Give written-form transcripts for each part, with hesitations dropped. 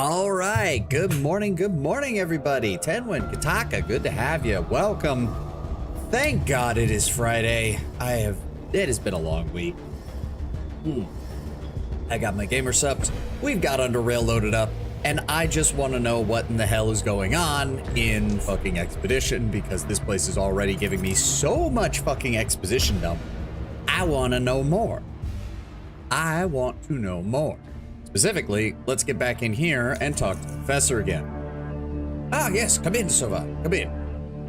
All right, good morning, everybody. Tenwin, Kataka, good to have you. Welcome. Thank God it is Friday. It has been a long week. I got my gamer supped, we've got Underrail loaded up, and I just want to know what in the hell is going on in fucking Expedition, because this place is already giving me so much fucking exposition dump. I want to know more. I want to know more. Specifically, let's get back in here and talk to the professor again. Ah, yes, come in, Sova, come in.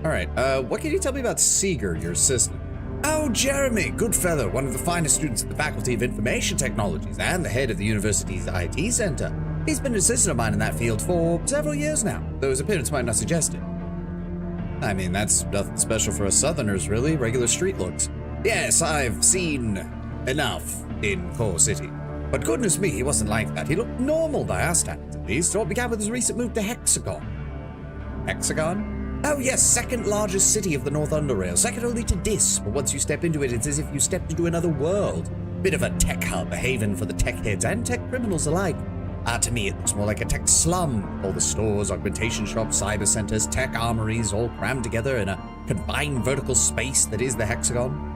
All right, what can you tell me about Seeger, your assistant? Oh, Jeremy, good fellow, one of the finest students at the Faculty of Information Technologies and the head of the university's IT center. He's been an assistant of mine in that field for several years now, though his appearance might not suggest it. I mean, that's nothing special for us Southerners, really, regular street looks. Yes, I've seen enough in Core City. But goodness me, he wasn't like that. He looked normal by our standards, at least. All began with his recent move to Hexagon. Hexagon? Oh yes, second largest city of the North Underrail, second only to Dis, but once you step into it, it's as if you stepped into another world. Bit of a tech hub, a haven for the tech heads and tech criminals alike. To me, it looks more like a tech slum. All the stores, augmentation shops, cyber centers, tech armories, all crammed together in a confined vertical space that is the Hexagon.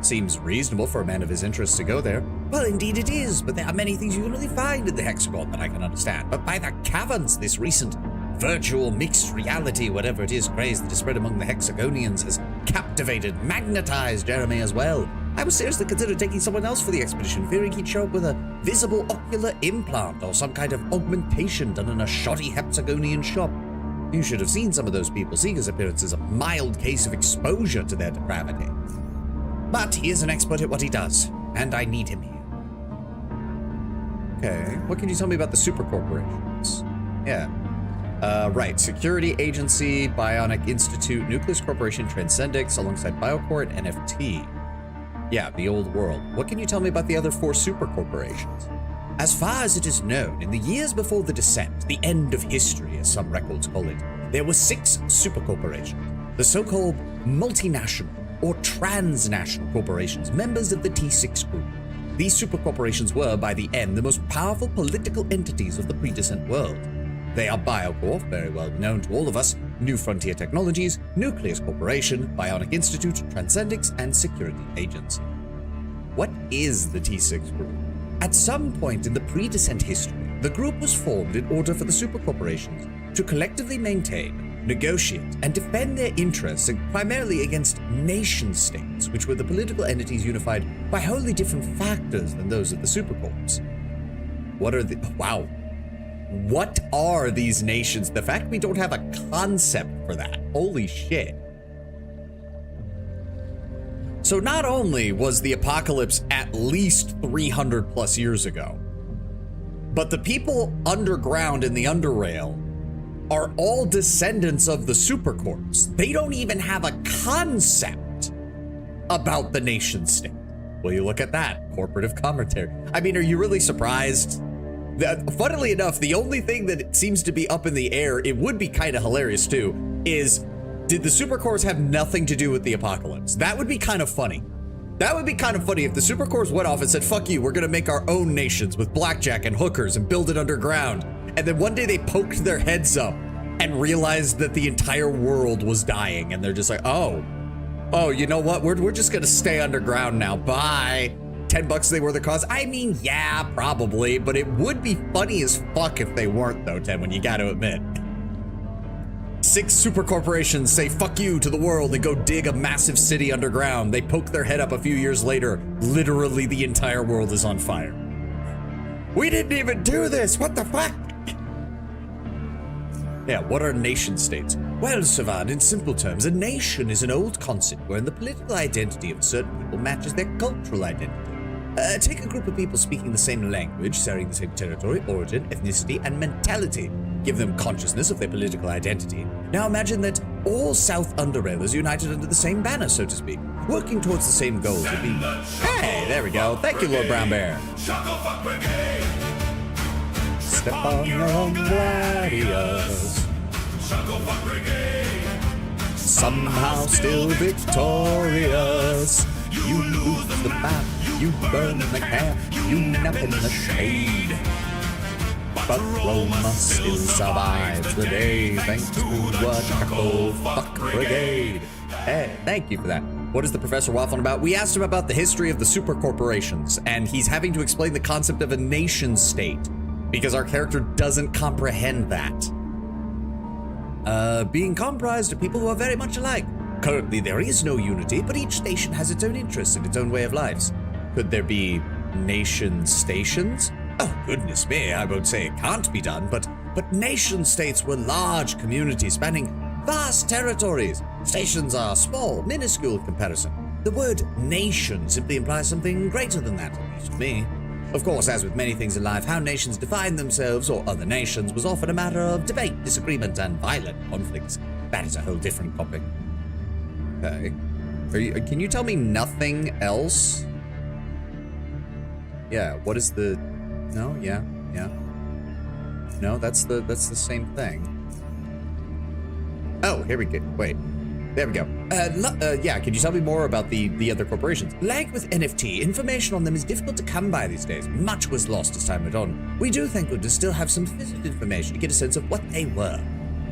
Seems reasonable for a man of his interests to go there. Well, indeed it is, but there are many things you can only find in the Hexagon that I can understand. But by the caverns, this recent virtual mixed reality, whatever it is, craze that is spread among the Hexagonians has captivated, magnetized Jeremy as well. I was seriously considering taking someone else for the expedition, fearing he'd show up with a visible ocular implant or some kind of augmentation done in a shoddy Hexagonian shop. You should have seen some of those people. Seeger's appearance is a mild case of exposure to their depravity. But he is an expert at what he does, and I need him here. Okay, what can you tell me about the super corporations? Yeah. Right, Security Agency, Bionic Institute, Nucleus Corporation, Transcendix, alongside Biocore and NFT. Yeah, the old world. What can you tell me about the other four super corporations? As far as it is known, in the years before the descent, the end of history, as some records call it, there were 6 super corporations, the so-called multinational or transnational corporations, members of the T6 group. These super corporations were, by the end, the most powerful political entities of the pre-descent world. They are Biocore, very well known to all of us, New Frontier Technologies, Nucleus Corporation, Bionic Institute, Transcendix, and Security Agency. What is the T6 group? At some point in the pre-descent history, the group was formed in order for the super corporations to collectively maintain, negotiate, and defend their interests primarily against nation-states, which were the political entities unified by wholly different factors than those of the supercorps. What are these nations? The fact we don't have a concept for that. Holy shit. So not only was the apocalypse at least 300 plus years ago, but the people underground in the Underrail are all descendants of the supercorps. They don't even have a concept about the nation state. Well, you look at that, corporative commentary. I mean, are you really surprised? Funnily enough, the only thing that seems to be up in the air, it would be kind of hilarious too, is did the supercorps have nothing to do with the apocalypse? That would be kind of funny. That would be kind of funny if the supercorps went off and said, fuck you, we're gonna make our own nations with blackjack and hookers and build it underground. And then one day they poked their heads up and realized that the entire world was dying. And they're just like, oh, you know what? We're just gonna stay underground now. Bye. $10 they were the cause. I mean, yeah, probably, but it would be funny as fuck if they weren't though, Ted, when you gotta admit. 6 super corporations say fuck you to the world and go dig a massive city underground. They poke their head up a few years later. Literally the entire world is on fire. We didn't even do this. What the fuck? Yeah, what are nation states? Well, Savan, in simple terms, a nation is an old concept wherein the political identity of certain people matches their cultural identity. Take a group of people speaking the same language, sharing the same territory, origin, ethnicity, and mentality. Give them consciousness of their political identity. Now imagine that all South Underrailers united under the same banner, so to speak, working towards the same goals. Would be... Hey, there we go. Thank you, Lord Brown Bear. Step on your own gladiators. Somehow still victorious. You lose the map, you burn the camp, you nap in the shade. but Roma still survives the day thanks to a taco fuck brigade. Hey, thank you for that. What is the professor waffling about? We asked him about the history of the super corporations, and he's having to explain the concept of a nation state because our character doesn't comprehend that. Being comprised of people who are very much alike. Currently, there is no unity, but each station has its own interests and its own way of lives. Could there be nation stations? Oh, goodness me, I won't say it can't be done, but nation states were large communities spanning vast territories. Stations are small, minuscule in comparison. The word nation simply implies something greater than that, at least to me. Of course, as with many things in life, how nations define themselves or other nations was often a matter of debate, disagreement, and violent conflicts. That is a whole different topic. Okay. Can you tell me nothing else? Yeah, what is the... No, yeah. No, that's the same thing. Oh, here we go. Wait. There we go. Yeah, can you tell me more about the other corporations? Like with NFT, information on them is difficult to come by these days. Much was lost as time went on. We do thank good to still have some physical information to get a sense of what they were.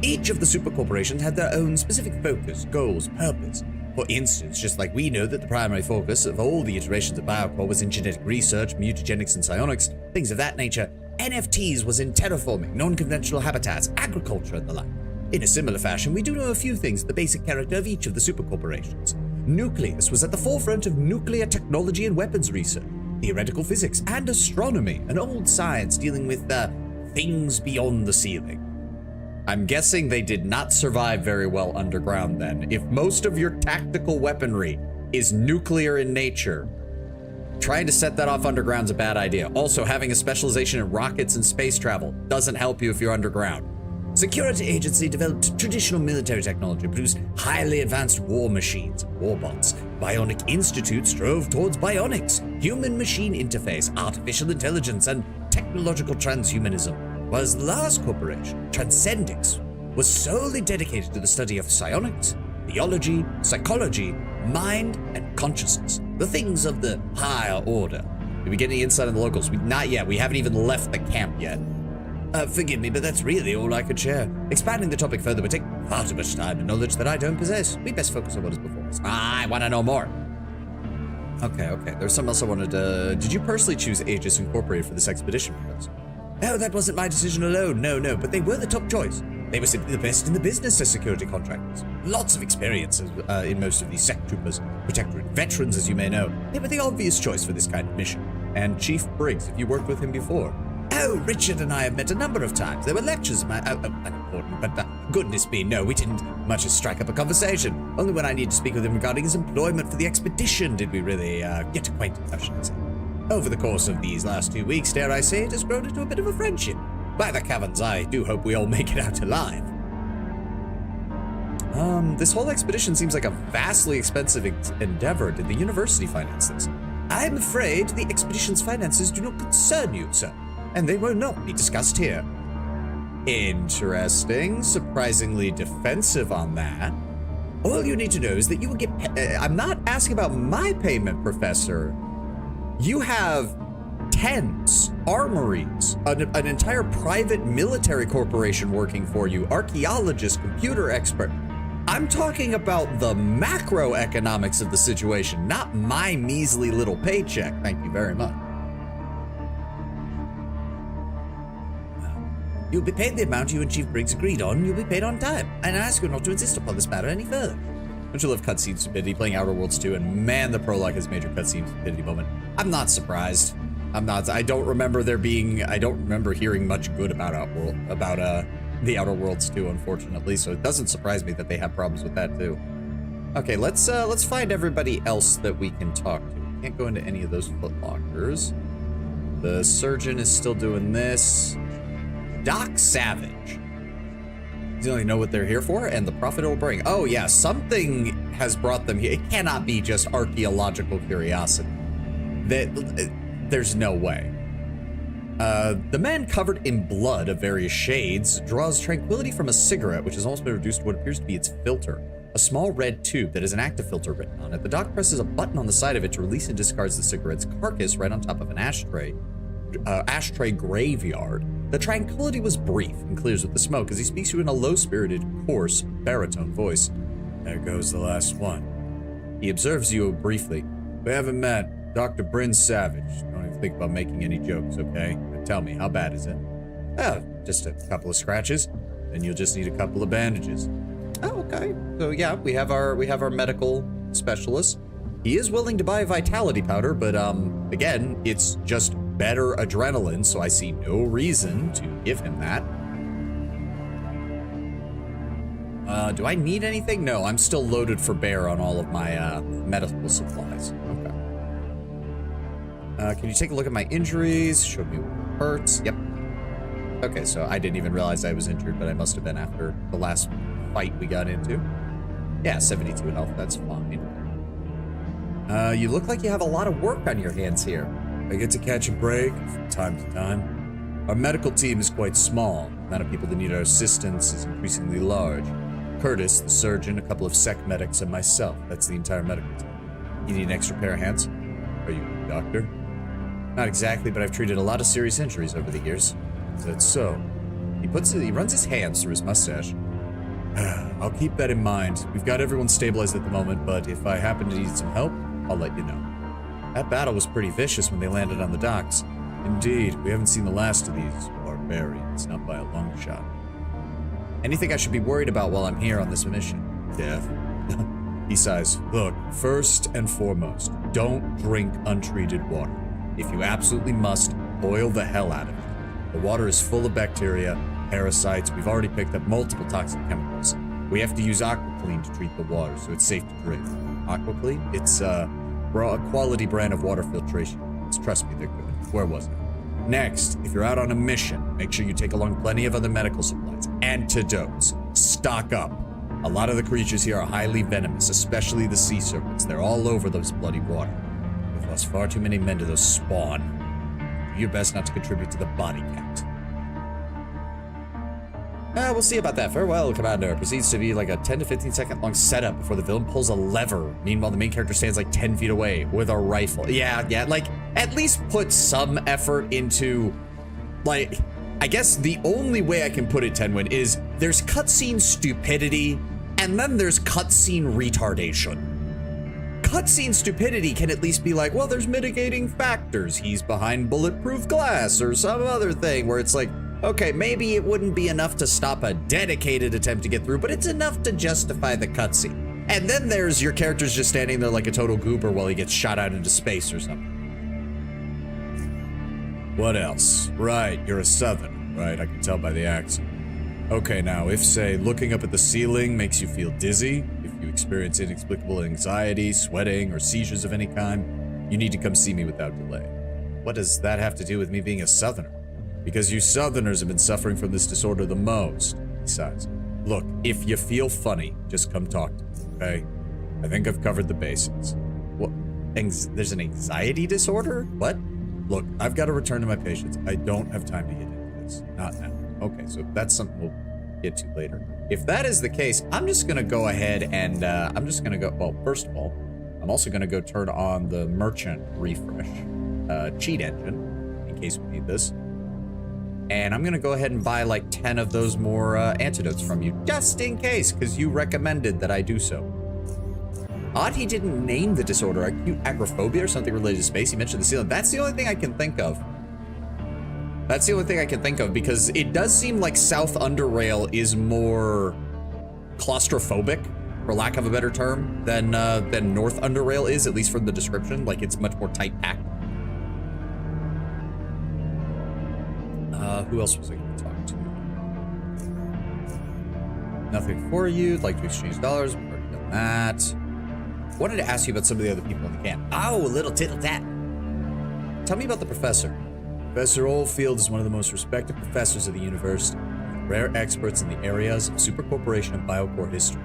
Each of the super corporations had their own specific focus, goals, purpose. For instance, just like we know that the primary focus of all the iterations of Biocore was in genetic research, mutagenics, and psionics, things of that nature, NFTs was in terraforming, non-conventional habitats, agriculture, and the like. In a similar fashion, we do know a few things of the basic character of each of the supercorporations. Nucleus was at the forefront of nuclear technology and weapons research, theoretical physics, and astronomy, an old science dealing with things beyond the ceiling. I'm guessing they did not survive very well underground then. If most of your tactical weaponry is nuclear in nature, trying to set that off underground is a bad idea. Also, having a specialization in rockets and space travel doesn't help you if you're underground. Security agency developed traditional military technology, produced highly advanced war machines, warbots. Bionic Institute strove towards bionics, human-machine interface, artificial intelligence, and technological transhumanism. Whereas the last corporation, Transcendix, was solely dedicated to the study of psionics, theology, psychology, mind, and consciousness, the things of the higher order. Did we get any insight on the locals? Not yet. We haven't even left the camp yet. Forgive me, but that's really all I could share. Expanding the topic further would take far too much time and knowledge that I don't possess. We best focus on what is before us. I want to know more. Okay. There's something else I wanted to... Did you personally choose Aegis Incorporated for this expedition, Professor? No, that wasn't my decision alone. No, but they were the top choice. They were simply the best in the business as security contractors. Lots of experience in most of these sect troopers, protectorate veterans, as you may know. They were the obvious choice for this kind of mission. And Chief Briggs, if you worked with him before. Oh, Richard and I have met a number of times. There were lectures, unimportant, but goodness me, no, we didn't much as strike up a conversation. Only when I need to speak with him regarding his employment for the expedition did we really get acquainted, how should I say. Over the course of these last 2 weeks, dare I say, it has grown into a bit of a friendship. By the caverns, I do hope we all make it out alive. This whole expedition seems like a vastly expensive endeavor. Did the university finance this? I'm afraid the expedition's finances do not concern you, sir, and they will not be discussed here. Interesting. Surprisingly defensive on that. All you need to know is that you will get... I'm not asking about my payment, Professor. You have tents, armories, an entire private military corporation working for you, archaeologist, computer expert. I'm talking about the macroeconomics of the situation, not my measly little paycheck. Thank you very much. You'll be paid the amount you and Chief Briggs agreed on, you'll be paid on time, and I ask you not to insist upon this matter any further. Don't you love cutscene stupidity, playing Outer Worlds 2, and man, the prologue has major cutscene stupidity moment. I'm not surprised. I don't remember hearing much good about the Outer Worlds 2, unfortunately, so it doesn't surprise me that they have problems with that too. Okay, let's find everybody else that we can talk to. We can't go into any of those footlockers. The surgeon is still doing this. Doc Savage. You only know what they're here for, and the profit it will bring. Oh yeah, something has brought them here. It cannot be just archaeological curiosity. There's no way. The man covered in blood of various shades draws tranquility from a cigarette, which has almost been reduced to what appears to be its filter. A small red tube that has an active filter written on it. The doc presses a button on the side of it to release and discards the cigarette's carcass right on top of an ashtray graveyard. The tranquility was brief and clears with the smoke as he speaks to you in a low-spirited, coarse, baritone voice. There goes the last one. He observes you briefly. We haven't met. Dr. Bryn Savage. Don't even think about making any jokes, okay? Now tell me, how bad is it? Oh, just a couple of scratches. Then you'll just need a couple of bandages. Oh, okay. So yeah, we have our medical specialist. He is willing to buy vitality powder, but again, it's just better adrenaline, so I see no reason to give him that. Do I need anything? No, I'm still loaded for bear on all of my medical supplies. Okay. Can you take a look at my injuries? Show me what hurts. Yep. Okay, so I didn't even realize I was injured, but I must have been after the last fight we got into. Yeah, 72 health, that's fine. You look like you have a lot of work on your hands here. I get to catch a break from time to time. Our medical team is quite small. The amount of people that need our assistance is increasingly large. Curtis, the surgeon, a couple of sec medics, and myself. That's the entire medical team. You need an extra pair of hands? Are you a doctor? Not exactly, but I've treated a lot of serious injuries over the years. Is that so? He runs his hands through his mustache. I'll keep that in mind. We've got everyone stabilized at the moment, but if I happen to need some help, I'll let you know. That battle was pretty vicious when they landed on the docks. Indeed, we haven't seen the last of these barbarians, not by a long shot. Anything I should be worried about while I'm here on this mission? Death. He sighs. Look, first and foremost, don't drink untreated water. If you absolutely must, boil the hell out of it. The water is full of bacteria, parasites. We've already picked up multiple toxic chemicals. We have to use AquaClean to treat the water, so it's safe to drink. AquaClean? It's a quality brand of water filtration. Trust me, they're good. Where was it? Next, if you're out on a mission, make sure you take along plenty of other medical supplies. Antidotes. Stock up. A lot of the creatures here are highly venomous, especially the sea serpents. They're all over those bloody water. We've lost far too many men to those spawn. Do your best not to contribute to the body count. We'll see about that. Farewell, Commander. Proceeds to be like a 10 to 15 second long setup before the villain pulls a lever. Meanwhile, the main character stands like 10 feet away with a rifle. Yeah, like, at least put some effort into, like, I guess the only way I can put it, Tenwin, is there's cutscene stupidity, and then there's cutscene retardation. Cutscene stupidity can at least be like, well, there's mitigating factors. He's behind bulletproof glass or some other thing where it's like, okay, maybe it wouldn't be enough to stop a dedicated attempt to get through, but it's enough to justify the cutscene. And then there's your character's just standing there like a total goober while he gets shot out into space or something. What else? Right, you're a Southerner, right? I can tell by the accent. Okay, now, if, say, looking up at the ceiling makes you feel dizzy, if you experience inexplicable anxiety, sweating, or seizures of any kind, you need to come see me without delay. What does that have to do with me being a Southerner? Because you Southerners have been suffering from this disorder the most, he sighs. Look, if you feel funny, just come talk to me, okay? I think I've covered the basics. What? There's an anxiety disorder? What? Look, I've got to return to my patients. I don't have time to get into this. Not now. Okay, so that's something we'll get to later. If that is the case, I'm just going to go ahead and I'm just going to go... Well, first of all, I'm also going to go turn on the merchant refresh cheat engine in case we need this. And I'm going to go ahead and buy like 10 of those more antidotes from you, just in case, because you recommended that I do so. Odd he didn't name the disorder, acute agoraphobia or something related to space. He mentioned the ceiling. That's the only thing I can think of. That's the only thing I can think of, because it does seem like South Underrail is more claustrophobic, for lack of a better term, than North Underrail is, at least from the description. Like, it's much more tight-packed. Who else was I going to talk to? Nothing for you. I'd like to exchange dollars. We've already done that. Wanted to ask you about some of the other people in the camp. Oh, a little tittle-tat. Tell me about the professor. Professor Oldfield is one of the most respected professors of the university, rare experts in the areas of supercorporation and biocore history.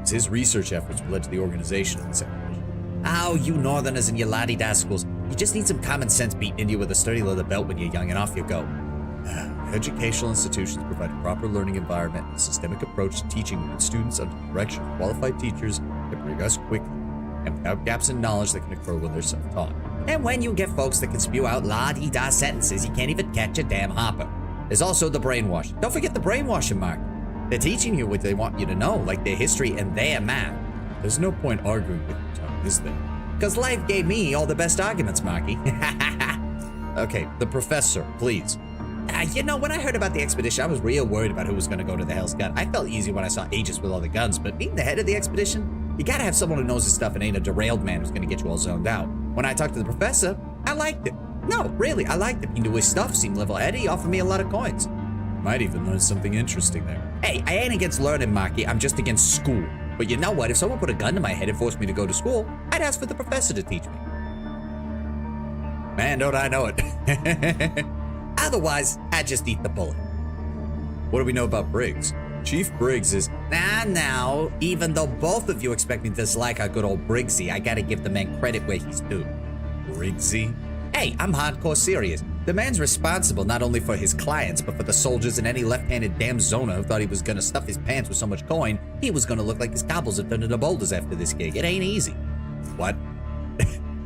It's his research efforts that led to the organization of this expedition. Oh, you Northerners and your la-di-da schools. You just need some common sense beaten into you with a sturdy leather belt when you're young, and off you go. Educational institutions provide a proper learning environment and a systemic approach to teaching with students under the direction of qualified teachers that progress quickly and without gaps in knowledge that can occur when they're self-taught. And when you get folks that can spew out la-di-da sentences, you can't even catch a damn hopper. There's also the brainwashing. Don't forget the brainwashing, Mark. They're teaching you what they want you to know, like their history and their math. There's no point arguing with you, Tom, is there? Because life gave me all the best arguments, Marky. Okay, the professor, please. You know, when I heard about the expedition, I was real worried about who was going to go to the Hell's Gut. I felt easy when I saw Aegis with all the guns, but being the head of the expedition, you gotta have someone who knows his stuff and ain't a derailed man who's going to get you all zoned out. When I talked to the professor, I liked him. No, really, I liked him. He knew his stuff, seemed level-headed, he offered me a lot of coins. Might even learn something interesting there. Hey, I ain't against learning, Marky. I'm just against school. But you know what? If someone put a gun to my head and forced me to go to school, I'd ask for the professor to teach me. Man, don't I know it. Otherwise, I'd just eat the bullet. What do we know about Briggs? Chief Briggs is... Now, even though both of you expect me to dislike our good old Briggsy, I gotta give the man credit where he's due. Briggsy? Hey, I'm hardcore serious. The man's responsible not only for his clients, but for the soldiers and any left-handed damn zoner who thought he was gonna stuff his pants with so much coin, he was gonna look like his cobbles have turned into boulders after this gig. It ain't easy. What?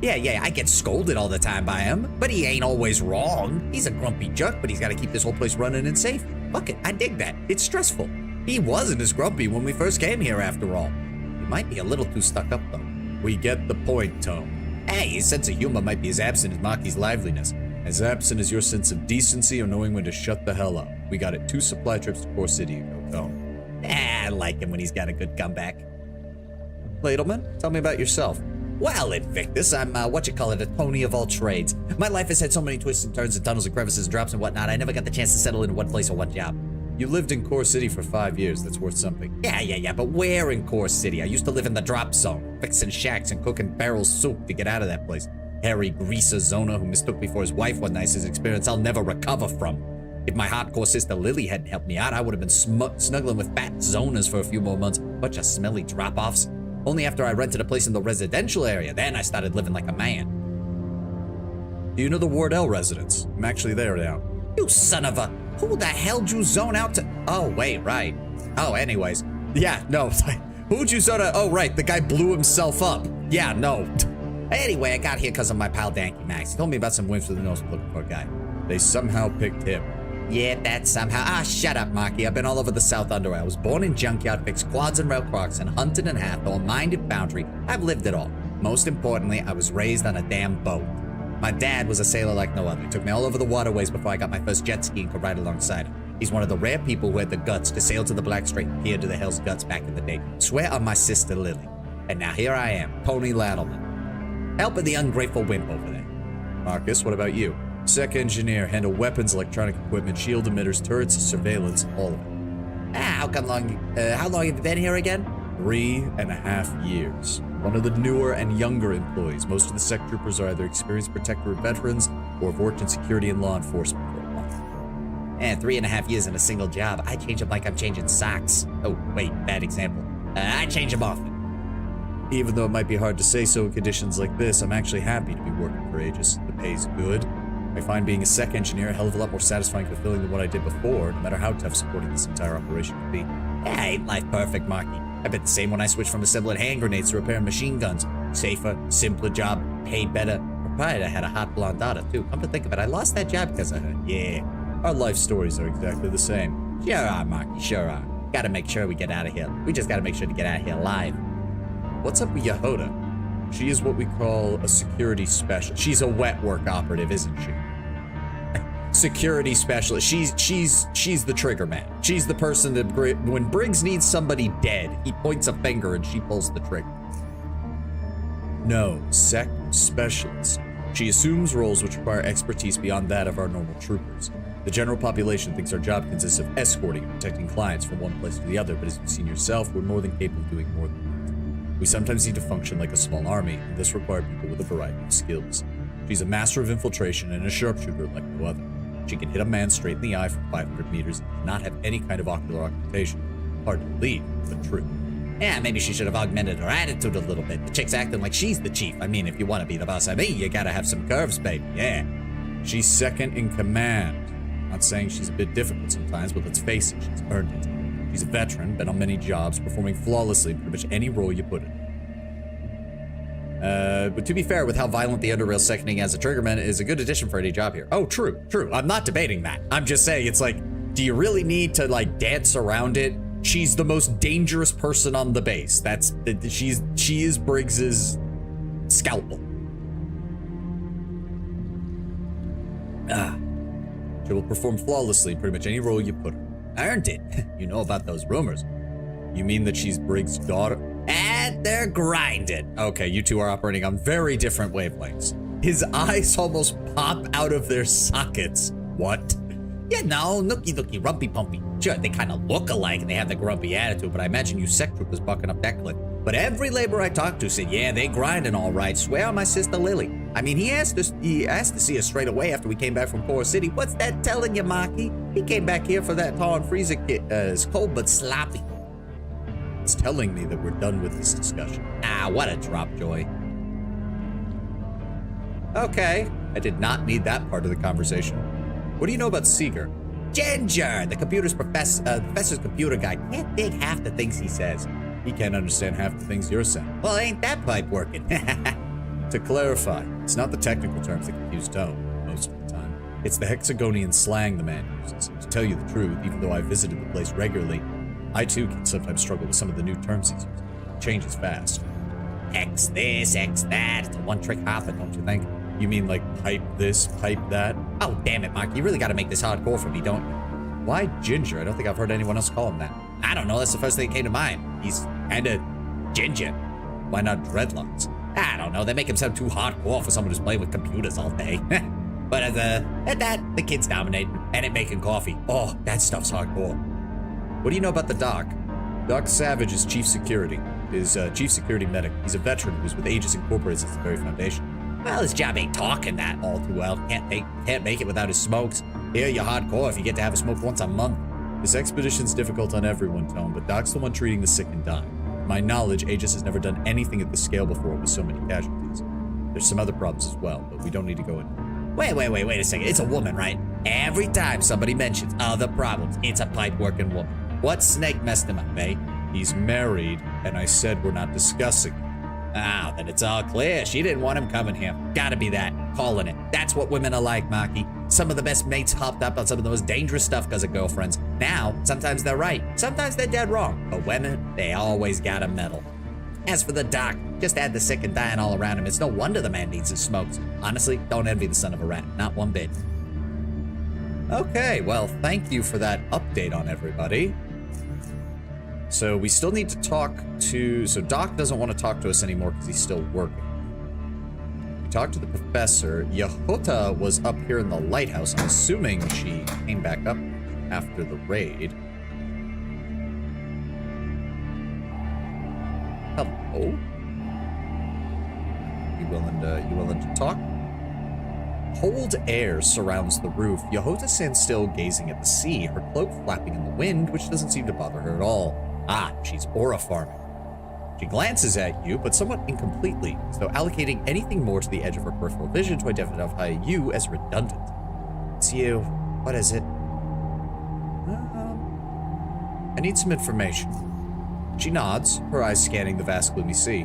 Yeah, I get scolded all the time by him, but he ain't always wrong. He's a grumpy jerk, but he's gotta keep this whole place running and safe. Fuck it, I dig that. It's stressful. He wasn't as grumpy when we first came here after all. He might be a little too stuck up though. We get the point, Tone. Hey, his sense of humor might be as absent as Maki's liveliness. As absent as your sense of decency or knowing when to shut the hell up. We got it 2 supply trips to Core City ago, Tone. I like him when he's got a good comeback. Ladleman, tell me about yourself. Well, Invictus, I'm, a pony of all trades. My life has had so many twists and turns and tunnels and crevices and drops and whatnot, I never got the chance to settle in one place or one job. You lived in Core City for 5 years, that's worth something. Yeah, but where in Core City? I used to live in the drop zone, fixing shacks and cooking barrel soup to get out of that place. Hairy greaser Zona who mistook me for his wife one night is an experience I'll never recover from. If my hardcore sister Lily hadn't helped me out, I would have been snuggling with fat Zonas for a few more months. Bunch of smelly drop-offs. Only after I rented a place in the residential area, then I started living like a man. Do you know the Wardell residence? I'm actually there now. You son of a... Who the hell drew you zone out to... Oh, wait, right. Oh, anyways. Yeah, no. Who'd you zone out... Oh, right, the guy blew himself up. Yeah, no. Anyway, I got here because of my pal Danky Max. He told me about some wimps with a nose looking for a guy. They somehow picked him. Yeah, that somehow. Ah, shut up, Marky. I've been all over the South Underworld. I was born in Junkyard, fixed quads and rail crocs, and hunted and Hathor, mined at Foundry. I've lived it all. Most importantly, I was raised on a damn boat. My dad was a sailor like no other. He took me all over the waterways before I got my first jet ski and could ride alongside him. He's one of the rare people who had the guts to sail to the Black Strait and peer to the Hell's Guts back in the day. Swear on my sister Lily. And now here I am, Pony Laddleman, helping the ungrateful wimp over there. Marcus, what about you? Sec engineer, handle weapons, electronic equipment, shield emitters, turrets, surveillance, all of it. How long have you been here again? 3.5 years. One of the newer and younger employees. Most of the sec troopers are either experienced protectorate veterans or have worked in security and law enforcement for a while. And 3.5 years in a single job. I change them like I'm changing socks. Oh, wait, bad example. I change them often. Even though it might be hard to say so in conditions like this, I'm actually happy to be working for Aegis. The pay's good. I find being a sec engineer a hell of a lot more satisfying and fulfilling than what I did before, no matter how tough supporting this entire operation could be. Yeah, ain't life perfect, Marky. I bet the same when I switched from assembling hand grenades to repairing machine guns. Safer, simpler job, paid better. Proprietor had a hot blonde daughter, too. Come to think of it, I lost that job because of her. Yeah. Our life stories are exactly the same. Sure are, Marky, sure are. Gotta make sure we get out of here. We just gotta make sure to get out of here alive. What's up with Yehoda? She is what we call a security specialist. She's a wet work operative, isn't she? Security specialist. She's the trigger man. She's the person that when Briggs needs somebody dead, he points a finger and she pulls the trigger. No, sec specialist. She assumes roles which require expertise beyond that of our normal troopers. The general population thinks our job consists of escorting and protecting clients from one place to the other, but as you've seen yourself, we're more than capable of doing more than that. We sometimes need to function like a small army, and this requires people with a variety of skills. She's a master of infiltration and a sharpshooter like no other. She can hit a man straight in the eye from 500 meters and not have any kind of ocular augmentation. Hard to believe, but true. Yeah, maybe she should have augmented her attitude a little bit. The chick's acting like she's the chief. I mean, if you want to be the boss of me, you gotta have some curves, baby, yeah. She's second in command. Not saying she's a bit difficult sometimes, but let's face it, she's earned it. She's a veteran, been on many jobs, performing flawlessly in pretty much any role you put in. But to be fair, with how violent the Underrail seconding as a triggerman is a good addition for any job here. Oh, true. I'm not debating that. I'm just saying, it's like, do you really need to like dance around it? She's the most dangerous person on the base. She is Briggs's scalpel. She will perform flawlessly in pretty much any role you put her. Earned it. You know about those rumors. You mean that she's Briggs' daughter? And they're grinded. Okay, you two are operating on very different wavelengths. His eyes almost pop out of their sockets. What? Yeah, no, nookie, rumpy pumpy. Sure, they kind of look alike and they have the grumpy attitude, but I imagine you sect troopers bucking up that cliff. But every laborer I talked to said, yeah, they grinding all right. Swear on my sister Lily. I mean, he asked to see us straight away after we came back from Core City. What's that telling you, Maki? He came back here for that tall and freezer kit. It's cold but sloppy. It's telling me that we're done with this discussion. Ah, what a drop, Joy. Okay, I did not need that part of the conversation. What do you know about Seeger? Ginger, the professor's computer guy, can't dig half the things he says. He can't understand half the things you're saying. Well, ain't that pipe working? To clarify, it's not the technical terms that confuse Tone, most of the time. It's the Hexagonian slang the man uses. To tell you the truth, even though I visited the place regularly, I too can sometimes struggle with some of the new terms he's using. It changes fast. X this, X that. It's a one-trick hopper, don't you think? You mean like pipe this, pipe that? Oh, damn it, Mark. You really gotta make this hardcore for me, don't you? Why Ginger? I don't think I've heard anyone else call him that. I don't know. That's the first thing that came to mind. He's kinda ginger. Why not dreadlocks? I don't know. They make him sound too hardcore for someone who's playing with computers all day. But at that, the kid's dominating and it making coffee. Oh, that stuff's hardcore. What do you know about the Doc? Doc Savage is chief security. Is chief security medic. He's a veteran who's with Aegis Incorporated since the very foundation. Well, his job ain't talking that all too well. Can't make it without his smokes. Here, you're hardcore if you get to have a smoke once a month. This expedition's difficult on everyone, Tone, but Doc's the one treating the sick and dying. To my knowledge, Aegis has never done anything at this scale before with so many casualties. There's some other problems as well, but we don't need to go in. Wait a second. It's a woman, right? Every time somebody mentions other problems, it's a pipe-working woman. What snake messed him up, eh? He's married, and I said we're not discussing. Ah, then it's all clear. She didn't want him coming here. Gotta be that. Calling it. That's what women are like, Maki. Some of the best mates hopped up on some of the most dangerous stuff because of girlfriends. Now, sometimes they're right. Sometimes they're dead wrong. But women, they always gotta meddle. As for the Doc, just add the sick and dying all around him. It's no wonder the man needs his smokes. Honestly, don't envy the son of a rat. Not one bit. Okay, well, thank you for that update on everybody. So we still need to talk to... So Doc doesn't want to talk to us anymore because he's still working. We talked to the professor. Yahota was up here in the lighthouse. I'm assuming she came back up after the raid. Hello? You willing to talk? Cold air surrounds the roof. Yahota stands still, gazing at the sea, her cloak flapping in the wind, which doesn't seem to bother her at all. Ah, she's aura farming. She glances at you, but somewhat incompletely, as though allocating anything more to the edge of her peripheral vision to identify you as redundant. It's you. What is it? I need some information. She nods, her eyes scanning the vast gloomy sea.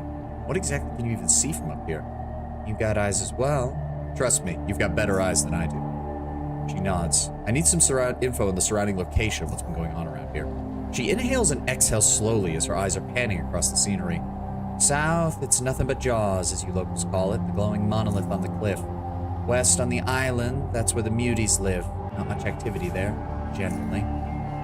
What exactly can you even see from up here? You've got eyes as well. Trust me, you've got better eyes than I do. She nods. I need some info on the surrounding location of what's been going on around here. She inhales and exhales slowly as her eyes are panning across the scenery. South, it's nothing but Jaws, as you locals call it, the glowing monolith on the cliff. West on the island, that's where the muties live. Not much activity there, generally.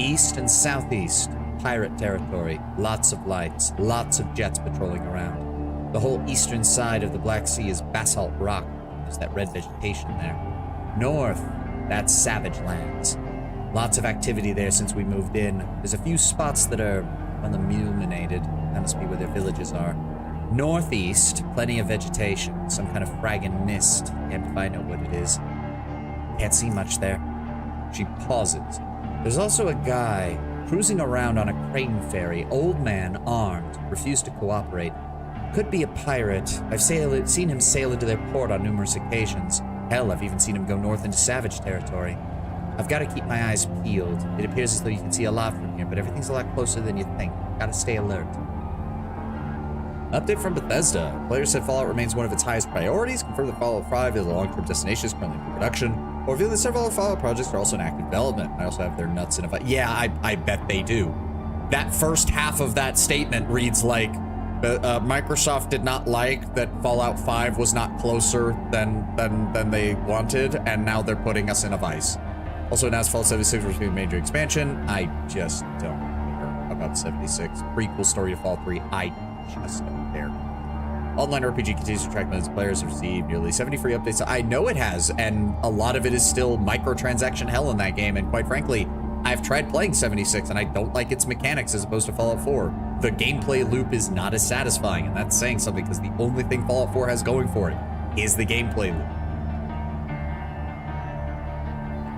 East and southeast, pirate territory. Lots of lights, lots of jets patrolling around. The whole eastern side of the Black Sea is basalt rock. There's that red vegetation there. North, that's savage lands. Lots of activity there since we moved in. There's a few spots that are illuminated. That must be where their villages are. Northeast, plenty of vegetation. Some kind of fragging mist. Can't if I know what it is. Can't see much there. She pauses. There's also a guy cruising around on a crane ferry. Old man, armed, refused to cooperate. Could be a pirate. I've seen him sail into their port on numerous occasions. Hell, I've even seen him go north into savage territory. I've got to keep my eyes peeled. It appears as though you can see a lot from here, but everything's a lot closer than you think. Gotta stay alert. Update from Bethesda. Players said Fallout remains one of its highest priorities. Confirmed that Fallout 5 is a long-term destination, is currently in production. Or revealed that several other Fallout projects are also in active development. I also have their nuts in a fight. Yeah, I bet they do. That first half of that statement reads like Microsoft did not like that Fallout 5 was not closer than they wanted, and now they're putting us in a vice. Also announced Fallout 76 was being a major expansion. I just don't care about 76. Prequel story to Fallout 3. I just don't care. Online RPG continues to track millions of players, have received nearly 70 free updates. I know it has, and a lot of it is still microtransaction hell in that game, and quite frankly, I've tried playing 76 and I don't like its mechanics as opposed to Fallout 4. The gameplay loop is not as satisfying, and that's saying something because the only thing Fallout 4 has going for it is the gameplay loop.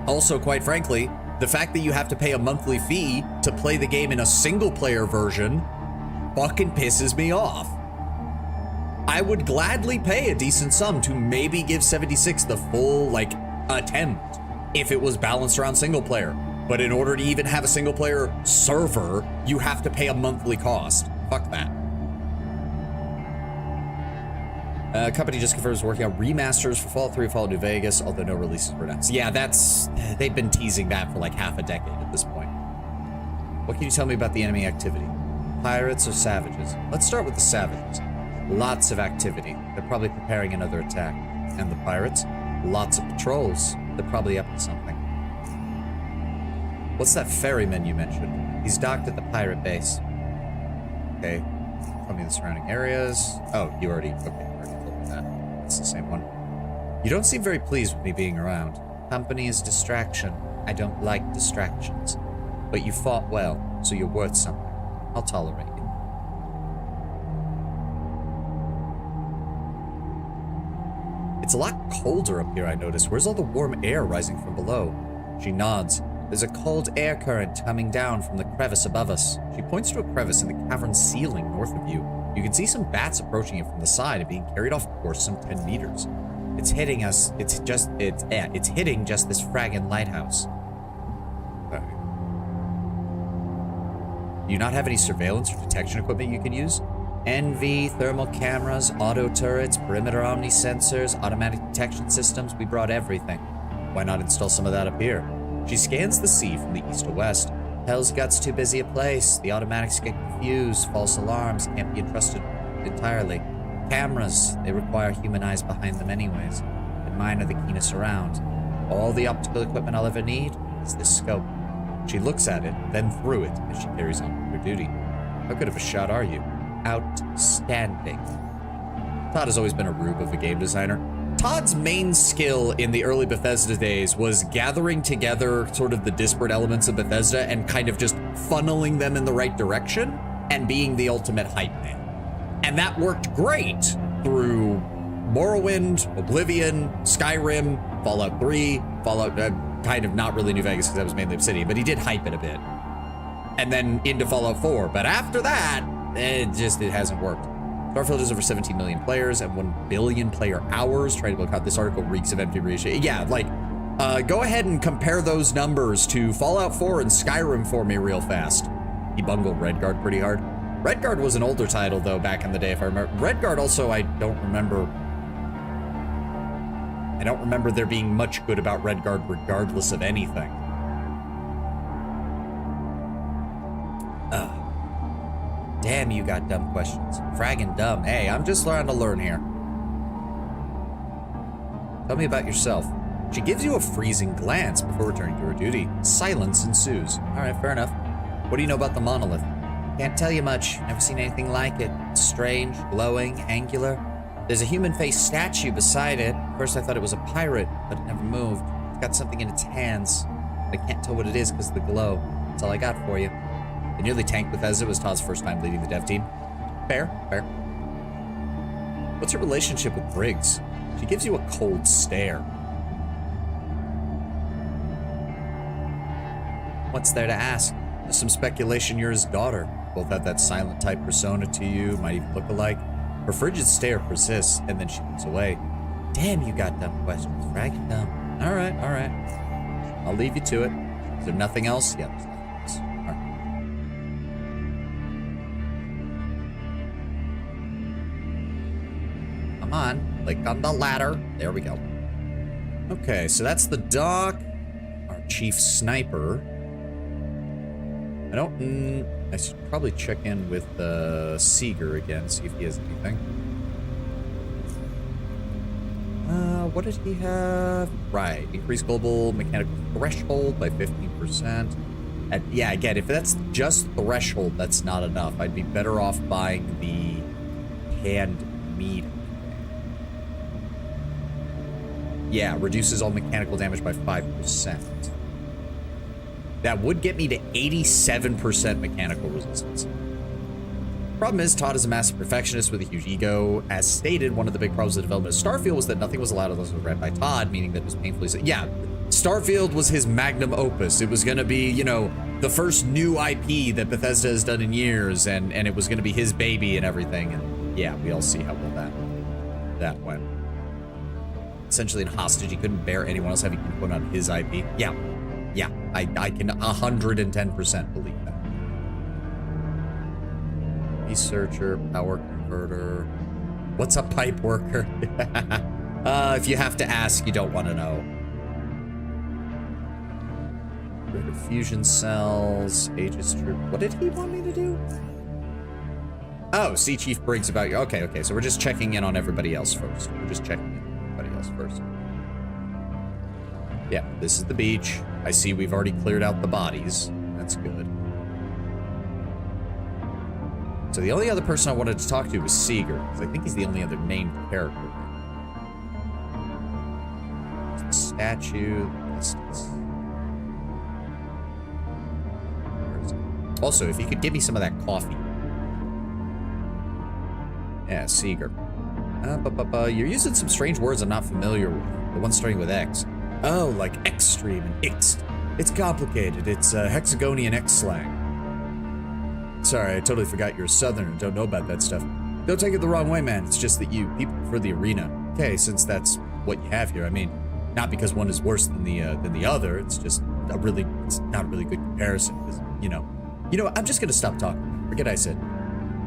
Also, quite frankly, the fact that you have to pay a monthly fee to play the game in a single player version fucking pisses me off. I would gladly pay a decent sum to maybe give 76 the full, attempt if it was balanced around single player. But in order to even have a single player server, you have to pay a monthly cost. Fuck that. Company just confirms working on remasters for Fallout 3 and Fallout New Vegas, although no releases were announced. Yeah, they've been teasing that for like half a decade at this point. What can you tell me about the enemy activity? Pirates or savages? Let's start with the savages. Lots of activity. They're probably preparing another attack. And the pirates? Lots of patrols. They're probably up to something. What's that ferryman you mentioned? He's docked at the pirate base. Okay. Tell me the surrounding areas. Oh, you already told me that. It's the same one. You don't seem very pleased with me being around. Company is distraction. I don't like distractions. But you fought well, so you're worth something. I'll tolerate you. It's a lot colder up here, I noticed. Where's all the warm air rising from below? She nods. There's a cold air current coming down from the crevice above us. She points to a crevice in the cavern ceiling north of you. You can see some bats approaching it from the side and being carried off course some 10 meters. It's hitting us. It's hitting just this fragging lighthouse. Do you not have any surveillance or detection equipment you can use? NV, thermal cameras, auto turrets, perimeter omni sensors, automatic detection systems. We brought everything. Why not install some of that up here? She scans the sea from the east to west. Hell's Gut's too busy a place. The automatics get confused. False alarms can't be entrusted entirely. Cameras, they require human eyes behind them anyways. And mine are the keenest around. All the optical equipment I'll ever need is this scope. She looks at it, then through it as she carries on with her duty. How good of a shot are you? Outstanding. Todd has always been a rube of a game designer. Todd's main skill in the early Bethesda days was gathering together sort of the disparate elements of Bethesda and kind of just funneling them in the right direction and being the ultimate hype man. And that worked great through Morrowind, Oblivion, Skyrim, Fallout 3, Fallout, kind of not really New Vegas because that was mainly Obsidian, but he did hype it a bit. And then into Fallout 4. But after that, it hasn't worked. Starfield has over 17 million players and 1 billion player hours. Try to look out. This article reeks of empty reassurance. Yeah, go ahead and compare those numbers to Fallout 4 and Skyrim for me real fast. He bungled Redguard pretty hard. Redguard was an older title, though, back in the day, if I remember. Redguard also, I don't remember there being much good about Redguard regardless of anything. Damn, you got dumb questions. Fragging dumb. Hey, I'm just trying to learn here. Tell me about yourself. She gives you a freezing glance before returning to her duty. Silence ensues. All right, fair enough. What do you know about the monolith? Can't tell you much. Never seen anything like it. It's strange, glowing, angular. There's a human-faced statue beside it. First I thought it was a pirate, but it never moved. It's got something in its hands. I can't tell what it is because of the glow. That's all I got for you. The nearly tanked Bethesda was Todd's first time leading the dev team. Fair. What's your relationship with Briggs? She gives you a cold stare. What's there to ask? There's some speculation you're his daughter. Both have that silent type persona to you, might even look alike. Her frigid stare persists, and then she moves away. Damn, you got dumb questions. Fragging dumb. All right. I'll leave you to it. Is there nothing else? Yeah, there's nothing else. All right. Come on. Click on the ladder. There we go. Okay, so that's the doc. Our chief sniper. I should probably check in with Seeger again, see if he has anything. What did he have? Right, increase global mechanical threshold by 15%. And yeah, again, if that's just threshold, that's not enough. I'd be better off buying the hand meter. Yeah, reduces all mechanical damage by 5%. That would get me to 87% mechanical resistance. Problem is, Todd is a massive perfectionist with a huge ego. As stated, one of the big problems with the development of Starfield was that nothing was allowed unless it was read by Todd, meaning that it was painfully... Yeah, Starfield was his magnum opus. It was going to be, you know, the first new IP that Bethesda has done in years, and it was going to be his baby and everything. And yeah, we all see how well that went. Essentially in hostage, he couldn't bear anyone else having input on his IP. Yeah, I can 110% believe that. Researcher, power converter. What's a pipe worker? If you have to ask, you don't want to know. Fusion cells, Aegis troop. What did he want me to do? Oh, see Chief Briggs about you. Okay, so we're just checking in on everybody else first. Yeah, this is the beach. I see we've already cleared out the bodies. That's good. So the only other person I wanted to talk to was Seeger, because I think he's the only other named character. The statue, distance. Also, if you could give me some of that coffee. Yeah, Seeger. You're using some strange words I'm not familiar with. The one starting with X. Oh, like extreme and ixt. It's complicated. It's Hexagonian X slang. Sorry, I totally forgot you're a Southerner and don't know about that stuff. Don't take it the wrong way, man. It's just that people prefer the arena. Okay, since that's what you have here. I mean, not because one is worse than the other. It's just it's not a really good comparison. Because you know, I'm just gonna stop talking. Forget I said.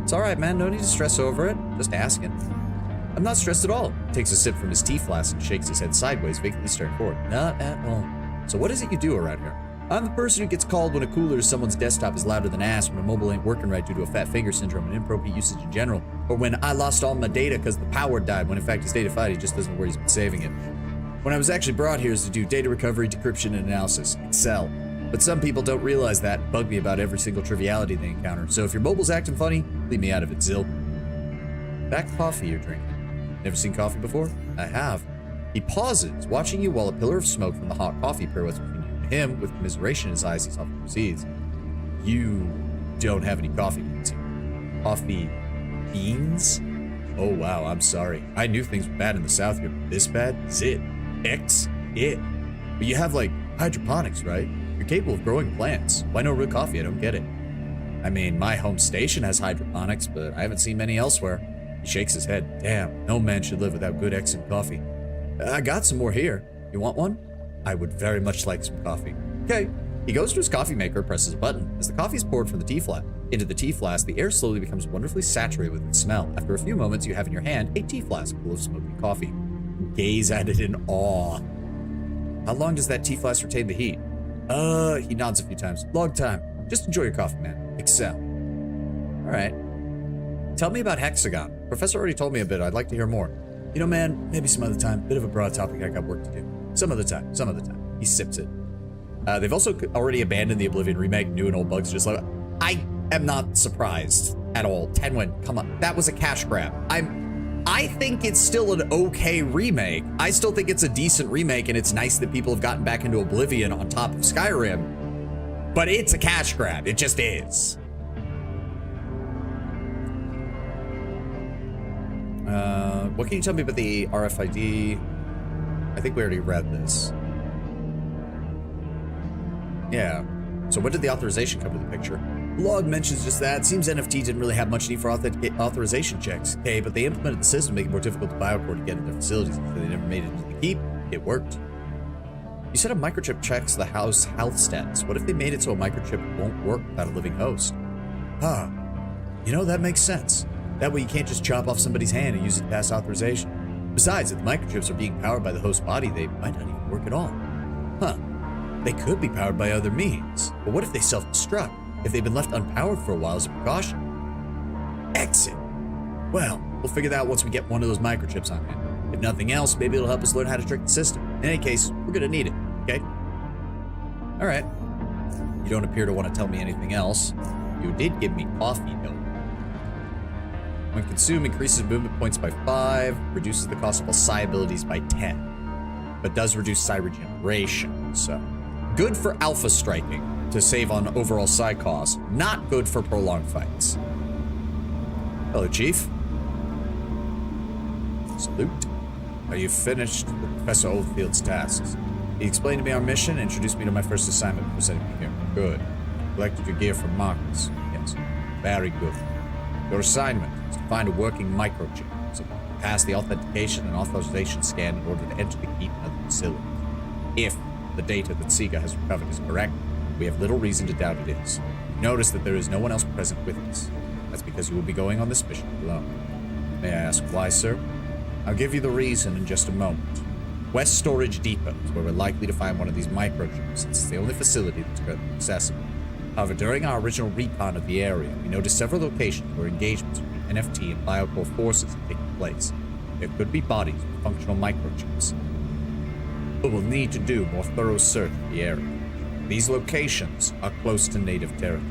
It's all right, man. No need to stress over it. Just asking. I'm not stressed at all. Takes a sip from his tea flask and shakes his head sideways, vacantly staring forward. Not at all. So what is it you do around here? I'm the person who gets called when a cooler or someone's desktop is louder than ass, when a mobile ain't working right due to a fat finger syndrome and inappropriate usage in general, or when I lost all my data because the power died, when in fact his data file, he just doesn't know where he's been saving it. When I was actually brought here is to do data recovery, decryption, and analysis. Excel. But some people don't realize that and bug me about every single triviality they encounter. So if your mobile's acting funny, leave me out of it, Zill. That coffee you're drinking. Never seen coffee before? I have. He pauses, watching you while a pillar of smoke from the hot coffee pirouettes between you and him. With commiseration in his eyes, he softly proceeds. You don't have any coffee beans here. Coffee beans? Oh, wow, I'm sorry. I knew things were bad in the South here, but this bad? Zit. It. But you have, like, hydroponics, right? You're capable of growing plants. Why no real coffee? I don't get it. I mean, my home station has hydroponics, but I haven't seen many elsewhere. He shakes his head. Damn, no man should live without good eggs and coffee. I got some more here. You want one? I would very much like some coffee. Okay. He goes to his coffee maker and presses a button. As the coffee is poured from the tea flask into the tea flask, the air slowly becomes wonderfully saturated with its smell. After a few moments, you have in your hand a tea flask full of smoking coffee. Gaze at it in awe. How long does that tea flask retain the heat? He nods a few times. Long time. Just enjoy your coffee, man. Excel. All right. Tell me about Hexagon. Professor already told me a bit. I'd like to hear more. You know, man, maybe some other time. Bit of a broad topic. I got work to do. Some other time. He sips it. They've also already abandoned the Oblivion remake. New and old bugs just like... I am not surprised at all. Tenwin, come on. That was a cash grab. I think it's still an okay remake. I still think it's a decent remake, and it's nice that people have gotten back into Oblivion on top of Skyrim. But it's a cash grab. It just is. What can you tell me about the RFID? I think we already read this. Yeah. So when did the authorization come to the picture? Log mentions just that. Seems NFT didn't really have much need for authorization checks. Okay, but they implemented the system to make it more difficult to Biocore to get into their facilities. So they never made it to the keep. It worked. You said a microchip checks the house health status. What if they made it so a microchip won't work without a living host? You know, that makes sense. That way you can't just chop off somebody's hand and use it to pass authorization. Besides, if the microchips are being powered by the host body, they might not even work at all. Huh. They could be powered by other means. But what if they self-destruct? If they've been left unpowered for a while as a precaution? Exit. Well, we'll figure that out once we get one of those microchips on hand. If nothing else, maybe it'll help us learn how to trick the system. In any case, we're gonna need it, okay? Alright. You don't appear to want to tell me anything else. You did give me coffee, though. When consumed, increases movement points by 5, reduces the cost of all psi abilities by 10, but does reduce psi regeneration, so... Good for alpha striking, to save on overall psi cost. Not good for prolonged fights. Hello, Chief. Salute. Are you finished with Professor Oldfield's tasks? He explained to me our mission and introduced me to my first assignment before sending me here. Good. Collected your gear from Marcus. Yes. Very good. Your assignment is to find a working microchip, so pass the authentication and authorization scan in order to enter the keep of the facility. If the data that Sega has recovered is correct, we have little reason to doubt it is. Notice that there is no one else present with us. That's because you will be going on this mission alone. May I ask why, sir? I'll give you the reason in just a moment. West Storage Depot is where we're likely to find one of these microchips, since it's the only facility that's currently accessible. However, during our original recon of the area, we noticed several locations where engagements between NFT and Biocore forces have taken place. There could be bodies with functional microchips. But we'll need to do more thorough search of the area. These locations are close to native territory,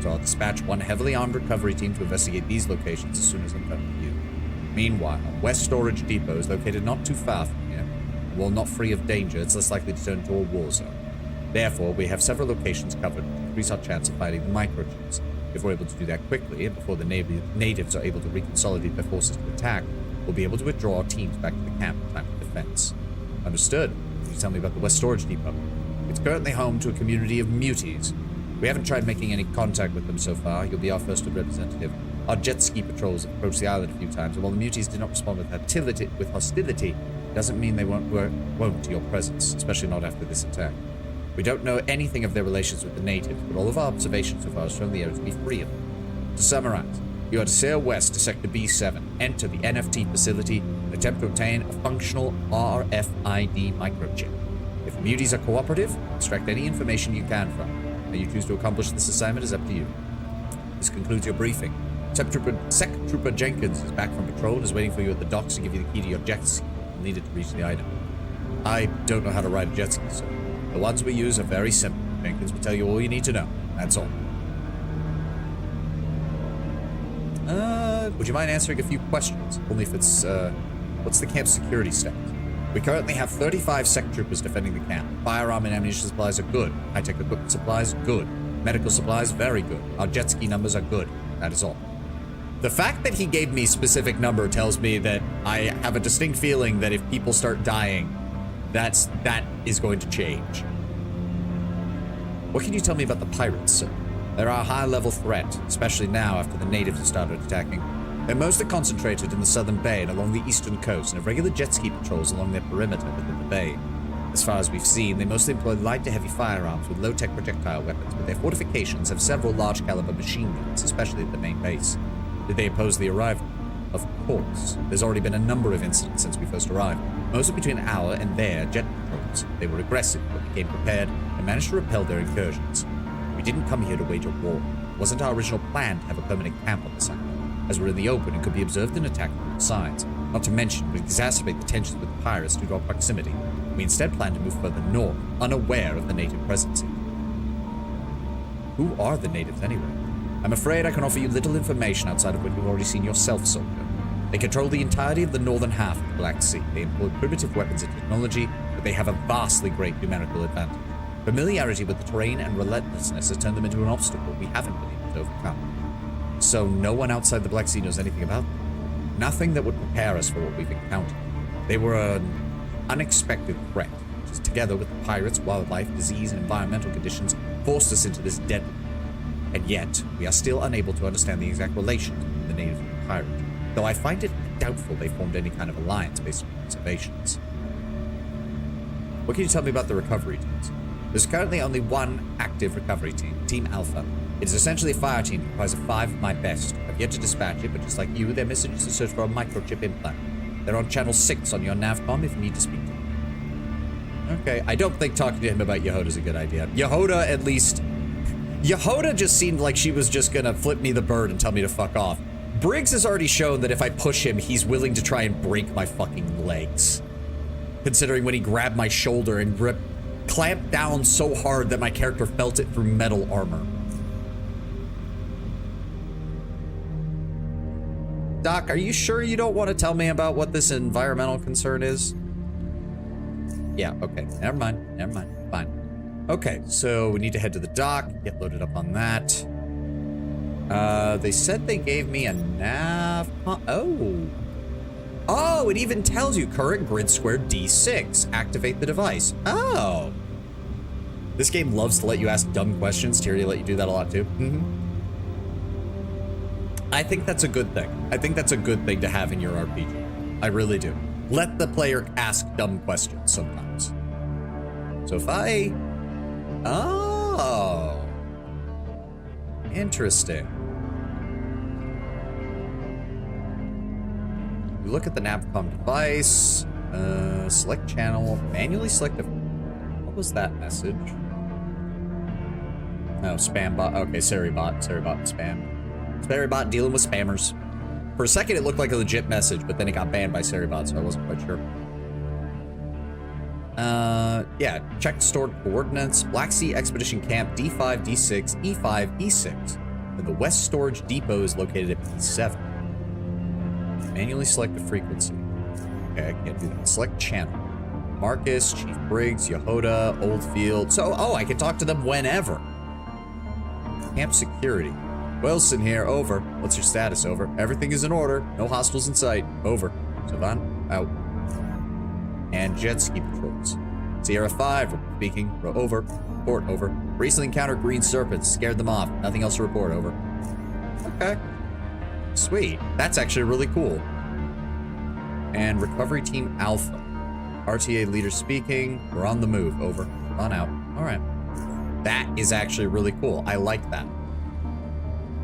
so I'll dispatch one heavily armed recovery team to investigate these locations as soon as I'm done with you. Meanwhile, West Storage Depot is located not too far from here, and while not free of danger, it's less likely to turn into a war zone. Therefore, we have several locations covered to increase our chance of finding the microchips. If we're able to do that quickly, and before the natives are able to reconsolidate their forces to attack, we'll be able to withdraw our teams back to the camp in time for defense. Understood. Can you tell me about the West Storage Depot? It's currently home to a community of muties. We haven't tried making any contact with them so far. You'll be our first representative. Our jet ski patrols have approached the island a few times, and while the muties did not respond with hostility, doesn't mean they won't to your presence, especially not after this attack. We don't know anything of their relations with the natives, but all of our observations so far have shown the area to be free of them. To summarize, you are to sail west to Sector B7, enter the NFT facility, and attempt to obtain a functional RFID microchip. If the muties are cooperative, extract any information you can from them. How you choose to accomplish this assignment is up to you. This concludes your briefing. Sec Trooper Jenkins is back from patrol and is waiting for you at the docks to give you the key to your jet ski. You'll need it to reach the item. I don't know how to ride a jet ski, sir. The ones we use are very simple. Jenkins will tell you all you need to know. That's all. Would you mind answering a few questions? Only if it's, what's the camp's security status? We currently have 35 Sec Troopers defending the camp. Firearm and ammunition supplies are good. High-tech equipment supplies, good. Medical supplies, very good. Our jet ski numbers are good. That is all. The fact that he gave me specific number tells me that I have a distinct feeling that if people start dying, that is going to change. What can you tell me about the pirates, sir? They're a high-level threat, especially now after the natives have started attacking. They're mostly concentrated in the southern bay and along the eastern coast, and have regular jet ski patrols along their perimeter within the bay. As far as we've seen, they mostly employ light to heavy firearms with low-tech projectile weapons, but their fortifications have several large-caliber machine guns, especially at the main base. Did they oppose the arrival? Of course. There's already been a number of incidents since we first arrived, mostly between our and their jet patrols. They were aggressive, but became prepared and managed to repel their incursions. We didn't come here to wage a war. It wasn't our original plan to have a permanent camp on this island, as we're in the open and could be observed and attacked from all sides. Not to mention, we exacerbate the tensions with the pirates due to our proximity. We instead plan to move further north, unaware of the native presence. Who are the natives anyway? I'm afraid I can offer you little information outside of what you've already seen yourself, soldier. They control the entirety of the northern half of the Black Sea. They employ primitive weapons and technology, but they have a vastly great numerical advantage. Familiarity with the terrain and relentlessness has turned them into an obstacle we haven't been able to overcome. So no one outside the Black Sea knows anything about them. Nothing that would prepare us for what we've encountered. They were an unexpected threat, which, together with the pirates, wildlife, disease, and environmental conditions, forced us into this deadly. And yet, we are still unable to understand the exact relations between the natives and the pirates, though I find it doubtful they formed any kind of alliance based on observations. What can you tell me about the recovery teams? There's currently only one active recovery team, Team Alpha. It is essentially a fire team that requires 5 of my best. I've yet to dispatch it, but just like you, their message is to search for a microchip implant. They're on channel 6 on your navcom if you need to speak to them. Okay, I don't think talking to him about Yehoda's a good idea. Yehoda, at least... Yehoda just seemed like she was just gonna flip me the bird and tell me to fuck off. Briggs has already shown that if I push him, he's willing to try and break my fucking legs. Considering when he grabbed my shoulder and clamped down so hard that my character felt it through metal armor. Doc, are you sure you don't want to tell me about what this environmental concern is? Yeah, okay. Never mind. Never mind. Fine. Okay, so we need to head to the dock, get loaded up on that. They said they gave me a nav... Oh, it even tells you current grid square D6. Activate the device. Oh. This game loves to let you ask dumb questions. Tyria let you do that a lot too. I think that's a good thing. I think that's a good thing to have in your RPG. I really do. Let the player ask dumb questions sometimes. So if I... Oh. Interesting. You look at the navcom device, select channel, manually select the... What was that message? Oh, spam bot. Okay, Seribot, spam. Seribot dealing with spammers. For a second, it looked like a legit message, but then it got banned by Seribot, so I wasn't quite sure. Yeah, check stored coordinates. Black Sea Expedition Camp D5, D6, E5, E6. And the West Storage Depot is located at P7. Manually select the frequency. Okay, I can't do that. Select channel. Marcus, Chief Briggs, Yehoda, Oldfield. So, oh, I can talk to them whenever. Camp security. Wilson here, over. What's your status, over? Everything is in order. No hostiles in sight, over. Savant, out. And jet ski patrols. Sierra 5, speaking, over. Report, over. Recently encountered green serpents, scared them off. Nothing else to report, over. Okay. Sweet. That's actually really cool. And recovery team Alpha. RTA leader speaking. We're on the move, over. On out. All right. That is actually really cool. I like that.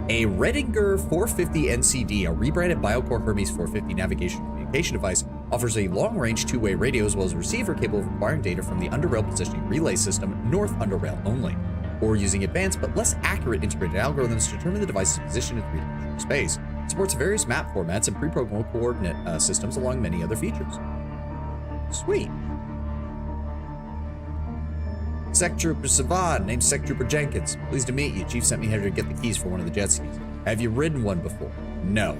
A Redinger 450 NCD, a rebranded BioCore Hermes 450 navigation communication device, offers a long-range two-way radio as well as a receiver capable of acquiring data from the underrail positioning relay system, north underrail only, or using advanced but less accurate integrated algorithms to determine the device's position in three-dimensional space. It supports various map formats and pre-programmable coordinate systems along many other features. Sweet. Sec Trooper Savan, named Sec Trooper Jenkins. Pleased to meet you. Chief sent me here to get the keys for one of the jet skis. Have you ridden one before? No.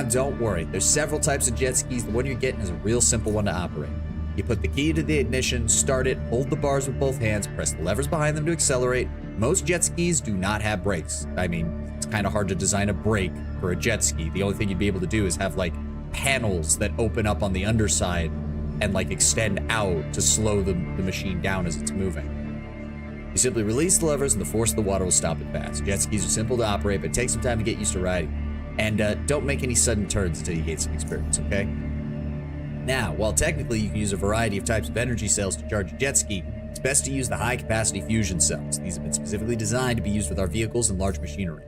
Don't worry. There's several types of jet skis. The one you're getting is a real simple one to operate. You put the key to the ignition, start it, hold the bars with both hands, press the levers behind them to accelerate. Most jet skis do not have brakes. I mean, it's kind of hard to design a brake for a jet ski. The only thing you'd be able to do is have like panels that open up on the underside and like extend out to slow the machine down as it's moving. You simply release the levers and the force of the water will stop it fast. Jet skis are simple to operate, but take some time to get used to riding. And don't make any sudden turns until you gain some experience, okay? Now, while technically you can use a variety of types of energy cells to charge a jet ski, it's best to use the high-capacity fusion cells. These have been specifically designed to be used with our vehicles and large machinery.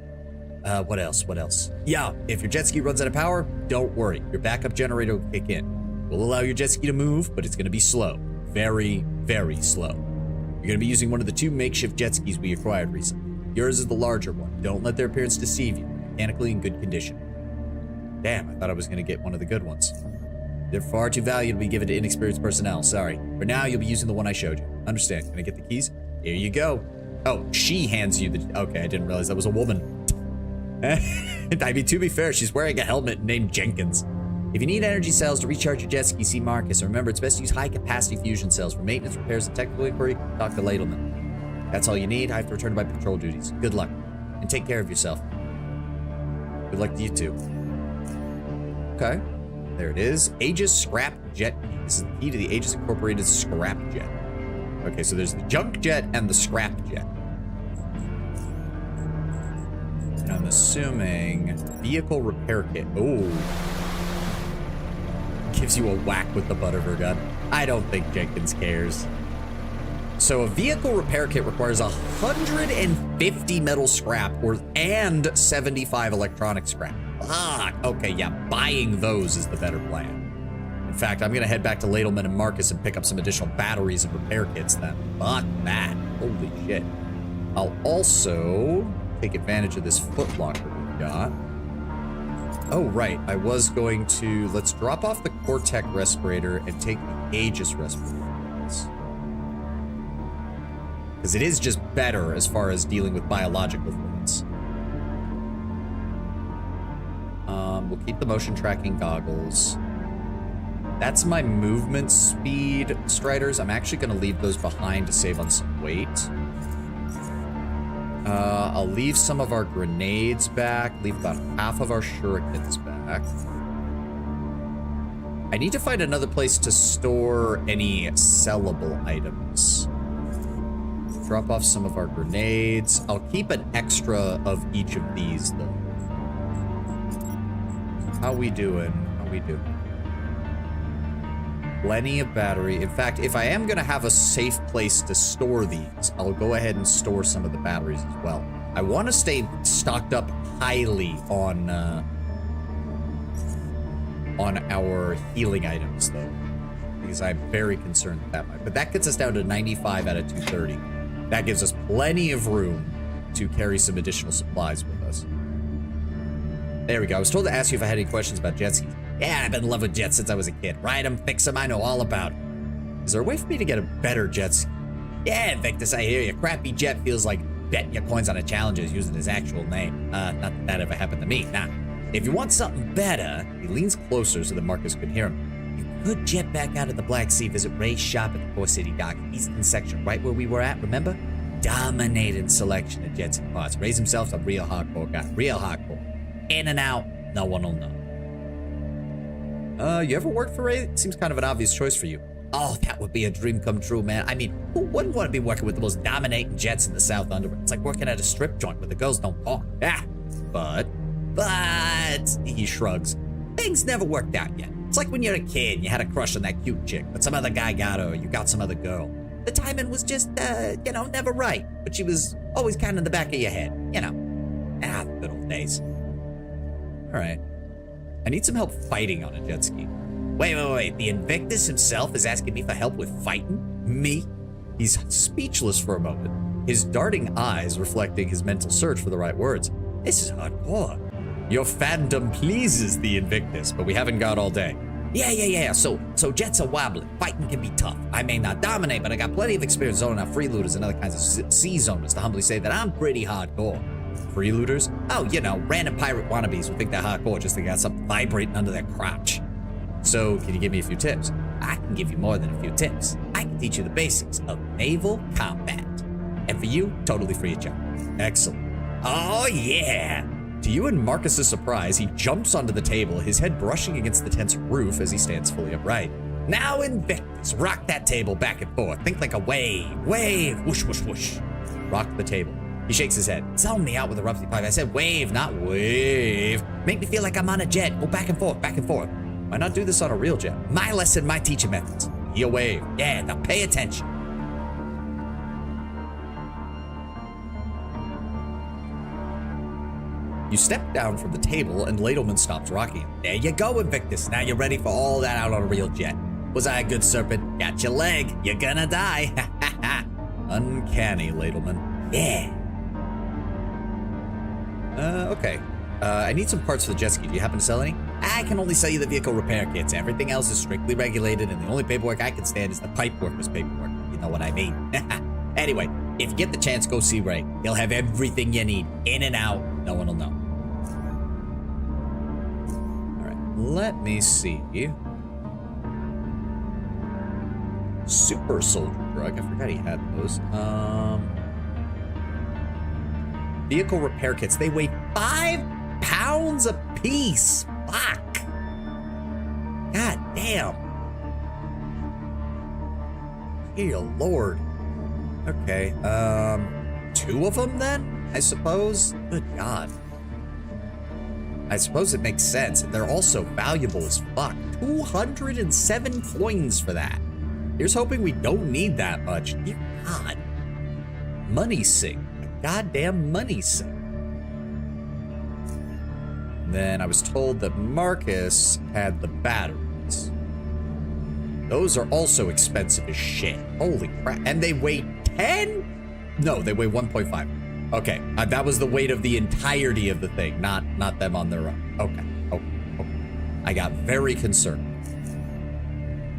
What else? Yeah, if your jet ski runs out of power, don't worry. Your backup generator will kick in. We'll allow your jet ski to move, but it's going to be slow. Very, very slow. You're going to be using one of the two makeshift jet skis we acquired recently. Yours is the larger one. Don't let their appearance deceive you. Mechanically in good condition. Damn, I thought I was going to get one of the good ones. They're far too valuable to be given to inexperienced personnel. Sorry. For now, you'll be using the one I showed you. Understand. Can I get the keys? Here you go. Oh, she hands you the... Okay, I didn't realize that was a woman. I mean, to be fair, she's wearing a helmet named Jenkins. If you need energy cells to recharge your jet ski, see Marcus. And remember, it's best to use high-capacity fusion cells for maintenance, repairs, and technical inquiry. Talk to Ladleman. That's all you need. I have to return to my patrol duties. Good luck. And take care of yourself. Good luck to you too. Okay. There it is. Aegis Scrap Jet Key. This is the key to the Aegis Incorporated Scrap Jet. Okay, so there's the Junk Jet and the Scrap Jet. And I'm assuming vehicle repair kit. Oh. Gives you a whack with the butt of her gun. I don't think Jenkins cares. So a vehicle repair kit requires 150 metal scrap and 75 electronic scrap. Fuck. Okay, yeah, buying those is the better plan. In fact, I'm gonna head back to Ladleman and Marcus and pick up some additional batteries and repair kits then. Fuck that. Holy shit. I'll also take advantage of this footlocker we've got. Oh, right. I was going to... Let's drop off the Cortec respirator and take the Aegis respirator. Because it is just better as far as dealing with biological threats. We'll keep the motion tracking goggles. That's my movement speed striders. I'm actually going to leave those behind to save on some weight. I'll leave some of our grenades back. Leave about half of our shurikens back. I need to find another place to store any sellable items. Drop off some of our grenades. I'll keep an extra of each of these, though. How we doing? How we doing? Plenty of battery. In fact, if I am going to have a safe place to store these, I'll go ahead and store some of the batteries as well. I want to stay stocked up highly on our healing items, though, because I'm very concerned with that might. But that gets us down to 95 out of 230. That gives us plenty of room to carry some additional supplies with us. There we go. I was told to ask you if I had any questions about jet skis. Yeah, I've been in love with jets since I was a kid. Ride them, fix them, I know all about it. Is there a way for me to get a better jet ski? Yeah, Invictus, I hear you. Crappy jet feels like betting your coins on a challenger is using his actual name. Not that that ever happened to me. Nah. If you want something better, he leans closer so that Marcus could hear him. You could jet back out of the Black Sea, visit Ray's shop at the Core City Dock, eastern section, right where we were at, remember? Dominating selection of jets and parts. Ray's himself's a real hardcore guy. Real hardcore. In and out, no one will know. You ever worked for Ray? Seems kind of an obvious choice for you. Oh, that would be a dream come true, man. I mean, who wouldn't want to be working with the most dominating jets in the South Underworld? It's like working at a strip joint where the girls don't talk. But, he shrugs. Things never worked out yet. It's like when you're a kid and you had a crush on that cute chick, but some other guy got her or you got some other girl. The timing was just, never right. But she was always kind of in the back of your head, the good old days. All right. I need some help fighting on a jet ski. Wait. The Invictus himself is asking me for help with fighting? Me? He's speechless for a moment, his darting eyes reflecting his mental search for the right words. This is hardcore. Your fandom pleases the Invictus, but we haven't got all day. Yeah. So jets are wobbly. Fighting can be tough. I may not dominate, but I got plenty of experience zoning out freelooters and other kinds of sea zoners to humbly say that I'm pretty hardcore. Freelooters? Oh, random pirate wannabes who think they're hardcore just to got something vibrating under their crotch. So, can you give me a few tips? I can give you more than a few tips. I can teach you the basics of naval combat. And for you, totally free of charge. Excellent. Oh, yeah! To you and Marcus's surprise, he jumps onto the table, his head brushing against the tent's roof as he stands fully upright. Now, Invictus, rock that table back and forth. Think like a wave. Wave. Whoosh, whoosh, whoosh. Rock the table. He shakes his head. Sound me out with a rusty pipe. I said wave, not wave. Make me feel like I'm on a jet. Go back and forth, back and forth. Why not do this on a real jet? My lesson, my teaching methods. He'll wave. Yeah, now pay attention. You step down from the table and Ladleman stops rocking him. There you go, Invictus. Now you're ready for all that out on a real jet. Was I a good serpent? Got your leg. You're gonna die. Uncanny, Ladleman. Yeah. Okay. I need some parts for the jet ski. Do you happen to sell any? I can only sell you the vehicle repair kits. Everything else is strictly regulated, and the only paperwork I can stand is the pipe worker's paperwork. You know what I mean? Anyway, if you get the chance, go see Ray. He'll have everything you need. In and out. No one will know. All right. Let me see. Super soldier drug. I forgot he had those. Vehicle repair kits. They weigh 5 pounds a piece. Fuck. God damn. Dear Lord. Okay. 2 of them then? I suppose. Good God. I suppose it makes sense. They're also valuable as fuck. 207 coins for that. Here's hoping we don't need that much. Dear God. Money sink. A goddamn money sink. And then I was told that Marcus had the batteries. Those are also expensive as shit. Holy crap. And they weigh 10? No, they weigh 1.5. Okay, that was the weight of the entirety of the thing, not them on their own. Okay. I got very concerned.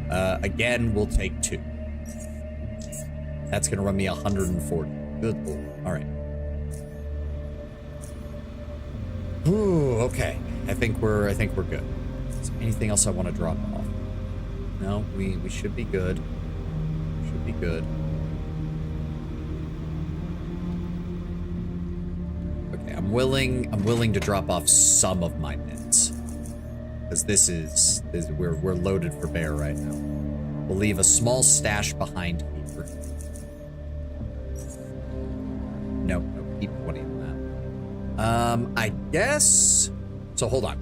Again, we'll take 2. That's gonna run me 140. Good lord. All right. Ooh, okay. I think we're good. Is there anything else I want to drop off? No, we should be good. Should be good. Okay, I'm willing to drop off some of my meds. Because this is we're loaded for bear right now. We'll leave a small stash behind here. No, keep 20 on that. I guess. So hold on.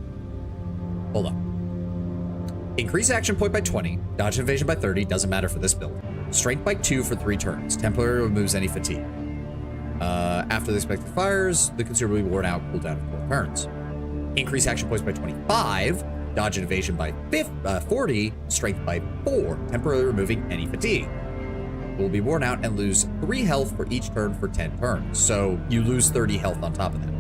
Increase action point by 20, dodge invasion by 30, doesn't matter for this build. Strength by 2 for 3 turns. Temporarily removes any fatigue. After the expected fires, the consumer will be worn out, cooldown for 4 turns. Increase action points by 25, dodge and evasion by 40, strength by 4, temporarily removing any fatigue. Will be worn out and lose 3 health for each turn for 10 turns. So you lose 30 health on top of that.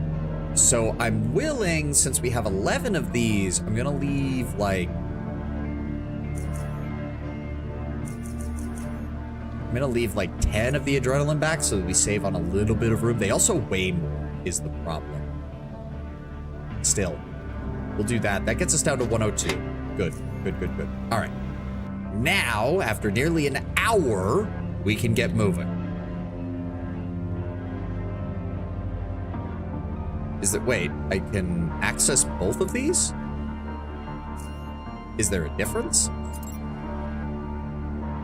So I'm willing, since we have 11 of these, I'm gonna leave like... I'm gonna leave like 10 of the adrenaline back so that we save on a little bit of room. They also weigh more is the problem. Still, we'll do that. That gets us down to 102. Good. All right. Now, after nearly an hour, we can get moving. Wait, I can access both of these? Is there a difference?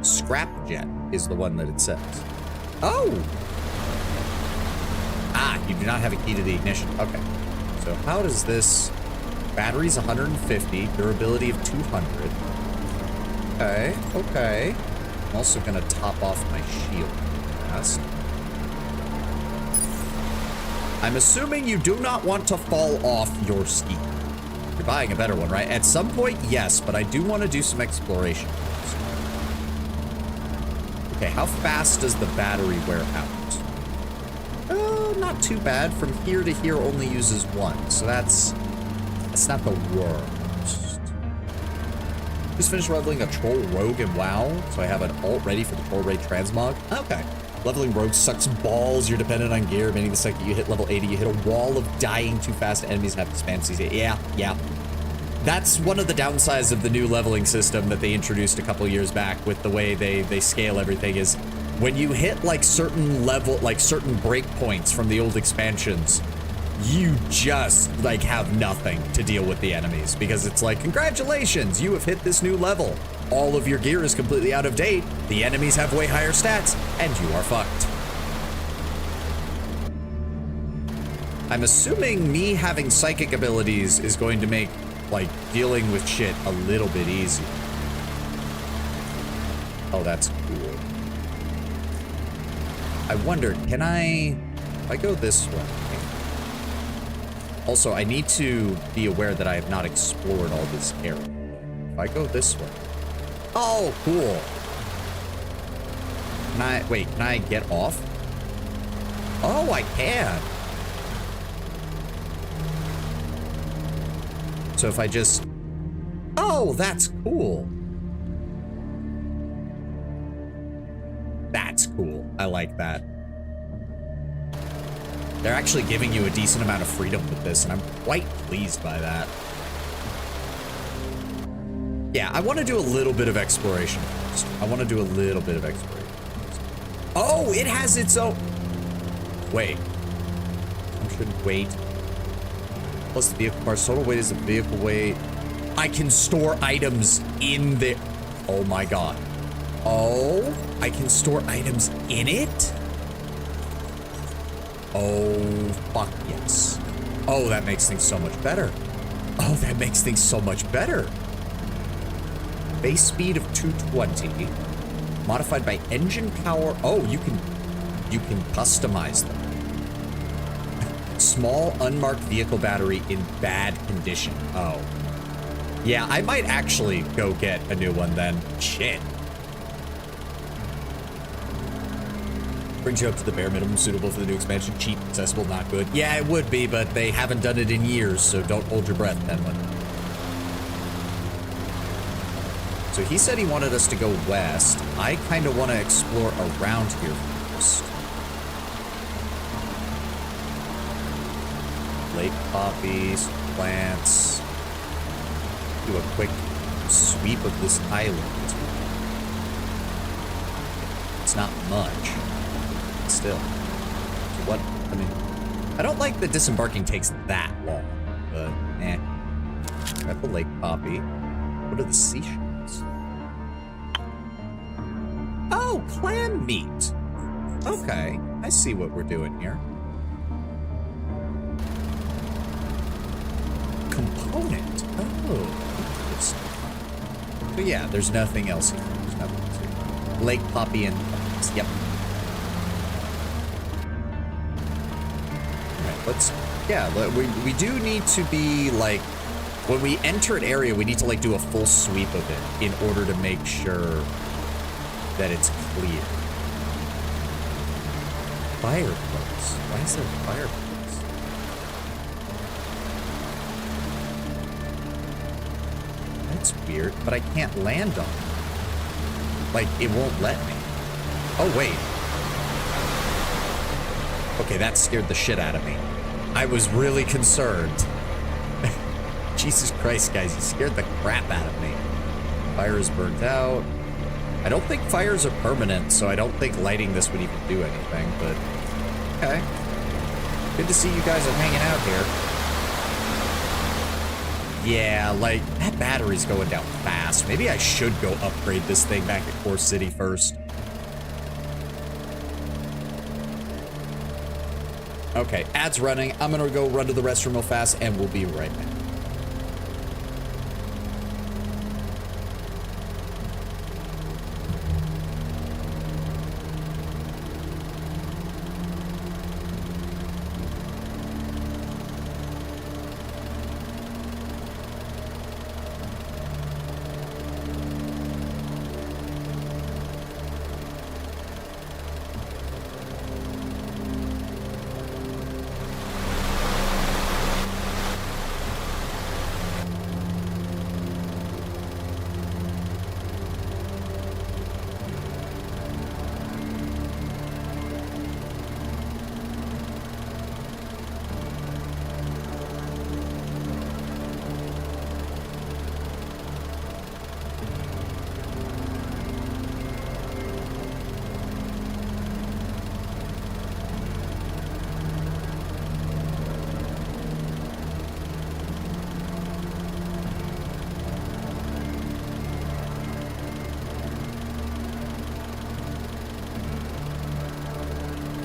Scrapjet is the one that it says. Oh! Ah, you do not have a key to the ignition. Okay. So how does this... Battery's 150, durability of 200. Okay. I'm also gonna top off my shield fast. I'm assuming you do not want to fall off your ski. You're buying a better one, right? At some point, yes, but I do want to do some exploration. Okay, how fast does the battery wear out? Not too bad. From here to here only uses 1, so that's not the worst. Just finished leveling a troll rogue in WoW, so I have an alt ready for the troll raid transmog. Okay. Leveling rogue sucks balls. You're dependent on gear, meaning the second you hit level 80, you hit a wall of dying too fast enemies and have to spam CC. Yeah. That's one of the downsides of the new leveling system that they introduced a couple years back with the way they scale everything is when you hit like certain breakpoints from the old expansions, you just like have nothing to deal with the enemies because it's like, congratulations, you have hit this new level. All of your gear is completely out of date, the enemies have way higher stats, and you are fucked. I'm assuming me having psychic abilities is going to make, like, dealing with shit a little bit easier. Oh, that's cool. I wonder, can I... If I go this way... Also, I need to be aware that I have not explored all this area. If I go this way... Oh, cool. Can I get off? Oh, I can. So if I just... Oh, that's cool. That's cool. I like that. They're actually giving you a decent amount of freedom with this, and I'm quite pleased by that. Yeah, I want to do a little bit of exploration first. Oh, it has its own... Wait. Function weight. Plus the vehicle bar's total weight is the vehicle weight. I can store items in the... Oh my god. Oh, I can store items in it? Oh, fuck yes. Oh, that makes things so much better. Base speed of 220. Modified by engine power. Oh, you can customize them. Small unmarked vehicle battery in bad condition. Oh. Yeah, I might actually go get a new one then. Shit. Brings you up to the bare minimum suitable for the new expansion. Cheap, accessible, not good. Yeah, it would be, but they haven't done it in years, so don't hold your breath, Penland. So he said he wanted us to go west. I kind of want to explore around here first. Lake poppies, plants. Do a quick sweep of this island. It's not much. Still. So what, I mean, I don't like that disembarking takes that long, but eh. Got the lake poppy. What are the seashells? Oh, clam meat. Okay, I see what we're doing here. Component. Oh, interesting. But yeah, there's nothing else here. There's nothing else here. Lake poppy and plants. Yep. Let's, yeah, we do need to be, like, when we enter an area, we need to, like, do a full sweep of it in order to make sure that it's clear. Fireplace. Why is there a fireplace? That's weird, but I can't land on it. Like, it won't let me. Oh, wait. Okay, that scared the shit out of me. I was really concerned. Jesus Christ, guys, you scared the crap out of me. Fire is burnt out. I don't think fires are permanent, so I don't think lighting this would even do anything, but okay. Good to see you guys are hanging out here. Yeah, like, that battery's going down fast. Maybe I should go upgrade this thing back at Core City first. Okay, ad's running. I'm gonna go run to the restroom real fast, and we'll be right back.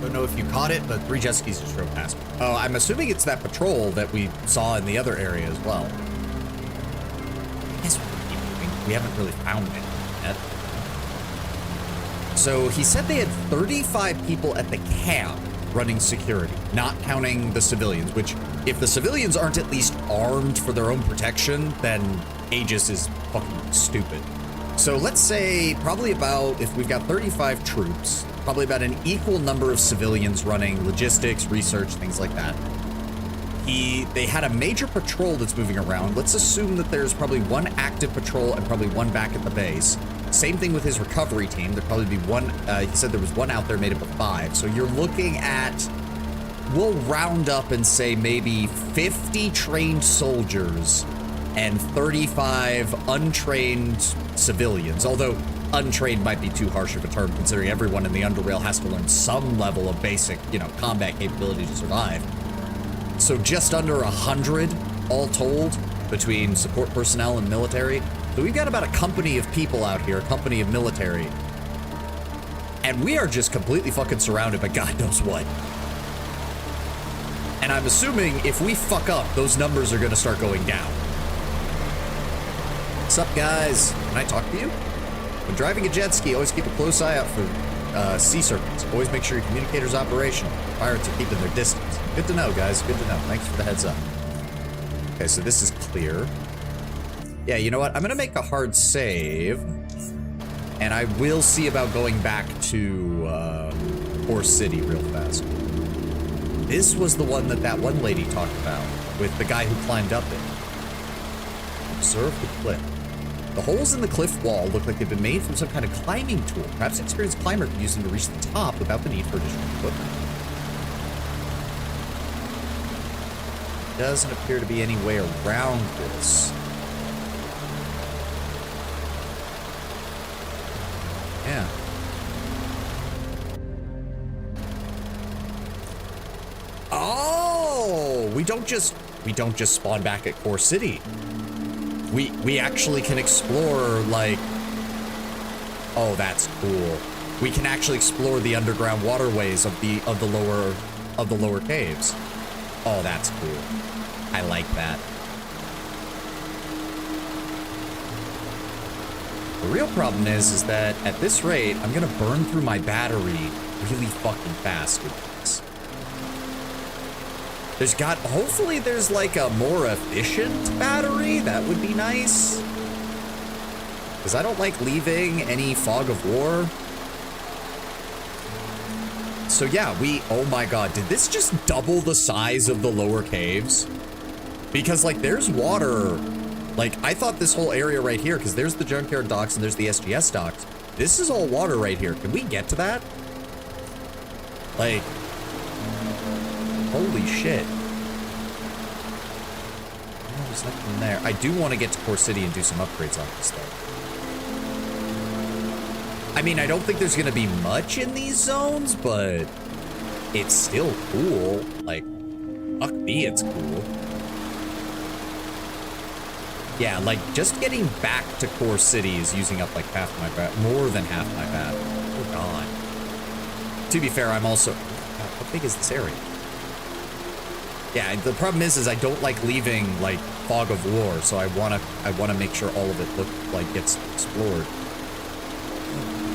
Don't know if you caught it, but 3 jet skis just drove past me. Oh, I'm assuming it's that patrol that we saw in the other area as well. I guess we'll keep moving. We haven't really found it yet. So he said they had 35 people at the camp running security, not counting the civilians, which if the civilians aren't at least armed for their own protection, then Aegis is fucking stupid. So let's say probably about, if we've got 35 troops, probably about an equal number of civilians running logistics, research, things like that. They had a major patrol that's moving around. Let's assume that there's probably 1 active patrol and probably 1 back at the base. Same thing with his recovery team. There'd probably be 1, he said there was 1 out there made up of 5. So you're looking at, we'll round up and say maybe 50 trained soldiers and 35 untrained civilians. Although untrained might be too harsh of a term, considering everyone in the Underrail has to learn some level of basic, combat capability to survive. So just under 100, all told, between support personnel and military. So we've got about a company of people out here, a company of military. And we are just completely fucking surrounded by God knows what. And I'm assuming if we fuck up, those numbers are gonna start going down. What's up, guys? Can I talk to you? When driving a jet ski, always keep a close eye out for sea serpents. Always make sure your communicator's operational. Pirates are keeping their distance. Good to know, guys. Good to know. Thanks for the heads up. Okay, so this is clear. Yeah, you know what? I'm gonna make a hard save. And I will see about going back to Horse City real fast. This was the one that one lady talked about with the guy who climbed up it. Observe the cliff. The holes in the cliff wall look like they've been made from some kind of climbing tool. Perhaps an experienced climber could use them to reach the top without the need for additional equipment. Doesn't appear to be any way around this. Yeah. Oh, we don't just spawn back at Core City. We actually can explore, like, oh, that's cool. We can actually explore the underground waterways of the lower caves. Oh, that's cool. I like that. The real problem is that at this rate, I'm gonna burn through my battery really fucking fast with this. Hopefully there's like a more efficient battery. That would be nice. Because I don't like leaving any fog of war. So yeah, oh my god, did this just double the size of the lower caves? Because like there's water. Like I thought this whole area right here, because there's the junkyard docks and there's the SGS docks. This is all water right here. Can we get to that? Like, holy shit. Oh, there's nothing there. I do want to get to Core City and do some upgrades on this though. I mean, I don't think there's gonna be much in these zones, but it's still cool. Like, fuck me, it's cool. Yeah, like, just getting back to Core City is using up, like, half my bat, more than half my bat. Oh, God. To be fair, I'm also... God, how big is this area? Yeah, the problem is I don't like leaving, like, fog of war, so I wanna make sure all of it gets explored.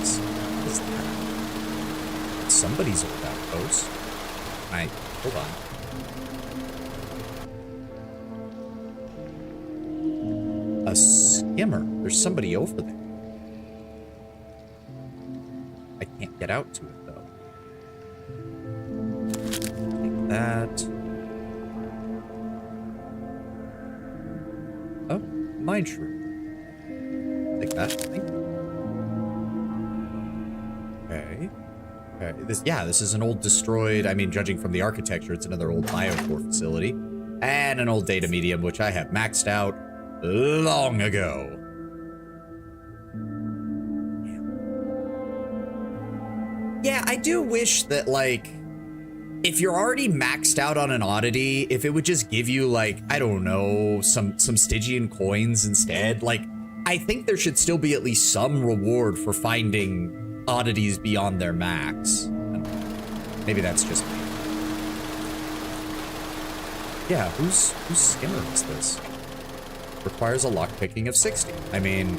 What is that? Somebody's old outpost. Hold on. A skimmer. There's somebody over there. I can't get out to it, though. Take that. Oh, mine shrew. Take that. Thank you. Okay. Okay. This is an old destroyed, I mean, judging from the architecture, it's another old biocore facility. And an old data medium, which I have maxed out long ago. Yeah, I do wish that, like, if you're already maxed out on an oddity, if it would just give you, like, I don't know, some Stygian coins instead. Like, I think there should still be at least some reward for finding oddities beyond their max. Maybe that's just me. Yeah, whose skimmer is this? Requires a lockpicking of 60. I mean,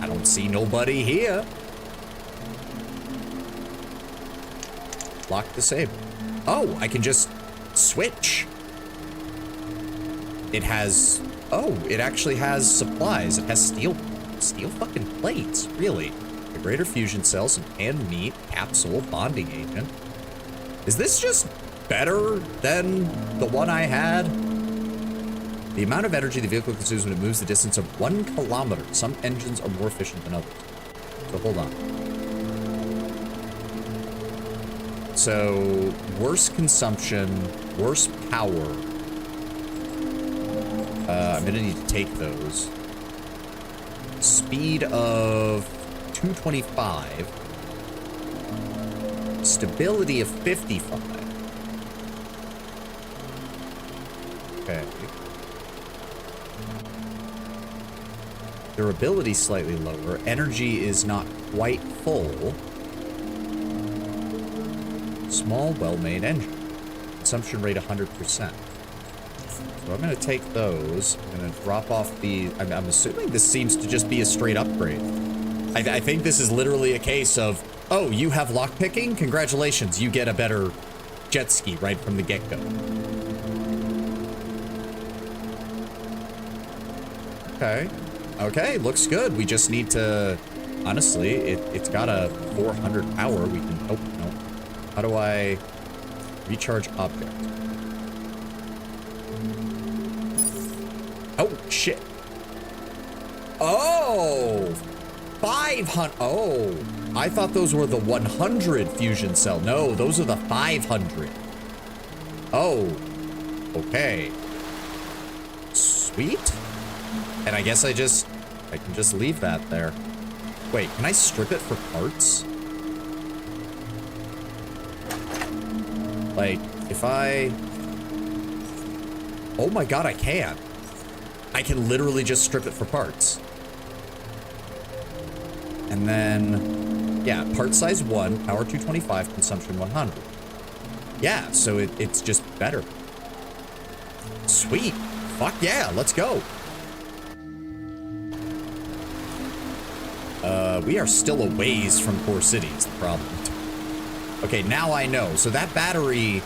I don't see nobody here. Lock disabled. Oh, I can just switch. It has, oh, it actually has supplies. It has steel fucking plates, really. A greater fusion cell, some canned meat, capsule, bonding agent. Is this just better than the one I had? The amount of energy the vehicle consumes when it moves the distance of 1 kilometer. Some engines are more efficient than others. So hold on. So, worse consumption, worse power. I'm gonna need to take those. Speed of 225. Stability of 55. Okay. Durability slightly lower. Energy is not quite full. Small, well-made engine. Consumption rate 100%. So I'm gonna take those. I'm gonna drop off the... I'm assuming this seems to just be a straight upgrade. I think this is literally a case of, oh, you have lockpicking? Congratulations, you get a better jet ski right from the get-go. Okay. Okay, looks good. We just need to... Honestly, it's got a 400 power. We can... Oh, no. How do I... Recharge object? Oh, shit. Oh! 500... Oh! I thought those were the 100 fusion cell. No, those are the 500. Oh. Okay. Sweet. And I guess I can just leave that there. Wait, can I strip it for parts? Like, if I... Oh my god, I can. I can literally just strip it for parts. And then, yeah, part size 1, power 225, consumption 100. Yeah, so it's just better. Sweet. Fuck yeah, let's go. We are still a ways from Core City is the problem. Okay, now I know. So that battery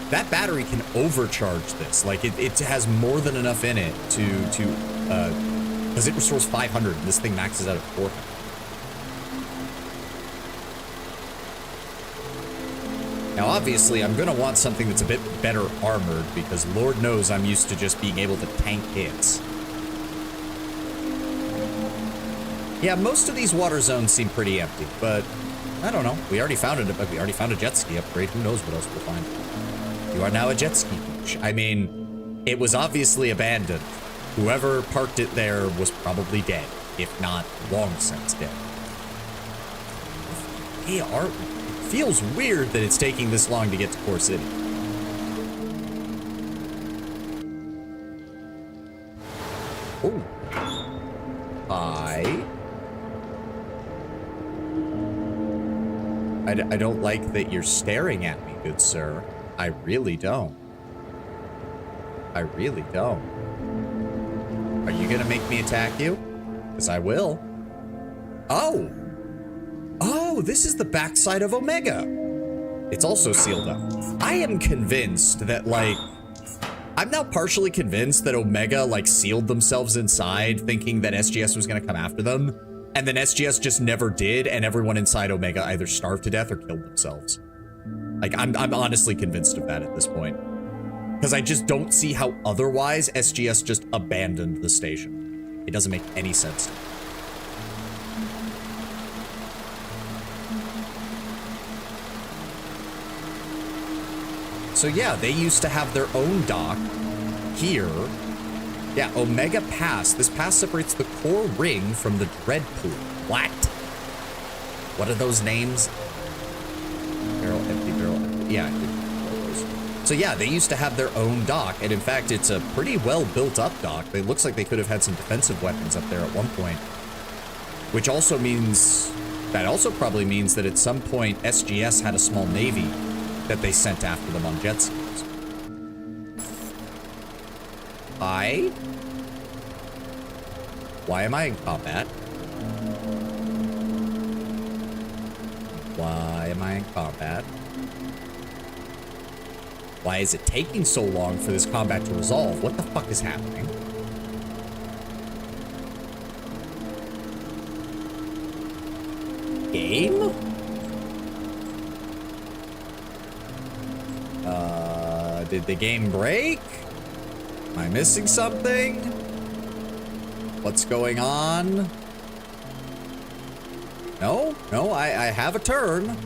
can overcharge this. Like, it has more than enough in it because it restores 500 and this thing maxes out at 400. Now, obviously, I'm going to want something that's a bit better armored because Lord knows I'm used to just being able to tank hits. Yeah, most of these water zones seem pretty empty, but I don't know. We already found it, but we already found a jet ski upgrade. Who knows what else we'll find? You are now a jet ski beach. I mean, it was obviously abandoned. Whoever parked it there was probably dead, if not long since dead. Hey, Art, it feels weird that it's taking this long to get to Core City. Oh. Hi. I don't like that you're staring at me, good sir. I really don't. I really don't. Are you gonna make me attack you? Because I will. Oh! Oh, this is the backside of Omega. It's also sealed up. I am convinced that, like... I'm now partially convinced that Omega, like, sealed themselves inside, thinking that SGS was gonna come after them. And then SGS just never did, and everyone inside Omega either starved to death or killed themselves. Like, I'm honestly convinced of that at this point. Because I just don't see how otherwise SGS just abandoned the station. It doesn't make any sense to me. So yeah, they used to have their own dock here. Yeah, Omega Pass. This pass separates the core ring from the Dread Pool. What? What are those names? Barrel, empty barrel. Yeah. So yeah, they used to have their own dock, and in fact, it's a pretty well built up dock. It looks like they could have had some defensive weapons up there at one point. Which also means, that also probably means that at some point, SGS had a small navy that they sent after them on jet skis. Why am I in combat? Why am I in combat? Why is it taking so long for this combat to resolve? What the fuck is happening? Game? Did the game break? Am I missing something? What's going on? No, I have a turn.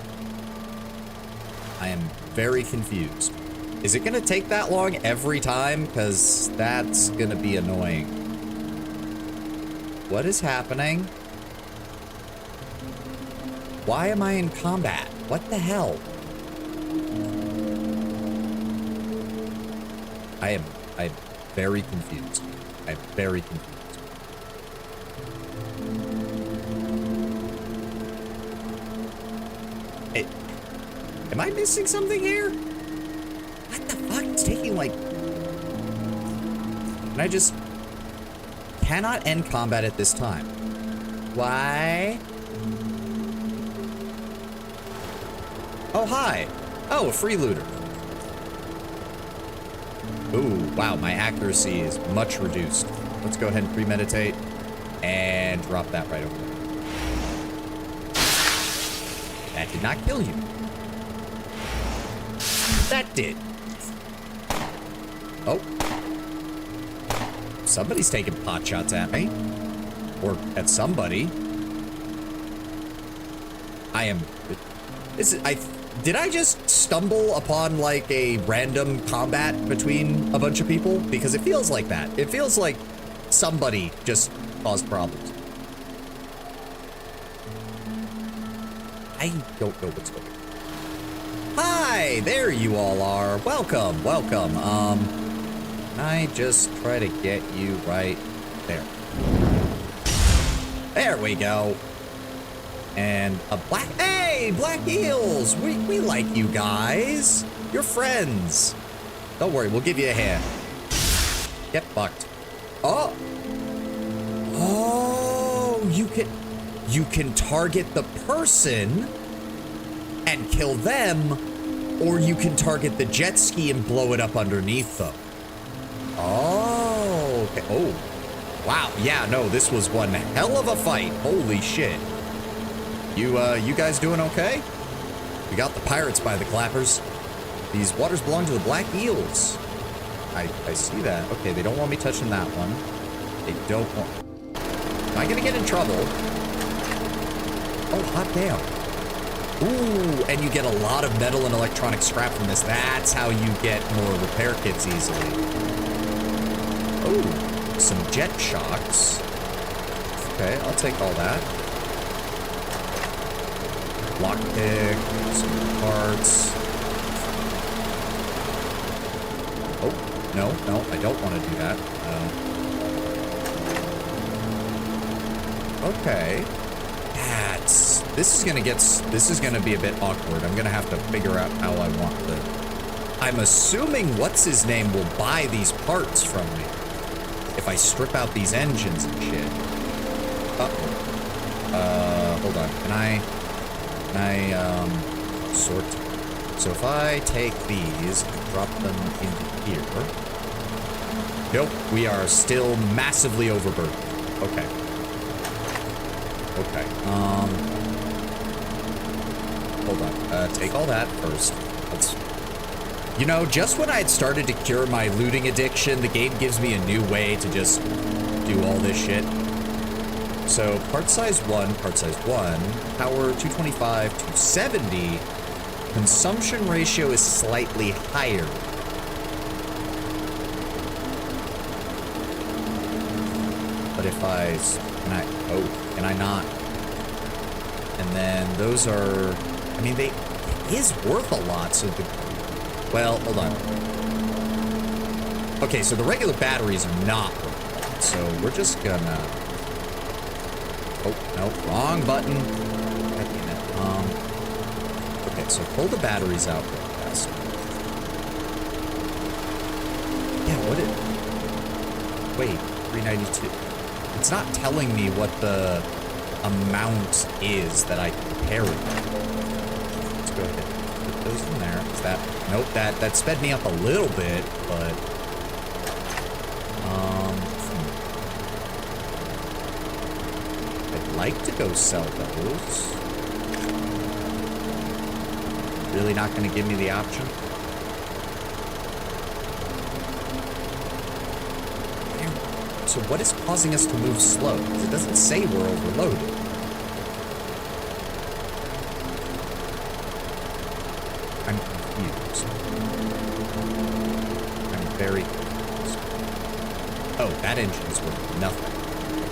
I am very confused. Is it gonna take that long every time? Because that's gonna be annoying. What is happening? Why am I in combat? What the hell? I'm very confused. I'm very confused. Am I missing something here? What the fuck? It's taking like And I just cannot end combat at this time. Why? Oh, hi. Oh, a free looter. Ooh, wow, my accuracy is much reduced. Let's go ahead and premeditate and drop that right over there. That did not kill you. That did. Oh. Somebody's taking pot shots at me. Or at somebody. I am... Did I just stumble upon, like, a random combat between a bunch of people? Because it feels like that. It feels like somebody just caused problems. I don't know what's going on. Hi! There you all are. Welcome, welcome. I just try to get you right there. There we go. And a black... Hey, black eels! We like you guys. You're friends. Don't worry, we'll give you a hand. Get fucked. Oh! Oh, you can target the person and kill them, or you can target the jet ski and blow it up underneath them. Oh, okay. Oh, wow. Yeah, no, this was one hell of a fight. Holy shit. You guys doing okay? We got the pirates by the clappers. These waters belong to the black eels. I see that. Okay, they don't want me touching that one. They don't want... Am I gonna get in trouble? Oh, hot damn. Ooh, and you get a lot of metal and electronic scrap from this. That's how you get more repair kits easily. Oh, some jet shocks. Okay, I'll take all that. Lockpick, some parts. Oh, no, I don't want to do that. Okay. This is gonna be a bit awkward. I'm gonna have to figure out how I want to. I'm assuming what's his name will buy these parts from me if I strip out these engines and shit. Hold on. Can I sort? So if I take these and drop them into here. Nope, we are still massively overburdened. Okay. Okay. Hold on. Take all that first. Let's... You know, just when I had started to cure my looting addiction, the game gives me a new way to just do all this shit. So, part size 1, power 225, 270. Consumption ratio is slightly higher. But if can I not? And then those are, I mean, it is worth a lot, so well, hold on. Okay, so the regular batteries are not worth a lot, so we're just gonna, oh, no, wrong button. Okay, so pull the batteries out real fast. Yeah, wait, 392. It's not telling me what the amount is that I can repair with that. Let's go ahead and put those in there. Is that... Nope, that sped me up a little bit, but... I'd like to go sell those. Really not going to give me the option? So what is causing us to move slow? Because it doesn't say we're overloaded. I'm confused. I'm very confused. Oh, that engine is worth nothing.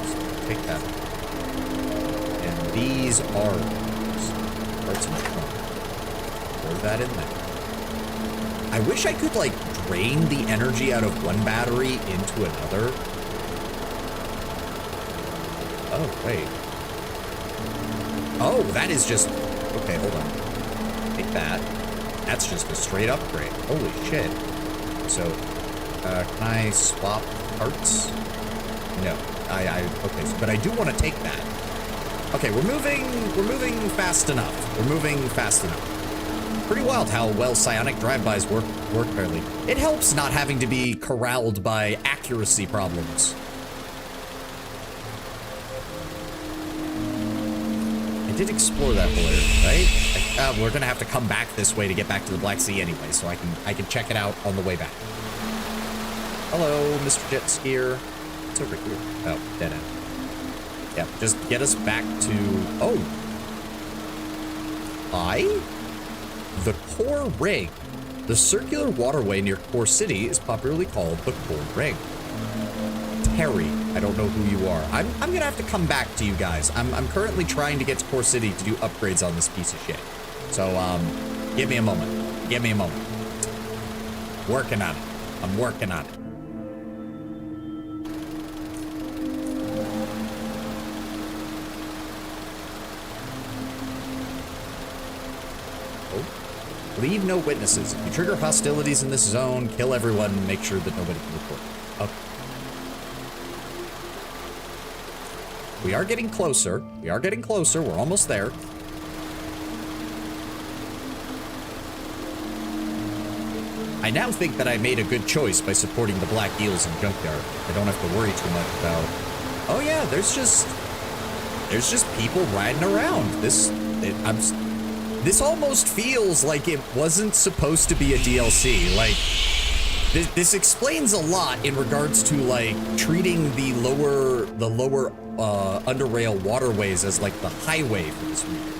So take that. And these are parts of my phone. Pour that in there. I wish I could, like, drain the energy out of one battery into another. Oh, wait. Oh, that is just... Okay, hold on. Take that. That's just a straight upgrade. Holy shit. So, Can I swap parts? No. Okay, but I do want to take that. Okay, we're moving fast enough. We're moving fast enough. Pretty wild how well psionic drive-bys work fairly. It helps not having to be corralled by accuracy problems. I did explore that whole area, right? We're gonna have to come back this way to get back to the Black Sea anyway, so I can check it out on the way back. Hello, Mr. Jet Skier. It's over here. Oh, dead end. Yeah, just get us back to... Oh. The Core Ring. The circular waterway near Core City is popularly called the Core Ring. Terry, I don't know who you are. I'm gonna have to come back to you guys. I'm currently trying to get to Core City to do upgrades on this piece of shit. So, give me a moment. Give me a moment. Working on it. I'm working on it. Leave no witnesses. If you trigger hostilities in this zone, kill everyone and make sure that nobody can report. Okay. We are getting closer. We are getting closer. We're almost there. I now think that I made a good choice by supporting the Black Eels in Junkyard. I don't have to worry too much about... Oh yeah, there's just people riding around. This almost feels like it wasn't supposed to be a DLC. Like, this explains a lot in regards to, like, treating the lower underrail waterways as, like, the highway for this region.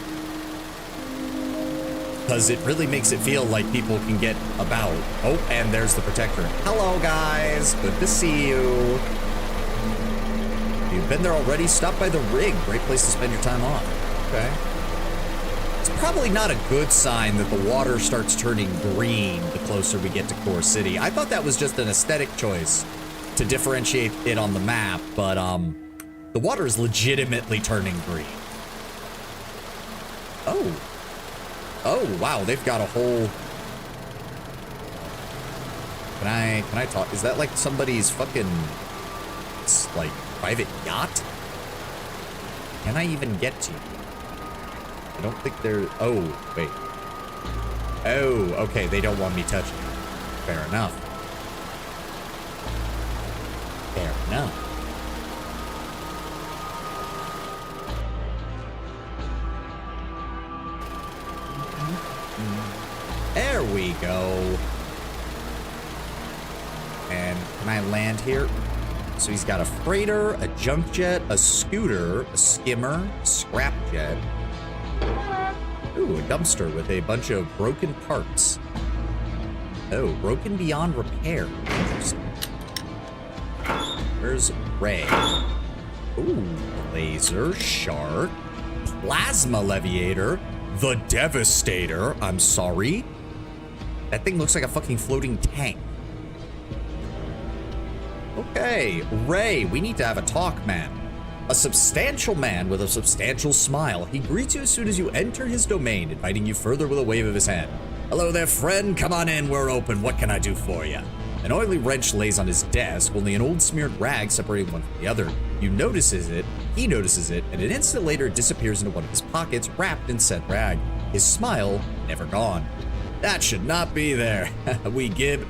Because it really makes it feel like people can get about. Oh, and there's the Protector. Hello, guys. Good to see you. You've been there already? Stop by the rig. Great place to spend your time off. Okay. It's probably not a good sign that the water starts turning green the closer we get to Core City. I thought that was just an aesthetic choice to differentiate it on the map, but the water is legitimately turning green. Oh, wow, they've got a whole... Can I talk? Is that like somebody's fucking, like, private yacht? Can I even get to you? I don't think they're... Oh, wait. Oh, okay, they don't want me touching it. Fair enough. Fair enough. There we go. And can I land here? So he's got a freighter, a junk jet, a scooter, a skimmer, a scrap jet. Ooh, a dumpster with a bunch of broken parts. Oh, broken beyond repair. Interesting. Where's Ray? Ooh, laser, shark, plasma leviator, the Devastator. I'm sorry. That thing looks like a fucking floating tank. Okay, Ray, we need to have a talk, man. A substantial man with a substantial smile. He greets you as soon as you enter his domain, inviting you further with a wave of his hand. Hello there, friend. Come on in. We're open. What can I do for you? An oily wrench lays on his desk, only an old smeared rag separating one from the other. You notices it, he notices it, and an instant later it disappears into one of his pockets, wrapped in said rag. His smile never gone. That should not be there. Gib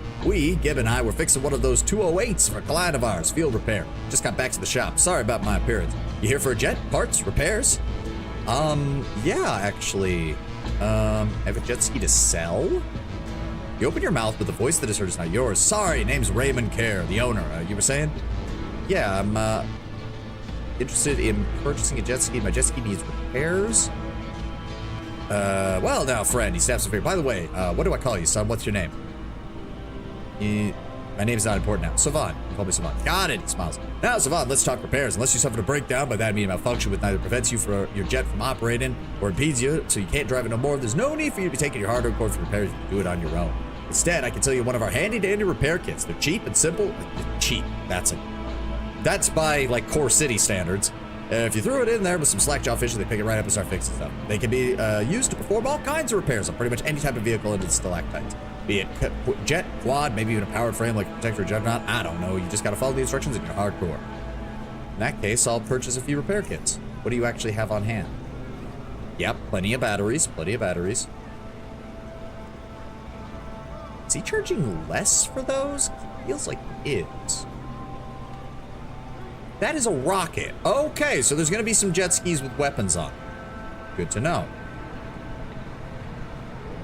and I were fixing one of those 208s for a client of ours, field repair. Just got back to the shop. Sorry about my appearance. You here for a jet? Parts? Repairs? Yeah, actually. Have a jet ski to sell? You open your mouth, but the voice that is heard is not yours. Sorry, name's Raymond Kerr, the owner. You were saying? Yeah, I'm, interested in purchasing a jet ski. My jet ski needs repairs. Well now, friend, he snaps a finger. By the way, what do I call you, son? What's your name? My name's not important now. Savant. You call me Savant. Got it, he smiles. Now, Savant, let's talk repairs. Unless you suffer a breakdown, by that I mean a malfunction which neither prevents you for your jet from operating or impedes you, so you can't drive it no more, there's no need for you to be taking your hard-earned coin for repairs. You can do it on your own. Instead, I can tell you one of our handy-dandy repair kits. They're cheap and simple. Cheap. That's it. That's by, like, Core City standards. If you threw it in there with some slack-jaw fishing, they pick it right up and start fixing stuff. They can be used to perform all kinds of repairs on pretty much any type of vehicle and its stalactites. Be it jet, quad, maybe even a powered frame like a Protector or Juggernaut. I don't know. You just gotta follow the instructions and you're hardcore. In that case, I'll purchase a few repair kits. What do you actually have on hand? Yep, plenty of batteries. Plenty of batteries. Is he charging less for those? Feels like he is. That is a rocket. Okay, so there's gonna be some jet skis with weapons on. Good to know.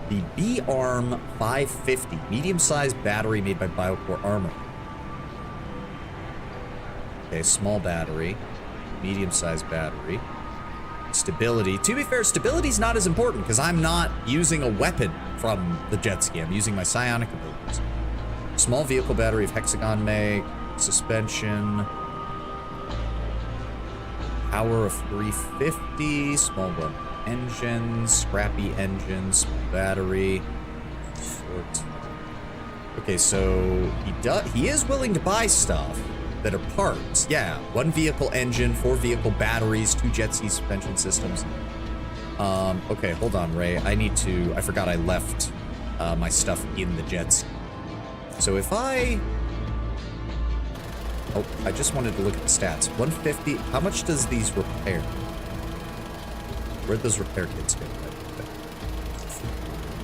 The B-Arm 550, medium-sized battery made by Biocore Armor. Okay, small battery, medium-sized battery. Stability. To be fair, stability's not as important because I'm not using a weapon from the jet ski. I'm using my psionic abilities. Small vehicle battery of hexagon make, suspension. Power of 350, small one engine, scrappy engine, small battery. Short. Okay, so he is willing to buy stuff that are parts. Yeah, 1 vehicle engine, 4 vehicle batteries, 2 jet ski suspension systems. Okay, hold on, Ray. I forgot I left my stuff in the jet ski. So if I just wanted to look at the stats. 150, how much does these repair? Where'd those repair kits go?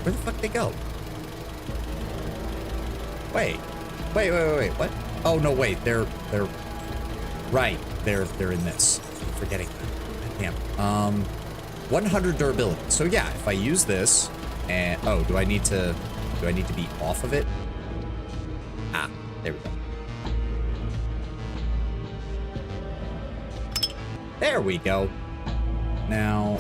Where the fuck they go? Wait, what? Oh, no, wait, they're right, they're in this. I'm forgetting that. Damn. 100 durability. So yeah, if I use this, and, oh, do I need to be off of it? Ah, there we go. There we go. Now,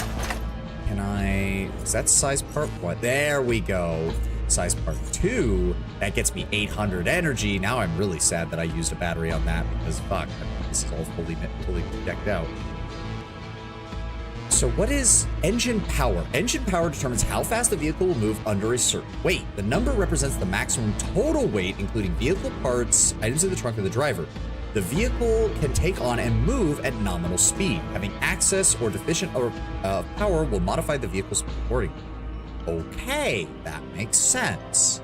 is that size part 1? There we go. Size part 2, that gets me 800 energy. Now I'm really sad that I used a battery on that because fuck, this is all fully decked out. So what is engine power? Engine power determines how fast the vehicle will move under a certain weight. The number represents the maximum total weight, including vehicle parts, items in the trunk of the driver. The vehicle can take on and move at nominal speed. Having excess or deficient power will modify the vehicle's speed accordingly. Okay, that makes sense.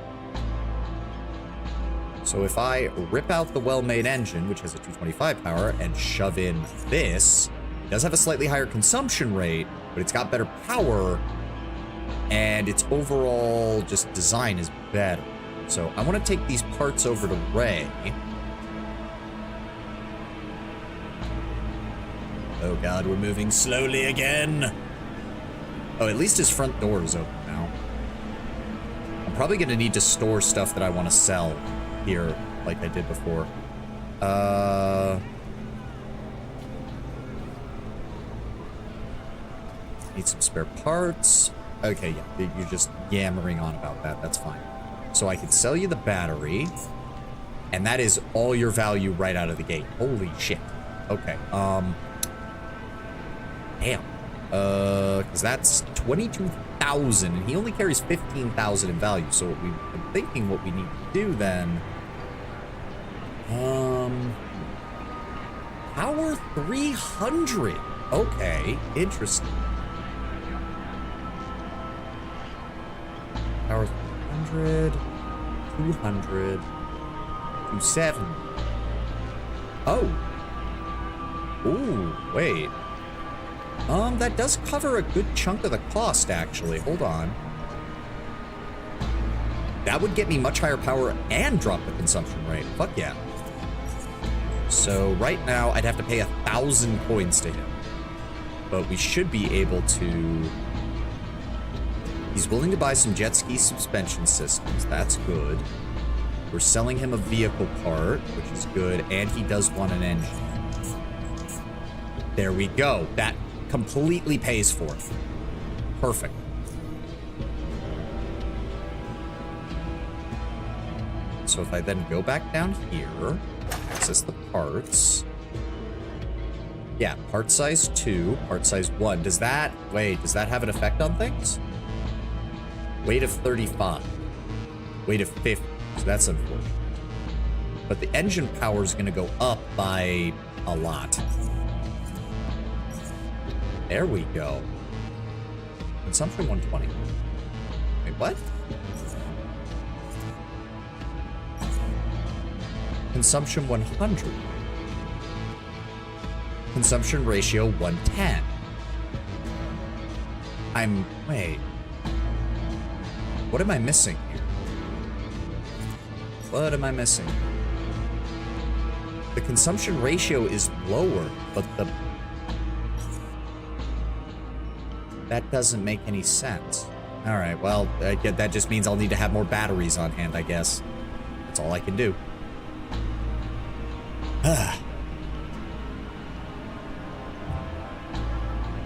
So if I rip out the well-made engine, which has a 225 power, and shove in this, it does have a slightly higher consumption rate, but it's got better power, and its overall just design is better. So I want to take these parts over to Ray. Oh god, we're moving slowly again. Oh, at least his front door is open now. I'm probably going to need to store stuff that I want to sell here, like I did before. Need some spare parts. Okay, yeah, you're just yammering on about that. That's fine. So I can sell you the battery, and that is all your value right out of the gate. Holy shit. Okay, damn. Because that's 22,000, and he only carries 15,000 in value. So I'm thinking what we need to do then. Power 300. Okay, interesting. Power 300, 200, 270. Oh. Ooh, wait. That does cover a good chunk of the cost, actually. Hold on. That would get me much higher power and drop the consumption rate. Fuck yeah. So right now, I'd have to pay 1,000 coins to him. But we should be able to... He's willing to buy some jet ski suspension systems. That's good. We're selling him a vehicle part, which is good. And he does want an engine. There we go. That completely pays for it. Perfect. So if I then go back down here, access the parts. Yeah, part size 2, part size 1. Does that, wait, does that have an effect on things? Weight of 35. Weight of 50. So that's unfortunate. But the engine power is going to go up by a lot. There we go. Consumption 120. Wait, what? Consumption 100. Consumption ratio 110. Wait. What am I missing here? What am I missing? The consumption ratio is lower, but that doesn't make any sense. All right, well, that just means I'll need to have more batteries on hand, I guess. That's all I can do.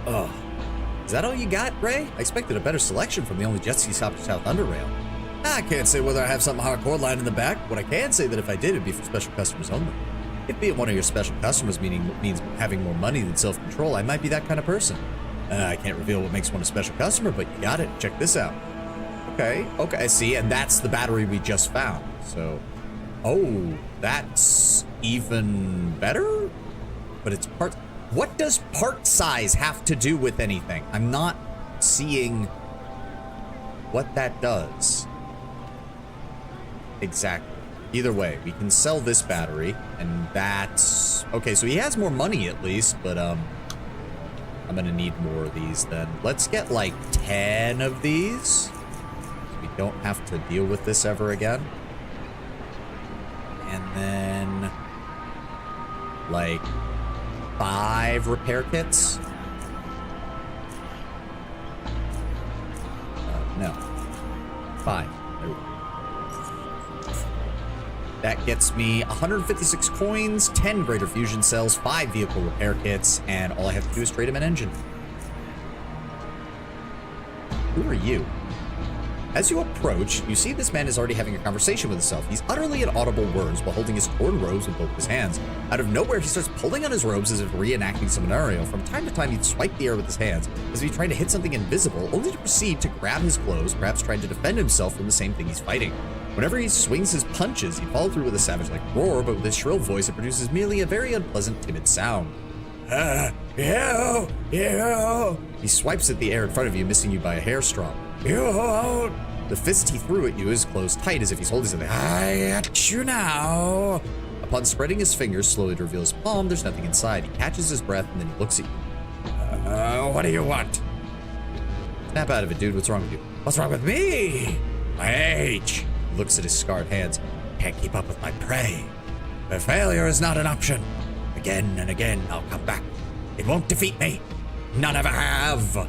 Oh. Is that all you got, Ray? I expected a better selection from the only jet ski stop to South Underrail. I can't say whether I have something hardcore lined in the back. What I can say that if I did, it'd be for special customers only. If being one of your special customers means having more money than self-control, I might be that kind of person. I can't reveal what makes one a special customer, but you got it. Check this out. Okay, see, and that's the battery we just found. So, oh, that's even better? But it's part... What does part size have to do with anything? I'm not seeing what that does. Exactly. Either way, we can sell this battery, and that's... Okay, so he has more money at least, but, I'm gonna need more of these then. Let's get, like, 10 of these. So we don't have to deal with this ever again. And then... like... 5 repair kits? No. 5. There we go. That gets me 156 coins, 10 greater fusion cells, 5 vehicle repair kits, and all I have to do is trade him an engine. Who are you? As you approach, you see this man is already having a conversation with himself. He's utterly inaudible words while holding his torn robes with both his hands. Out of nowhere, he starts pulling on his robes as if reenacting some scenario. From time to time, he'd swipe the air with his hands as if he's trying to hit something invisible, only to proceed to grab his clothes, perhaps trying to defend himself from the same thing he's fighting. Whenever he swings his punches, he'd follow through with a savage-like roar, but with his shrill voice, it produces merely a very unpleasant, timid sound. He swipes at the air in front of you, missing you by a hair straw. The fist he threw at you is closed tight as if he's holding something. I got you now. Upon spreading his fingers slowly to reveal his palm, there's nothing inside. He catches his breath and then he looks at you. What do you want? Snap out of it, dude. What's wrong with you? What's wrong with me? My age. He looks at his scarred hands. Can't keep up with my prey. But failure is not an option. Again and again, I'll come back. It won't defeat me. None ever have.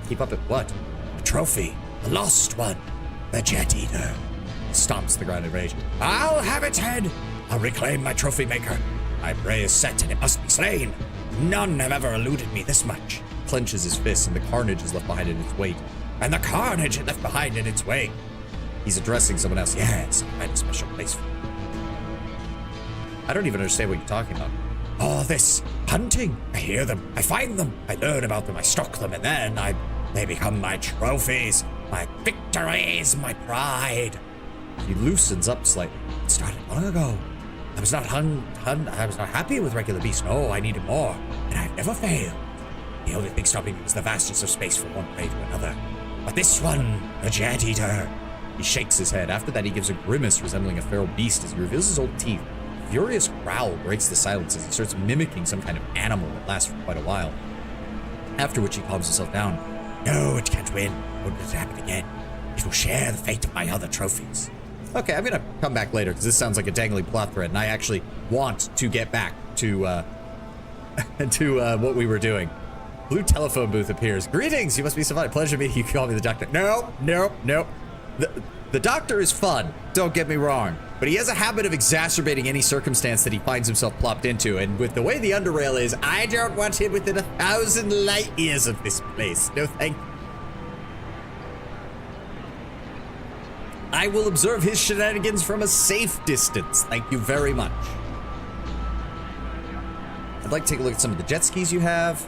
Keep up at what? A trophy. The lost one. The Jet Eater. He stomps the ground in rage. I'll have its head. I'll reclaim my trophy maker. My prey is set and it must be slain. None have ever eluded me this much. Clenches his fist and the carnage is left behind in its wake. And the carnage is left behind in its wake. He's addressing someone else. Yes, I find a special place for you. I don't even understand what you're talking about. All this hunting. I hear them. I find them. I learn about them. I stalk them. And then they become my trophies. My victories. My pride. He loosens up slightly. It started long ago. I was not I was not happy with regular beasts. No, I needed more. And I've never failed. The only thing stopping me was the vastness of space from one prey to another. But this one, the Jet Eater. He shakes his head. After that, he gives a grimace resembling a feral beast as he reveals his old teeth. A furious growl breaks the silence as he starts mimicking some kind of animal that lasts for quite a while. After which he calms himself down. No, it can't win. Won't let it happen again. It will share the fate of my other trophies. Okay, I'm gonna come back later because this sounds like a dangling plot thread, and I actually want to get back to what we were doing. Blue telephone booth appears. Greetings, you must be somebody. Pleasure meeting you. Can call me the doctor. No. The doctor is fun, don't get me wrong, but he has a habit of exacerbating any circumstance that he finds himself plopped into, and with the way the Underrail is, I don't want him within 1,000 light years of this place. No thank you. I will observe his shenanigans from a safe distance. Thank you very much. I'd like to take a look at some of the jet skis you have.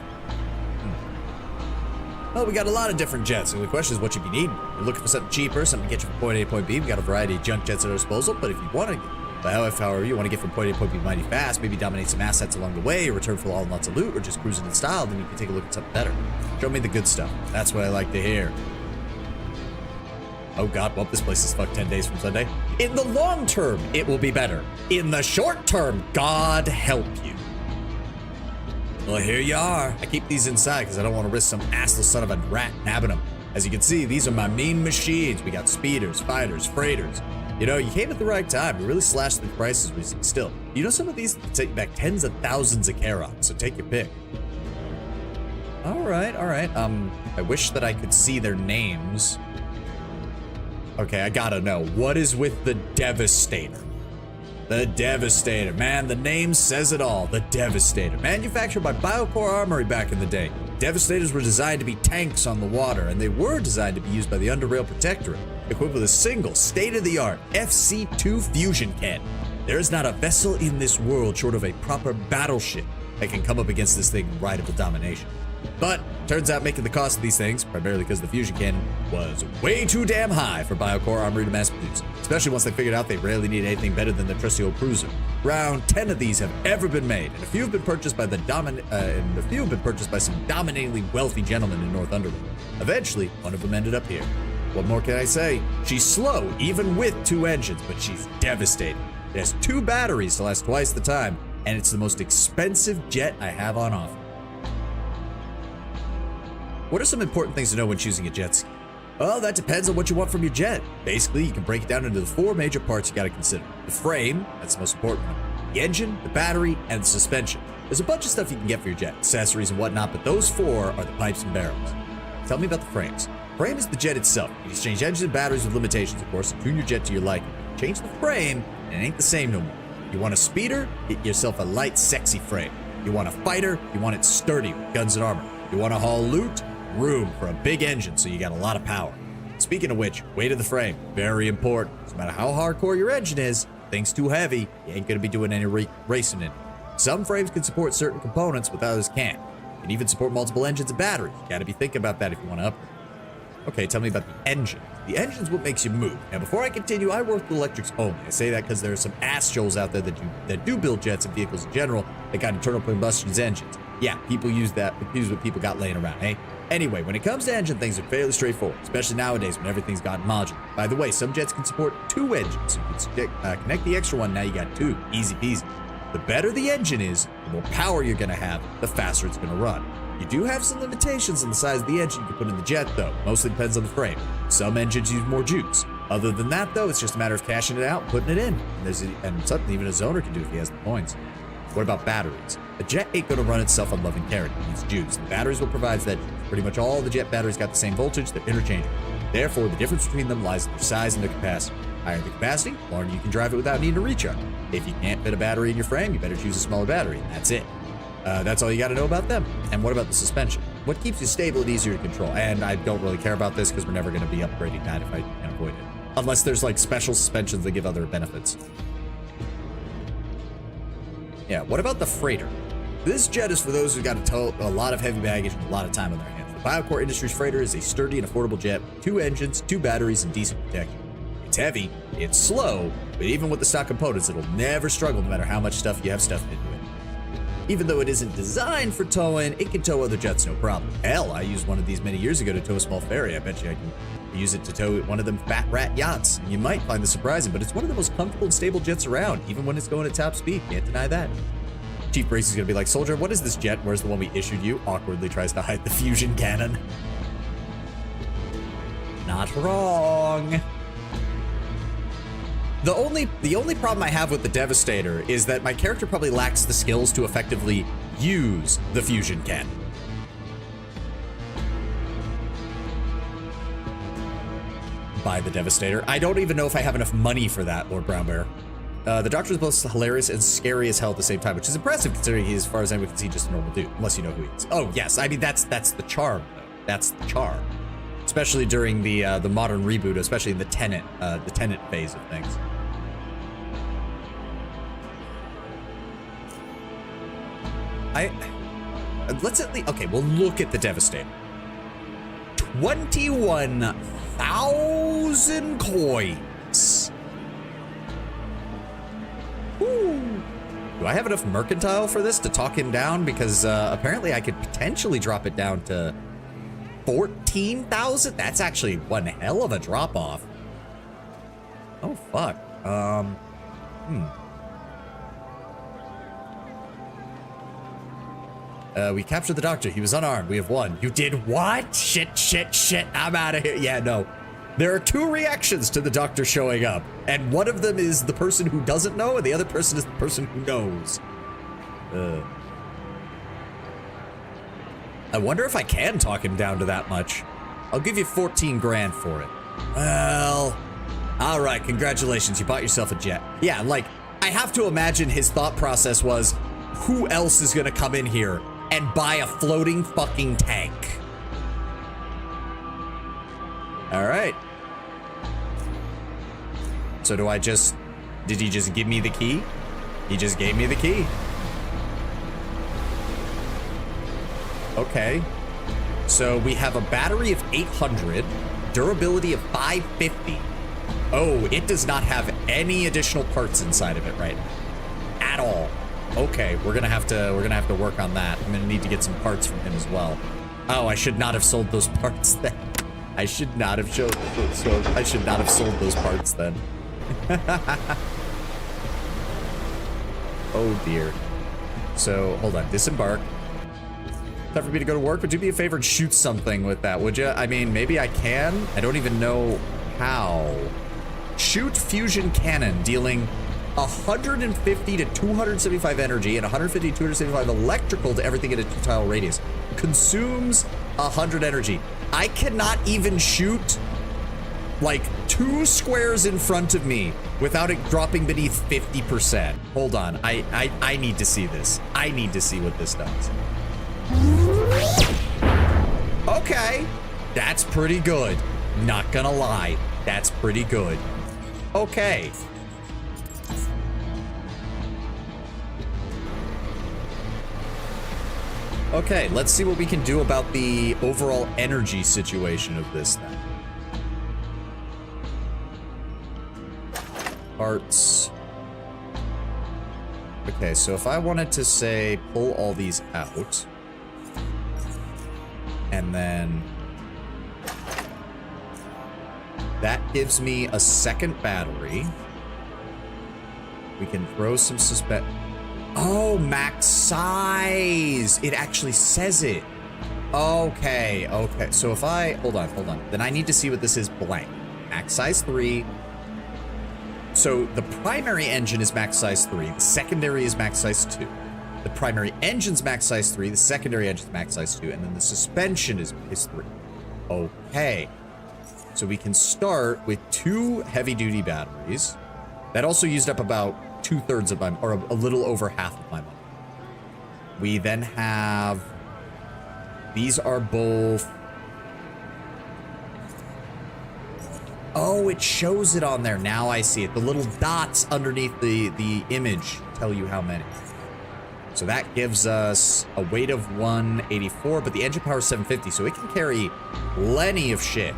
Well, we got a lot of different jets, and the question is what you be needing. You're looking for something cheaper, something to get you from point A to point B. We got a variety of junk jets at our disposal, but if you want to, however you want to get from point A to point B mighty fast, maybe dominate some assets along the way, or return for all lots of loot, or just cruising in style, then you can take a look at something better. Show me the good stuff. That's what I like to hear. Oh God, well, this place is fucked 10 days from Sunday. In the long term, it will be better. In the short term, God help you. Well, here you are. I keep these inside because I don't want to risk some assless son of a rat nabbing them. As you can see, these are my mean machines. We got speeders, fighters, freighters. You know, you came at the right time. We really slashed the prices recently. Still, you know, some of these take you back tens of thousands of Charon, so take your pick. All right. I wish that I could see their names. Okay, I gotta know. What is with the Devastator? The Devastator. Man, the name says it all. The Devastator. Manufactured by Biocore Armory back in the day. Devastators were designed to be tanks on the water, and they were designed to be used by the Underrail Protectorate, equipped with a single, state-of-the-art FC-2 fusion cannon. There is not a vessel in this world short of a proper battleship that can come up against this thing in rival domination. But turns out making the cost of these things, primarily because the fusion cannon, was way too damn high for Biocore Armory to mass produce, especially once they figured out they rarely need anything better than the trusty old cruiser. Around 10 of these have ever been made, and a few have been purchased by some dominatingly wealthy gentlemen in North Underworld. Eventually, one of them ended up here. What more can I say? She's slow, even with 2 engines, but she's devastating. It has 2 batteries to last twice the time, and it's the most expensive jet I have on offer. What are some important things to know when choosing a jet ski? Well, that depends on what you want from your jet. Basically, you can break it down into the 4 major parts you gotta consider. The frame, that's the most important one. The engine, the battery, and the suspension. There's a bunch of stuff you can get for your jet, accessories and whatnot, but those 4 are the pipes and barrels. Tell me about the frames. Frame is the jet itself. You can exchange engines and batteries with limitations, of course, to tune your jet to your liking. Change the frame, and it ain't the same no more. You want a speeder? Get yourself a light, sexy frame. You want a fighter? You want it sturdy with guns and armor. You want to haul loot? Room for a big engine so you got a lot of power. Speaking of which, weight of the frame, very important. No matter how hardcore your engine is, thing's too heavy, you ain't gonna be doing any racing in it. Some frames can support certain components, but others can't. You can even support multiple engines and batteries. You gotta be thinking about that if you want to upgrade. Okay, tell me about the engine. The engine's what makes you move. Now, before I continue, I work with electrics only. I say that because there are some assholes out there that do build jets and vehicles in general that got internal combustion engines. Yeah, people use what people got laying around, hey? Anyway, when it comes to engine, things are fairly straightforward, especially nowadays when everything's gotten modular. By the way, some jets can support 2 engines. So you can connect the extra one, now you got 2. Easy peasy. The better the engine is, the more power you're gonna have, the faster it's gonna run. You do have some limitations on the size of the engine you can put in the jet, though. Mostly depends on the frame. Some engines use more juice. Other than that, though, it's just a matter of cashing it out and putting it in. And something even a zoner can do if he has the points. What about batteries? A jet ain't gonna run itself on love and care. It needs juice. The batteries will provide that. Pretty much all the jet batteries got the same voltage, they're interchangeable. Therefore, the difference between them lies in their size and their capacity. Higher the capacity, the longer you can drive it without needing to recharge. If you can't fit a battery in your frame, you better choose a smaller battery, and that's it. That's all you gotta know about them. And what about the suspension? What keeps you stable and easier to control? And I don't really care about this because we're never gonna be upgrading that if I can avoid it. Unless there's like special suspensions that give other benefits. Yeah, what about the freighter? This jet is for those who got to tow a lot of heavy baggage and a lot of time on their hands. The Biocore Industries freighter is a sturdy and affordable jet with 2 engines, 2 batteries, and decent protection. It's heavy, it's slow, but even with the stock components, it'll never struggle no matter how much stuff you have stuffed into it. Even though it isn't designed for towing, it can tow other jets no problem. Hell, I used one of these many years ago to tow a small ferry. I bet you I can use it to tow one of them fat rat yachts. You might find this surprising, but it's one of the most comfortable and stable jets around, even when it's going at top speed. Can't deny that. Chief Brace is gonna be like, soldier, what is this jet? Where's the one we issued you? Awkwardly tries to hide the fusion cannon. Not wrong. The only problem I have with the Devastator is that my character probably lacks the skills to effectively use the fusion cannon. Buy the Devastator. I don't even know if I have enough money for that, Lord Brownbear. The Doctor is both hilarious and scary as hell at the same time, which is impressive considering he's, as far as anyone can see, just a normal dude, unless you know who he is. Oh, yes. I mean, that's the charm, though. That's the charm. Especially during the modern reboot, especially in the Tenet phase of things. Let's at least, okay, we'll look at the Devastator. 21,000 coins. Woo. Do I have enough mercantile for this to talk him down? Because apparently I could potentially drop it down to 14,000? That's actually one hell of a drop off. Oh, fuck. We captured the doctor. He was unarmed. We have won. You did what? Shit. I'm out of here. Yeah, no. There are two reactions to the doctor showing up, and one of them is the person who doesn't know, and the other person is the person who knows. I wonder if I can talk him down to that much. I'll give you 14 grand for it. Well, all right, congratulations. You bought yourself a jet. Yeah, like, I have to imagine his thought process was, who else is gonna come in here and buy a floating fucking tank? All right. So do I just, did he just give me the key? He just gave me the key. Okay. So we have a battery of 800, durability of 550. Oh, it does not have any additional parts inside of it right now. At all. Okay, we're gonna have to work on that. I'm gonna need to get some parts from him as well. Oh, I should not have sold those parts then. I should not have sold those parts then. Oh dear. So hold on, disembark. Time for me to go to work, but do me a favor and shoot something with that, would you? I mean, maybe I can. I don't even know how. Shoot fusion cannon, dealing 150 to 275 energy and 150 to 275 electrical to everything in a 2-tile radius. Consumes 100 energy. I cannot even shoot like 2 squares in front of me without it dropping beneath 50%. Hold on, I need to see this. I need to see what this does. Okay, that's pretty good. Not gonna lie, that's pretty good. Okay. Okay, let's see what we can do about the overall energy situation of this then. Parts. Okay, so if I wanted to say pull all these out, and then that gives me a second battery. We can throw some Oh, max size. It actually says it. Okay, okay. So if I, hold on. Then I need to see what this is blank. Max size 3. So the primary engine is max size 3. The secondary is max size 2. The primary engine's max size 3. The secondary engine's max size 2. And then the suspension is 3. Okay. So we can start with 2 heavy-duty batteries. That also used up about 2/3 of my, or a little over half of my money. We then have, these are both, oh, it shows it on there. Now I see it. The little dots underneath the image tell you how many. So that gives us a weight of 184, but the engine power is 750, so it can carry plenty of shit.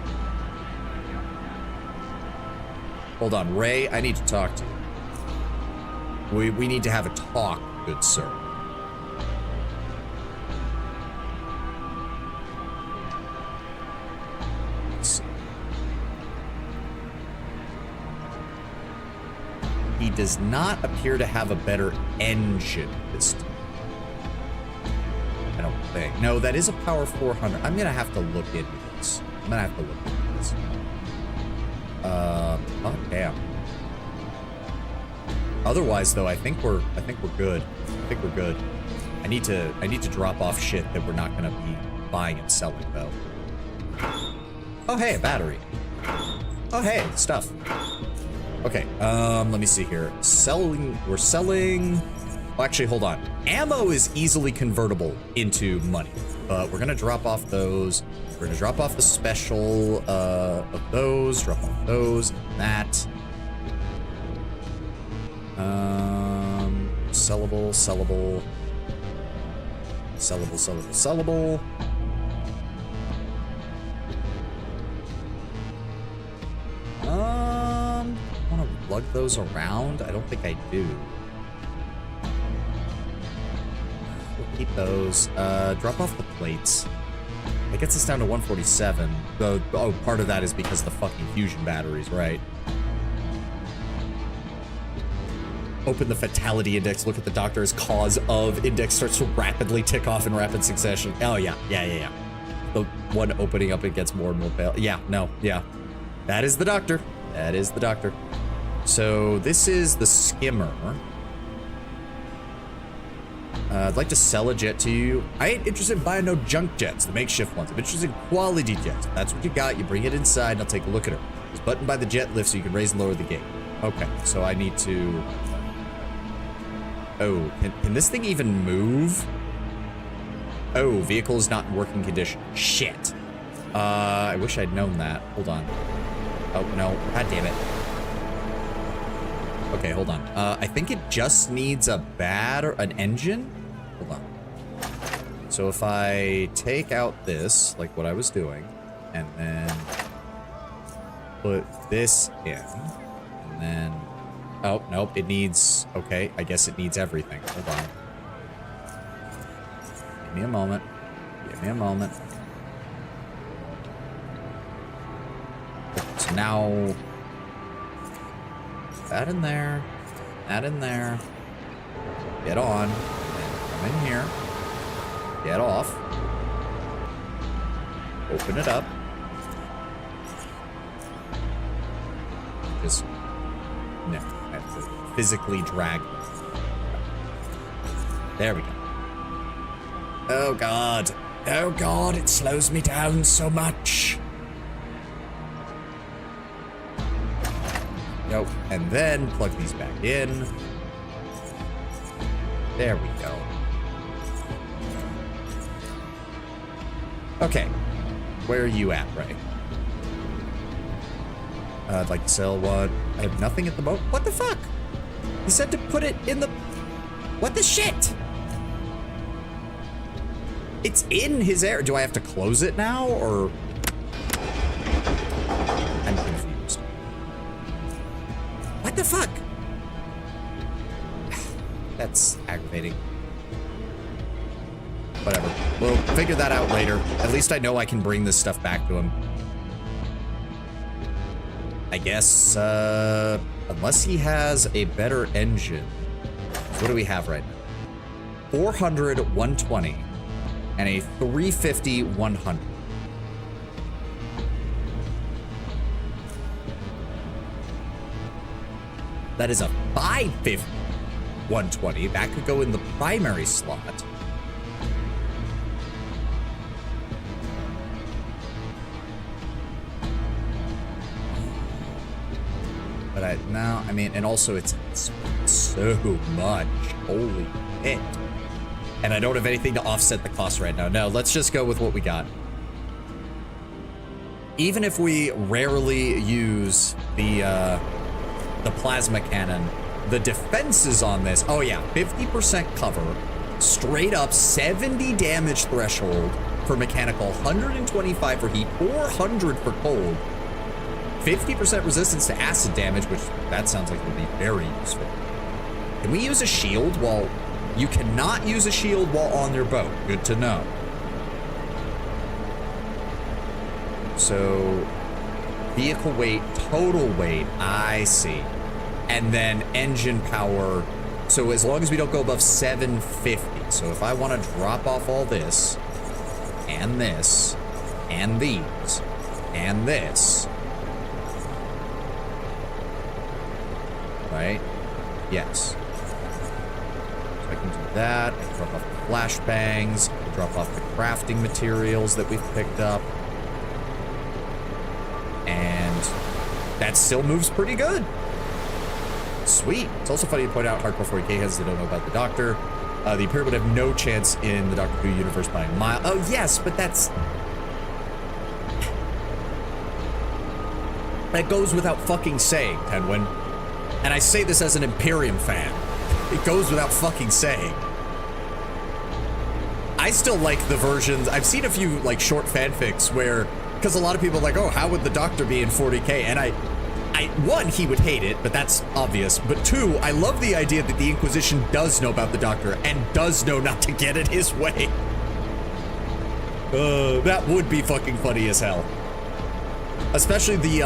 Hold on, Ray, I need to talk to you. We need to have a talk, good sir. Let's see. He does not appear to have a better engine this time. I don't think. No, that is a power 400. I'm gonna have to look into this. Oh damn. Otherwise, though, I think we're good. I need to drop off shit that we're not gonna be buying and selling, though. Oh hey, a battery. Oh hey, stuff. Okay, let me see here. We're selling. Oh, actually, hold on. Ammo is easily convertible into money, but we're gonna drop off those. We're gonna drop off the special of those. Drop off those. That. Sellable. Want to lug those around? I don't think I do. We'll keep those. Drop off the plates. It gets us down to 147. Though, oh, part of that is because of the fucking fusion batteries, right? Open the fatality index. Look at the doctor's cause of index starts to rapidly tick off in rapid succession. Oh, yeah. The one opening up, it gets more and more pale. Yeah, no, yeah. That is the doctor. That is the doctor. So this is the skimmer. I'd like to sell a jet to you. I ain't interested in buying no junk jets, the makeshift ones. I'm interested in quality jets. If that's what you got, you bring it inside and I'll take a look at her. There's a button by the jet lift so you can raise and lower the gate. Okay, so I need to... Oh, can this thing even move? Oh, vehicle is not in working condition. Shit. I wish I'd known that. Hold on. Oh, no. God damn it. Okay, hold on. I think it just needs an engine? Hold on. So if I take out this, like what I was doing, and then put this in, and then... Oh, nope, it needs... Okay, I guess it needs everything. Hold on. Give me a moment. Give me a moment. So now... That in there. That in there. Get on. Come in here. Get off. Open it up. Just... No. I have to physically drag them. There we go. Oh god. Oh god, it slows me down so much. Nope. And then plug these back in. There we go. Okay. Where are you at, Ray? I'd like to sell one. I have nothing at the moment. What the fuck? He said to put it in the... What the shit? It's in his area. Do I have to close it now, or... I'm confused. What the fuck? That's aggravating. Whatever. We'll figure that out later. At least I know I can bring this stuff back to him. I guess, unless he has a better engine. So what do we have right now? 400, 120, and a 350, 100. That is a 550, 120. That could go in the primary slot. But I mean, and also it's so much. Holy shit. And I don't have anything to offset the cost right now. No, let's just go with what we got. Even if we rarely use the plasma cannon, the defenses on this, oh yeah, 50% cover, straight up 70 damage threshold for mechanical, 125 for heat, 400 for cold, 50% resistance to acid damage, which that sounds like would be very useful. Can we use a shield while... You cannot use a shield while on your boat. Good to know. So, vehicle weight, total weight, I see. And then engine power. So as long as we don't go above 750. So if I want to drop off all this, and this, and these, and this. Right? Yes. So I can do that. I can drop off the flashbangs. I can drop off the crafting materials that we've picked up. And that still moves pretty good. Sweet. It's also funny to point out hardcore 40k heads that don't know about the Doctor. The Imperial would have no chance in the Doctor Who universe by a mile. Oh, yes, but that's... That goes without fucking saying, Tenwin. And I say this as an Imperium fan. It goes without fucking saying. I still like the versions... I've seen a few, like, short fanfics where... Because a lot of people are like, oh, how would the Doctor be in 40k? And one, he would hate it, but that's obvious. But two, I love the idea that the Inquisition does know about the Doctor and does know not to get in his way. That would be fucking funny as hell. Especially the,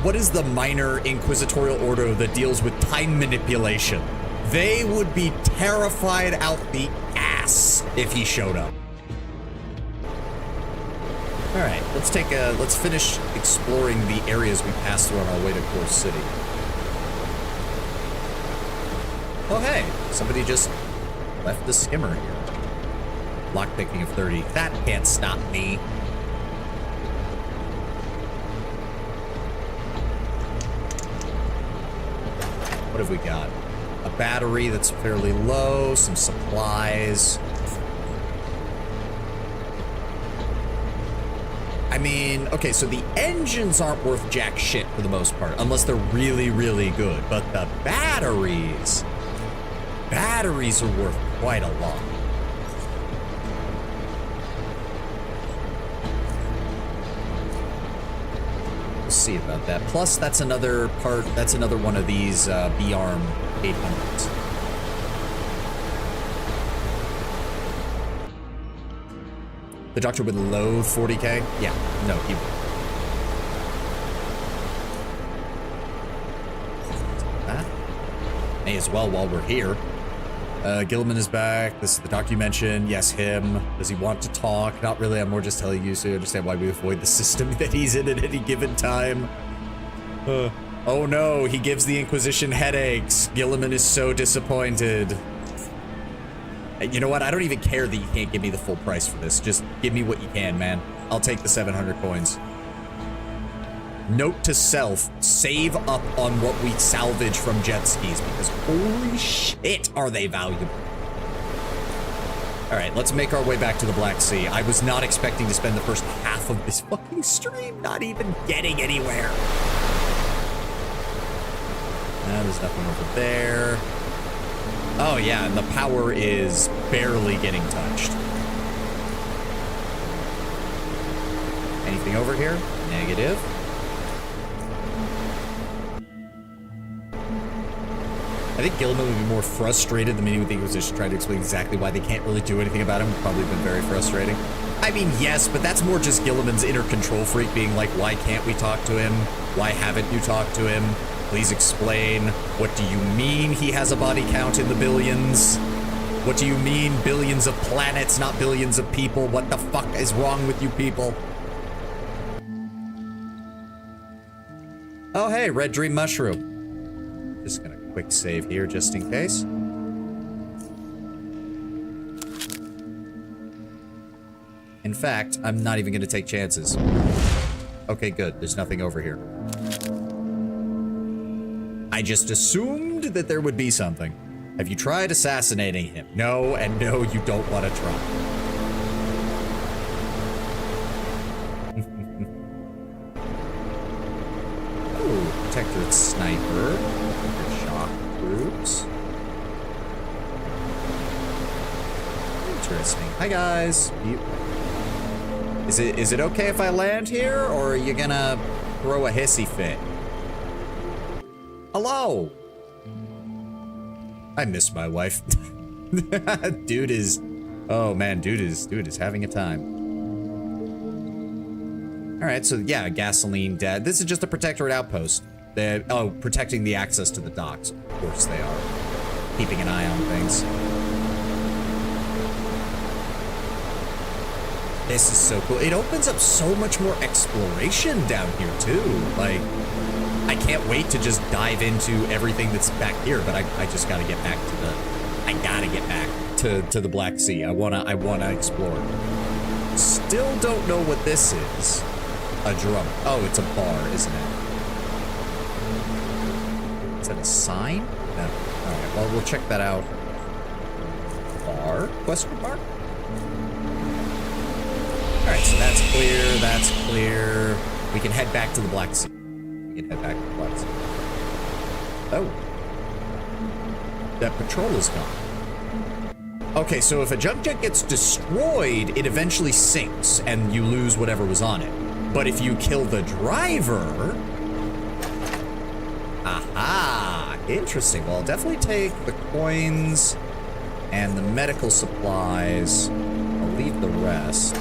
what is the minor inquisitorial order that deals with time manipulation? They would be terrified out the ass if he showed up. All right, let's finish exploring the areas we passed through on our way to Core City. Oh, hey, somebody just left the skimmer here. Lockpicking of 30. That can't stop me. What have we got? A battery that's fairly low, some supplies. I mean, okay, so the engines aren't worth jack shit for the most part, unless they're really, really good. But the batteries are worth quite a lot. We'll see about that. Plus, that's another one of these B-arm 800s. The Doctor would loathe 40K? Yeah, no, he would. May as well while we're here. Gilliman is back. This is the Doctor you mentioned. Yes, him. Does he want to talk? Not really. I'm more just telling you so you understand why we avoid the system that he's in at any given time. Oh no, he gives the Inquisition headaches. Gilliman is so disappointed. You know what? I don't even care that you can't give me the full price for this. Just give me what you can, man. I'll take the 700 coins. Note to self, save up on what we salvage from jet skis, because holy shit, are they valuable. All right, let's make our way back to the Black Sea. I was not expecting to spend the first half of this fucking stream not even getting anywhere. There's nothing over there. Oh yeah, and the power is barely getting touched. Anything over here? Negative. I think Gilliman would be more frustrated than me with the Inquisition trying to explain exactly why they can't really do anything about him. Probably been very frustrating. I mean, yes, but that's more just Gilliman's inner control freak being like, why can't we talk to him? Why haven't you talked to him? Please explain. What do you mean he has a body count in the billions? What do you mean billions of planets, not billions of people? What the fuck is wrong with you people? Oh, hey, Red Dream Mushroom. Just gonna quick save here just in case. In fact, I'm not even gonna take chances. Okay, good. There's nothing over here. I just assumed that there would be something. Have you tried assassinating him? No, and no, you don't want to try. Oh, protectorate sniper. Shock troops. Interesting. Hi, guys. Is it okay if I land here, or are you gonna throw a hissy fit? Hello. I miss my wife. Dude is, oh man, dude is having a time. All right, so yeah, gasoline dead. This is just a protectorate outpost. They're, oh, protecting the access to the docks. Of course they are. Keeping an eye on things. This is so cool. It opens up so much more exploration down here too. Like, I can't wait to just dive into everything that's back here, but I just gotta get back to the, I gotta get back to the Black Sea. I wanna explore. Still don't know what this is. A drum. Oh, it's a bar, isn't it? Is that a sign? No. All right, well, we'll check that out. Bar? Question mark? All right, so that's clear, that's clear. We can head back to the Black Sea. We can head back to the Black Sea. Oh. That patrol is gone. Okay, so if a jump jet gets destroyed, it eventually sinks and you lose whatever was on it. But if you kill the driver... Aha! Interesting. Well, I'll definitely take the coins and the medical supplies. I'll leave the rest.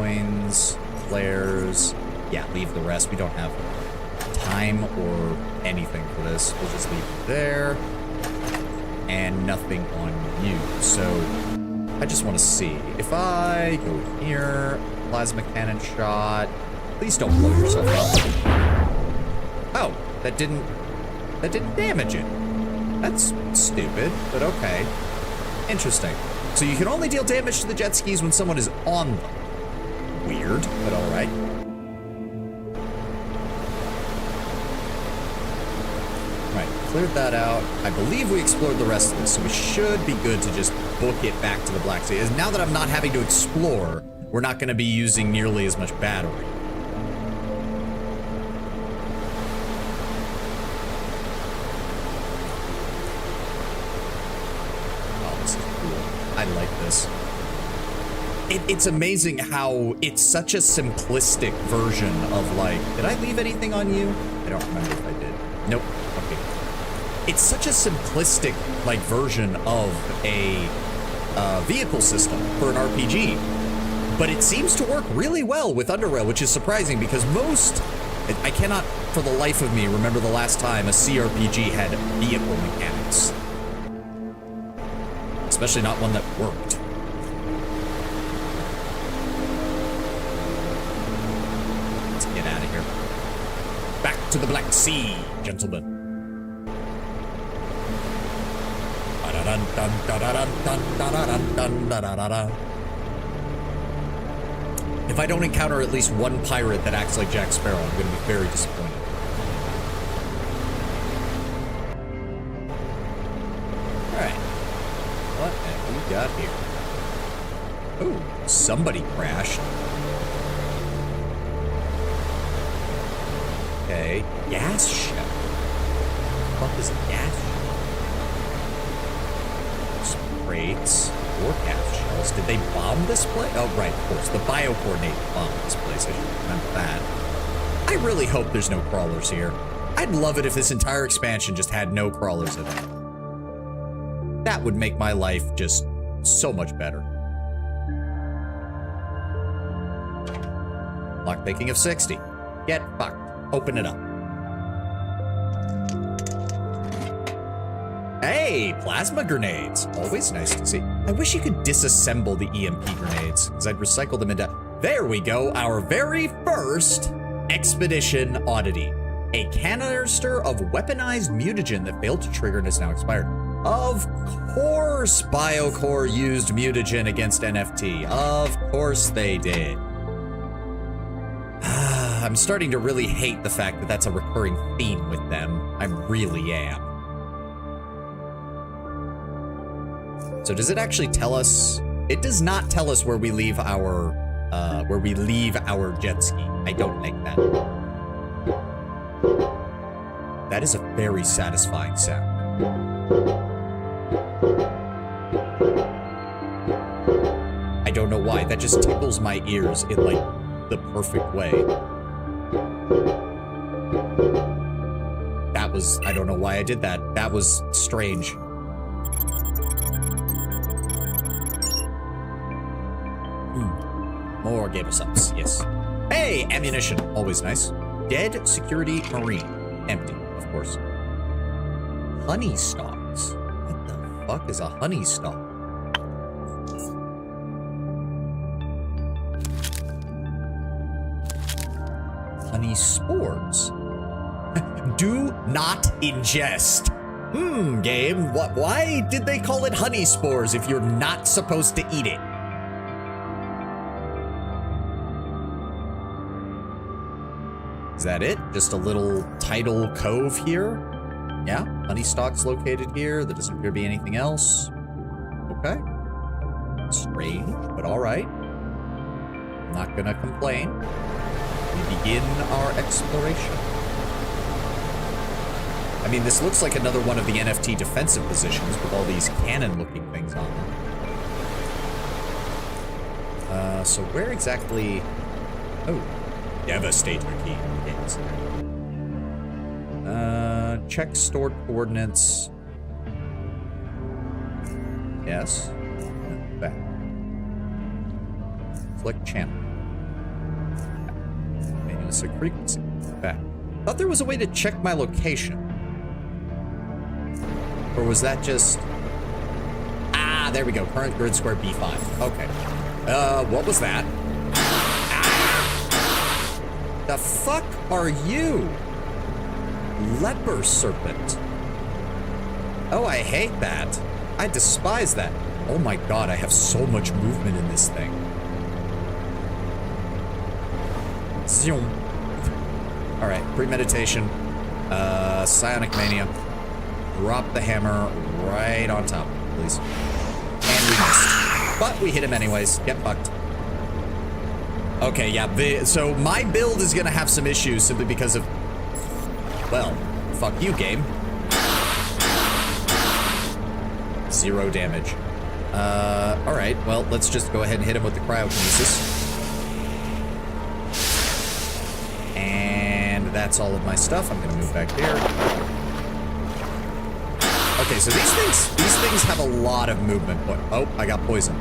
coins, flares. Yeah, leave the rest. We don't have time or anything for this. We'll just leave it there. And nothing on you. So I just want to see. If I go here, plasma cannon shot. Please don't blow yourself up. Oh, that didn't damage it. That's stupid, but okay. Interesting. So you can only deal damage to the jet skis when someone is on them. Weird, but all right. Right, cleared that out. I believe we explored the rest of this, so we should be good to just book it back to the Black Sea. As now that I'm not having to explore, we're not going to be using nearly as much battery. Oh, this is cool. I like this. It's amazing how it's such a simplistic version of, like, did I leave anything on you? I don't remember if I did. Nope. Okay. It's such a simplistic, like, version of a vehicle system for an RPG. But it seems to work really well with Underrail, which is surprising because most, I cannot for the life of me remember the last time a CRPG had vehicle mechanics. Especially not one that worked. Let's get out of here. Back to the Black Sea, gentlemen. If I don't encounter at least one pirate that acts like Jack Sparrow, I'm going to be very disappointed. Alright. What have we got here? Oh, somebody crashed. Okay. Gas shell. What the fuck is a gas shell? Crates or gas shells. Did they bomb this place? Oh, right, of course. The biocoordinate bombed this place. I should remember that. I really hope there's no crawlers here. I'd love it if this entire expansion just had no crawlers in it. That would make my life just so much better. Lockpicking of 60. Get fucked. Open it up. Hey, plasma grenades. Always nice to see. I wish you could disassemble the EMP grenades, because I'd recycle them into... There we go, our very first expedition oddity. A canister of weaponized mutagen that failed to trigger and is now expired. Of course Biocore used mutagen against NFT. Of course they did. I'm starting to really hate the fact that that's a recurring theme with them. I really am. So does it actually tell us? It does not tell us where we leave our jet ski. I don't like that. That is a very satisfying sound. I don't know why. That just tickles my ears in like the perfect way. That was, I don't know why I did that. That was strange. More gamer-subs, yes. Hey, ammunition, always nice. Dead security marine, empty, of course. Honey stalks. What the fuck is a honey stalk? Honey spores. Do not ingest. Game, why did they call it honey spores if you're not supposed to eat it? Is that it? Just a little tidal cove here? Yeah, honey stalks located here. There doesn't appear to be anything else. Okay. Strange, but all right. I'm not gonna complain. We begin our exploration. I mean, this looks like another one of the NFT defensive positions with all these cannon-looking things on them. So where exactly... Oh. Devastator key. Yes. Check stored coordinates. Yes. Back. Select channel. specific frequency. Okay. Thought there was a way to check my location. Or was that just... Ah, there we go. Current grid square B5. Okay. What was that? Ah! The fuck are you? Leper serpent. Oh, I hate that. I despise that. Oh my god, I have so much movement in this thing. Zoom. Alright, premeditation. Psionic mania. Drop the hammer right on top, please. And we missed. But we hit him anyways. Get fucked. Okay, yeah, so my build is gonna have some issues simply because of... Well, fuck you, game. 0 damage. Alright, well, let's just go ahead and hit him with the cryokinesis. And that's all of my stuff. I'm gonna move back here. Okay, so these things have a lot of movement. Oh, I got poison.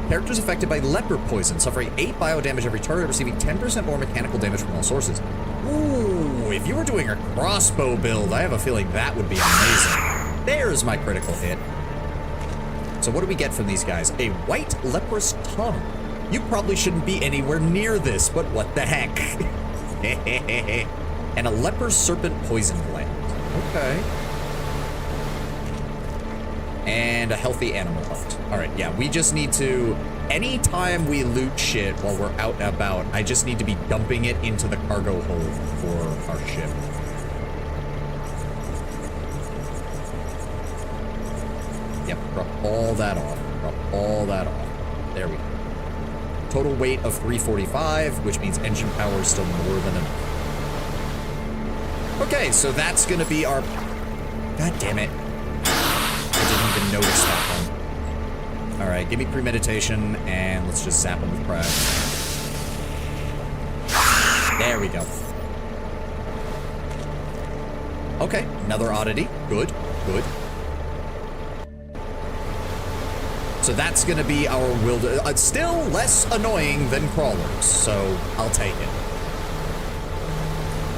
Characters affected by leper poison, suffering 8 bio damage every turn, receiving 10% more mechanical damage from all sources. Ooh, if you were doing a crossbow build, I have a feeling that would be amazing. There's my critical hit. So what do we get from these guys? A white leprous tongue. You probably shouldn't be anywhere near this, but what the heck? And a leper serpent poison gland. Okay. And a healthy animal heart. All right, yeah, we just need to, anytime we loot shit while we're out and about, I just need to be dumping it into the cargo hold for our ship. Yep, drop all that off. Drop all that off. There we go. Total weight of 345, which means engine power is still more than enough. Okay, so that's gonna be our... God damn it. I didn't even notice that one. All right, give me premeditation, and let's just zap him with cryo. There we go. Okay, another oddity. Good, good. So that's going to be our wilder. Still less annoying than crawlers, so I'll take it.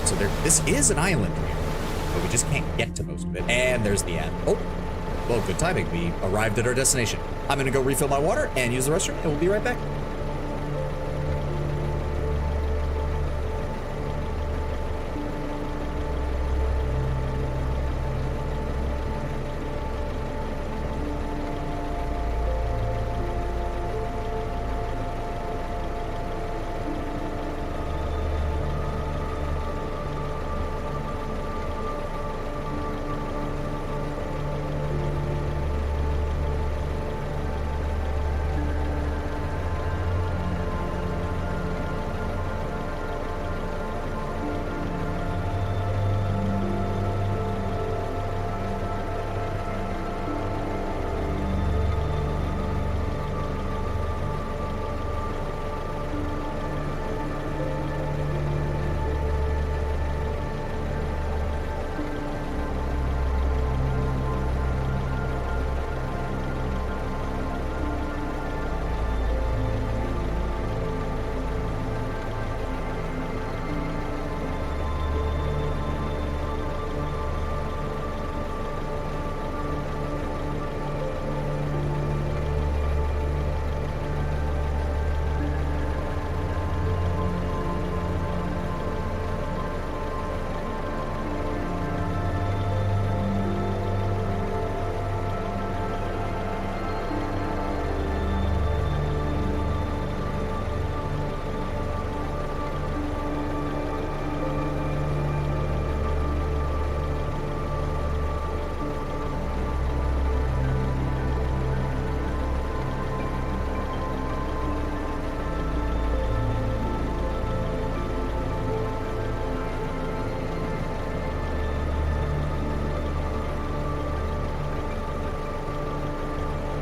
So this is an island here, but we just can't get to most of it. And there's the end. Oh, well, good timing. We arrived at our destination. I'm going to go refill my water and use the restroom, and we'll be right back.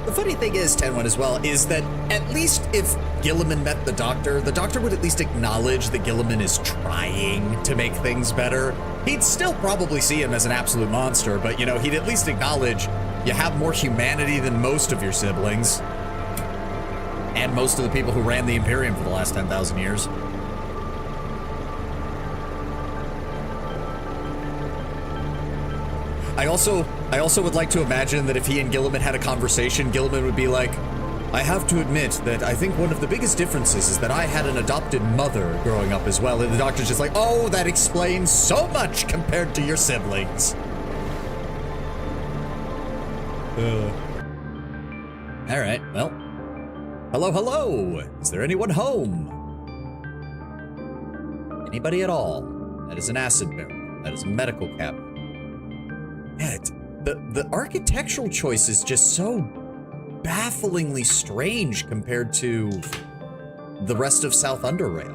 The funny thing is, Tenwin, as well, is that at least if Gilliman met the Doctor would at least acknowledge that Gilliman is trying to make things better. He'd still probably see him as an absolute monster, but, you know, he'd at least acknowledge you have more humanity than most of your siblings. And most of the people who ran the Imperium for the last 10,000 years. I also would like to imagine that if he and Gilliman had a conversation, Gilliman would be like, I have to admit that I think one of the biggest differences is that I had an adopted mother growing up as well. And the doctor's just like, oh, that explains so much compared to your siblings. All right, well. Hello, hello. Is there anyone home? Anybody at all? That is an acid barrel. That is a medical cabinet. Yeah, the architectural choice is just so bafflingly strange compared to the rest of South Underrail.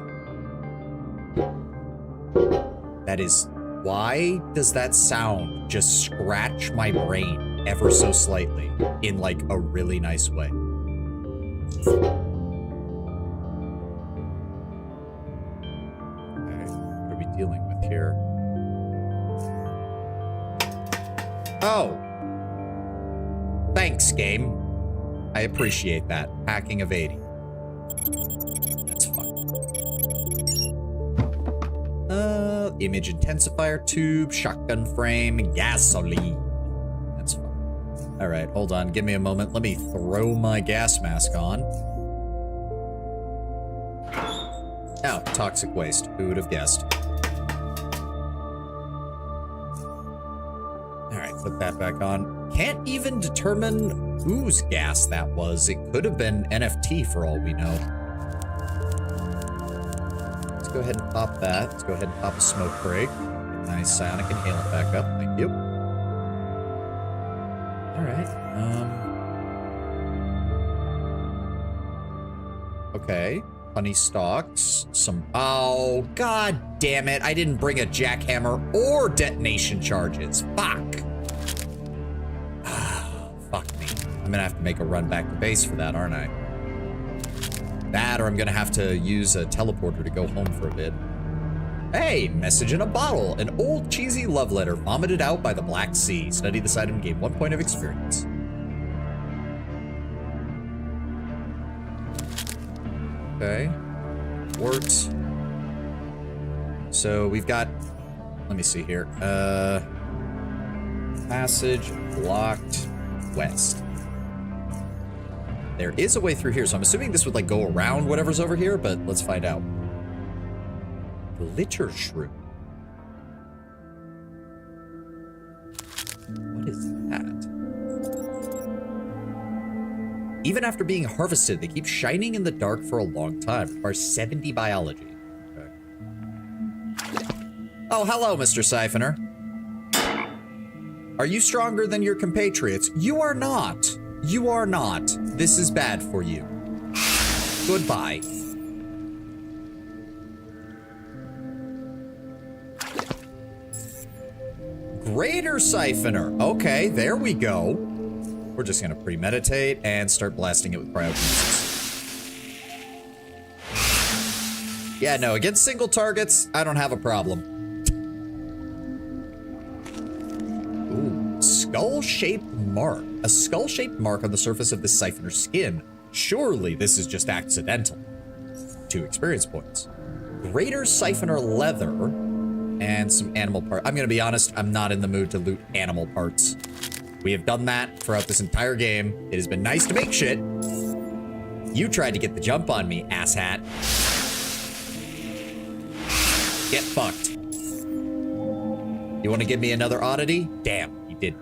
That is, why does that sound just scratch my brain ever so slightly in like a really nice way? Okay, what are we dealing with here? Oh. Thanks, game. I appreciate that. Hacking of 80. That's fine. Image intensifier tube, shotgun frame, gasoline. That's fine. All right, hold on. Give me a moment. Let me throw my gas mask on. Oh, toxic waste. Who would have guessed? All right, put that back on. Can't even determine whose gas that was. It could have been NFT for all we know. Let's go ahead and pop that. Let's go ahead and pop a smoke break. Nice psionic inhalant back up. Thank you. All right. Okay. Honey stalks. Some. Oh, god damn it. I didn't bring a jackhammer or detonation charges. Fuck. Fuck me. I'm gonna have to make a run back to base for that, aren't I? That, or I'm gonna have to use a teleporter to go home for a bit. Hey, message in a bottle. An old cheesy love letter vomited out by the Black Sea. Study this item, gain 1 point of experience. Okay. Works. So we've got, let me see here. Passage blocked west. There is a way through here, so I'm assuming this would like go around whatever's over here, but let's find out. Glitter shroom. What is that? Even after being harvested, they keep shining in the dark for a long time. Requires 70 biology. Okay. Oh, hello, Mr. Siphoner. Are you stronger than your compatriots? You are not. You are not. This is bad for you. Goodbye. Greater Siphoner. Okay, there we go. We're just gonna premeditate and start blasting it with cryokinesis. Yeah, no, against single targets, I don't have a problem. Ooh, skull-shaped mark. A skull-shaped mark on the surface of the Siphoner's skin. Surely this is just accidental. 2 experience points. Greater Siphoner leather and some animal parts. I'm gonna be honest, I'm not in the mood to loot animal parts. We have done that throughout this entire game. It has been nice to make shit. You tried to get the jump on me, asshat. Get fucked. You want to give me another oddity? Damn, you did.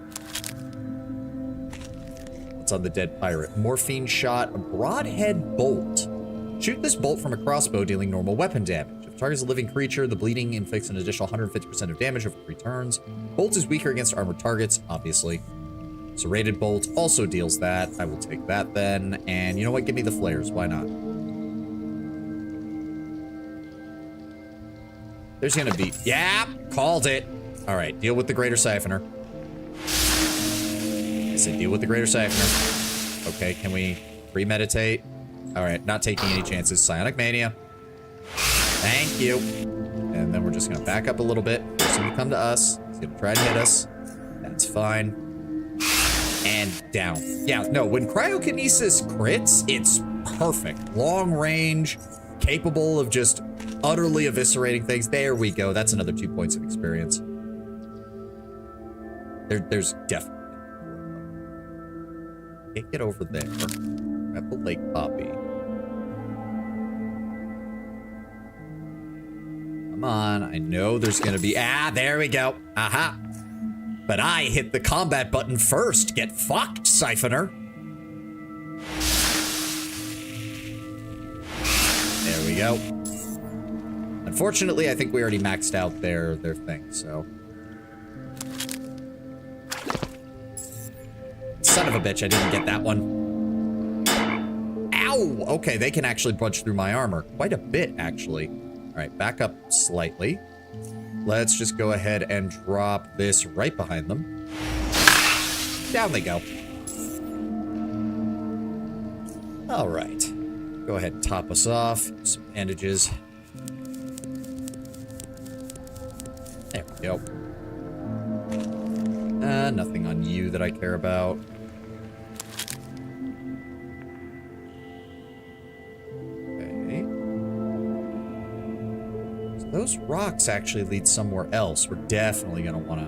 What's on the dead pirate? Morphine shot, a broadhead bolt. Shoot this bolt from a crossbow, dealing normal weapon damage. If the target is a living creature, the bleeding inflicts an additional 150% of damage over 3 turns. Bolt is weaker against armored targets, obviously. Serrated bolt also deals that. I will take that then. And you know what? Give me the flares. Why not? There's gonna be... Yeah! Called it! Alright, deal with the Greater Siphoner. I said deal with the Greater Siphoner. Okay, can we premeditate? Alright, not taking any chances. Psionic Mania. Thank you. And then we're just gonna back up a little bit. He's gonna come to us. He's gonna try to hit us. That's fine. And down. Yeah, no, when cryokinesis crits, it's perfect. Long range, capable of just utterly eviscerating things. There we go. That's another 2 points of experience. There's definitely. Can't get over there. Grab the lake poppy. Come on, I know there's gonna be. Ah, there we go. Aha. But I hit the combat button first. Get fucked, Siphoner. There we go. Unfortunately, I think we already maxed out their thing, so. Son of a bitch, I didn't get that one. Ow! Okay, they can actually punch through my armor. Quite a bit, actually. All right, back up slightly. Let's just go ahead and drop this right behind them. Down they go. All right. Go ahead and top us off. Some bandages. There we go. Nothing on you that I care about. Okay. So those rocks actually lead somewhere else. We're definitely going to want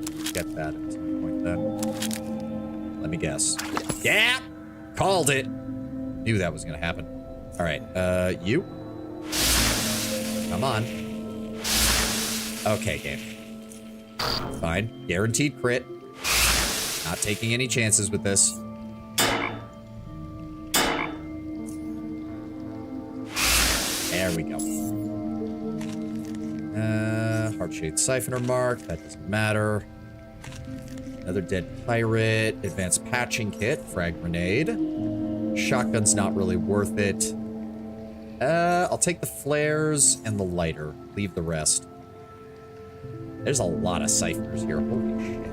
to get that at some point then. Let me guess. Yeah! Called it! Knew that was going to happen. All right, you. Come on. Okay, game. Fine. Guaranteed crit. Not taking any chances with this. There we go. Heart-shaped siphoner mark. That doesn't matter. Another dead pirate. Advanced patching kit. Frag grenade. Shotgun's not really worth it. I'll take the flares and the lighter. Leave the rest. There's a lot of siphoners here. Holy shit.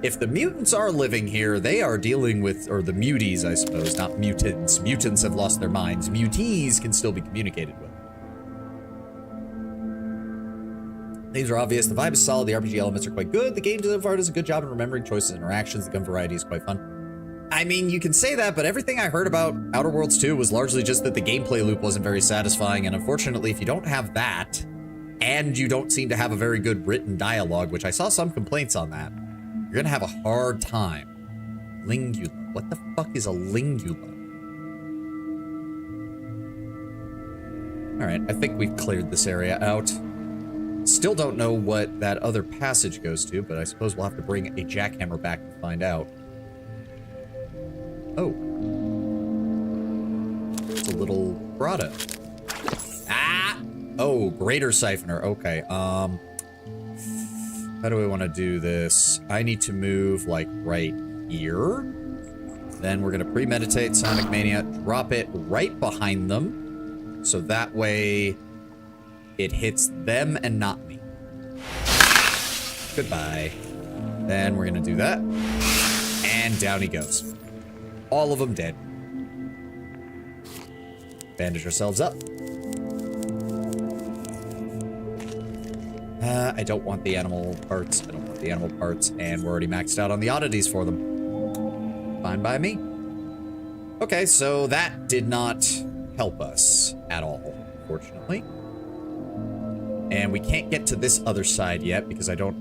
If the mutants are living here, they are dealing with, or the muties, I suppose, not mutants. Mutants have lost their minds. Mutees can still be communicated with. These are obvious. The vibe is solid. The RPG elements are quite good. The game so far does a good job in remembering choices and interactions. The gun variety is quite fun. I mean, you can say that, but everything I heard about Outer Worlds 2 was largely just that the gameplay loop wasn't very satisfying, and unfortunately, if you don't have that, and you don't seem to have a very good written dialogue, which I saw some complaints on that, you're gonna have a hard time. Lingula. What the fuck is a lingula? Alright, I think we've cleared this area out. Still don't know what that other passage goes to, but I suppose we'll have to bring a jackhammer back to find out. Oh. It's a little grotto. Ah! Oh, greater siphoner. Okay, how do I want to do this? I need to move, like, right here. Then we're going to premeditate Sonic Mania, drop it right behind them, so that way it hits them and not me. Goodbye. Then we're going to do that. And down he goes. All of them dead. Bandage ourselves up. I don't want the animal parts. I don't want the animal parts, and we're already maxed out on the oddities for them. Fine by me. Okay, so that did not help us at all, unfortunately. And we can't get to this other side yet because I don't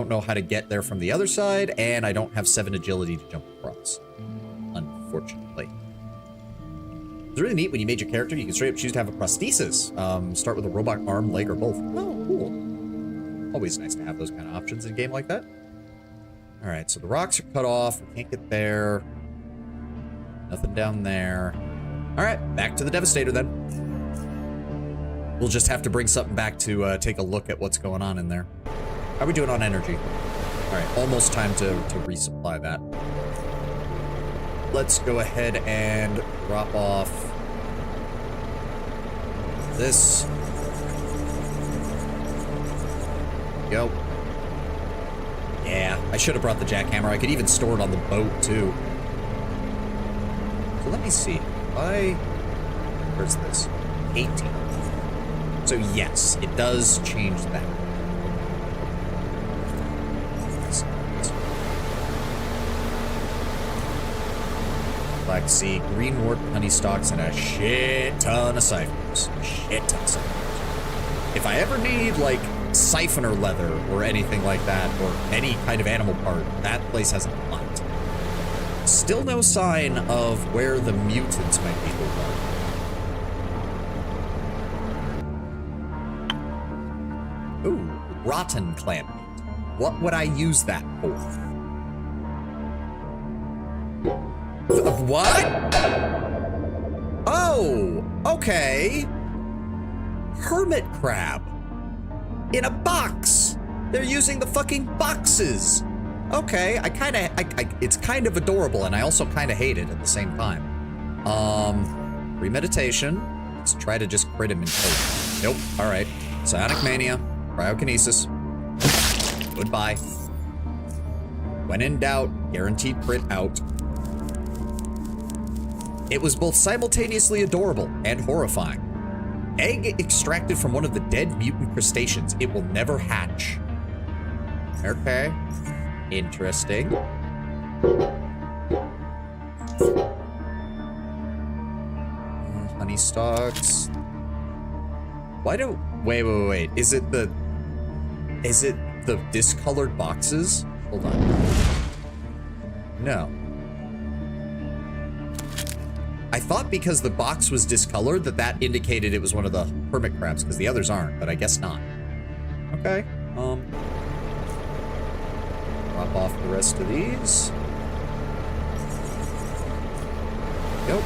know how to get there from the other side, and I don't have 7 agility to jump across. Unfortunately. It's really neat when you made your character, you can straight up choose to have a prosthesis. Start with a robot arm, leg, or both. Oh, cool. Always nice to have those kind of options in a game like that. Alright, so the rocks are cut off. We can't get there. Nothing down there. Alright, back to the Devastator then. We'll just have to bring something back to take a look at what's going on in there. How are we doing on energy? Alright, almost time to resupply that. Let's go ahead and drop off this. Go. Yeah, I should have brought the jackhammer. I could even store it on the boat, too. So let me see. Where's this? 18. So yes, it does change that. Black Sea, green wart, honey stalks, and a shit ton of ciphers. Shit ton of ciphers. If I ever need, like, siphoner leather or anything like that, or any kind of animal part. That place has a lot. Still no sign of where the mutants might be holed up. Ooh, rotten clam meat. What would I use that for? What? Oh, okay. Hermit crab. In a box. They're using the fucking boxes. Okay, it's kind of adorable, and I also kind of hate it at the same time. Premeditation. Let's try to just crit him and kill him. Nope, all right. Psionic mania, cryokinesis. Goodbye. When in doubt, guaranteed crit out. It was both simultaneously adorable and horrifying. Egg extracted from one of the dead mutant crustaceans. It will never hatch. Okay. Interesting. Honey stalks. Why do... Wait. Is it the discolored boxes? Hold on. No. I thought because the box was discolored that indicated it was one of the hermit crabs, because the others aren't, but I guess not. Okay. Drop off the rest of these. Go.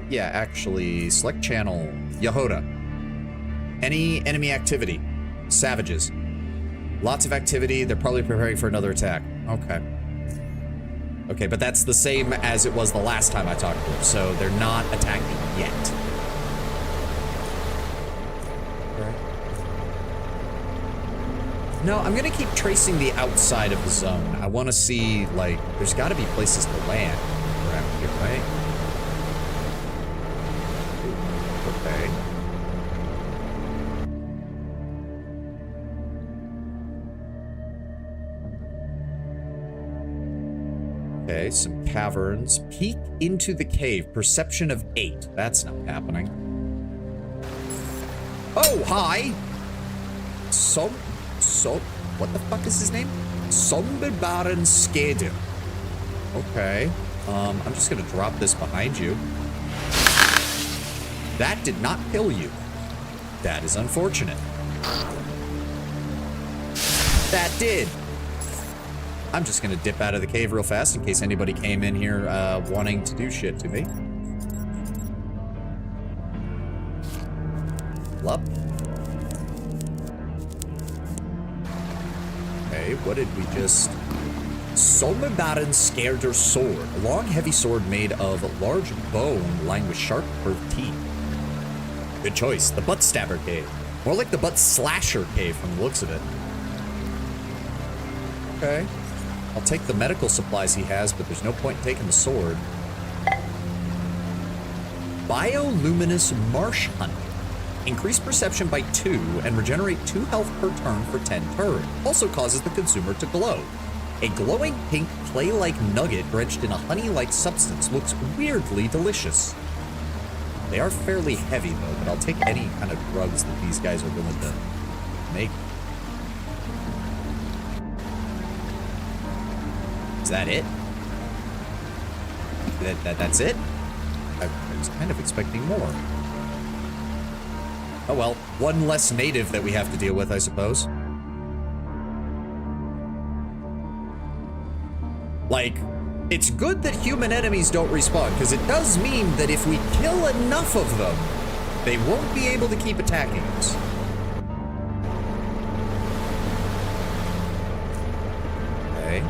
Yeah, actually, select channel. Yehoda. Any enemy activity. Savages. Lots of activity. They're probably preparing for another attack. Okay. Okay, but that's the same as it was the last time I talked to them, so they're not attacking yet. Right. No, I'm gonna keep tracing the outside of the zone. I want to see, like, there's got to be places to land around here, right? Okay. Okay, some caverns. Peek into the cave. Perception of 8. That's not happening. Oh, hi! What the fuck is his name? Somberbaren Skader. Okay. I'm just gonna drop this behind you. That did not kill you. That is unfortunate. That did. I'm just gonna dip out of the cave real fast in case anybody came in here wanting to do shit to me. Lup. Okay, what did we just... Solmebaran Scared Sword. A long, heavy sword made of large bone lined with sharp, curved teeth. Good choice. The Butt Stabber Cave. More like the Butt Slasher Cave from the looks of it. Okay. I'll take the medical supplies he has, but there's no point in taking the sword. Bioluminous Marsh Honey. Increase perception by 2 and regenerate 2 health per turn for 10 turns. Also causes the consumer to glow. A glowing pink clay-like nugget drenched in a honey-like substance looks weirdly delicious. They are fairly heavy though, but I'll take any kind of drugs that these guys are willing to make. Is that it? That's it? I was kind of expecting more. Oh well, one less native that we have to deal with, I suppose. Like, it's good that human enemies don't respawn, because it does mean that if we kill enough of them, they won't be able to keep attacking us. Okay.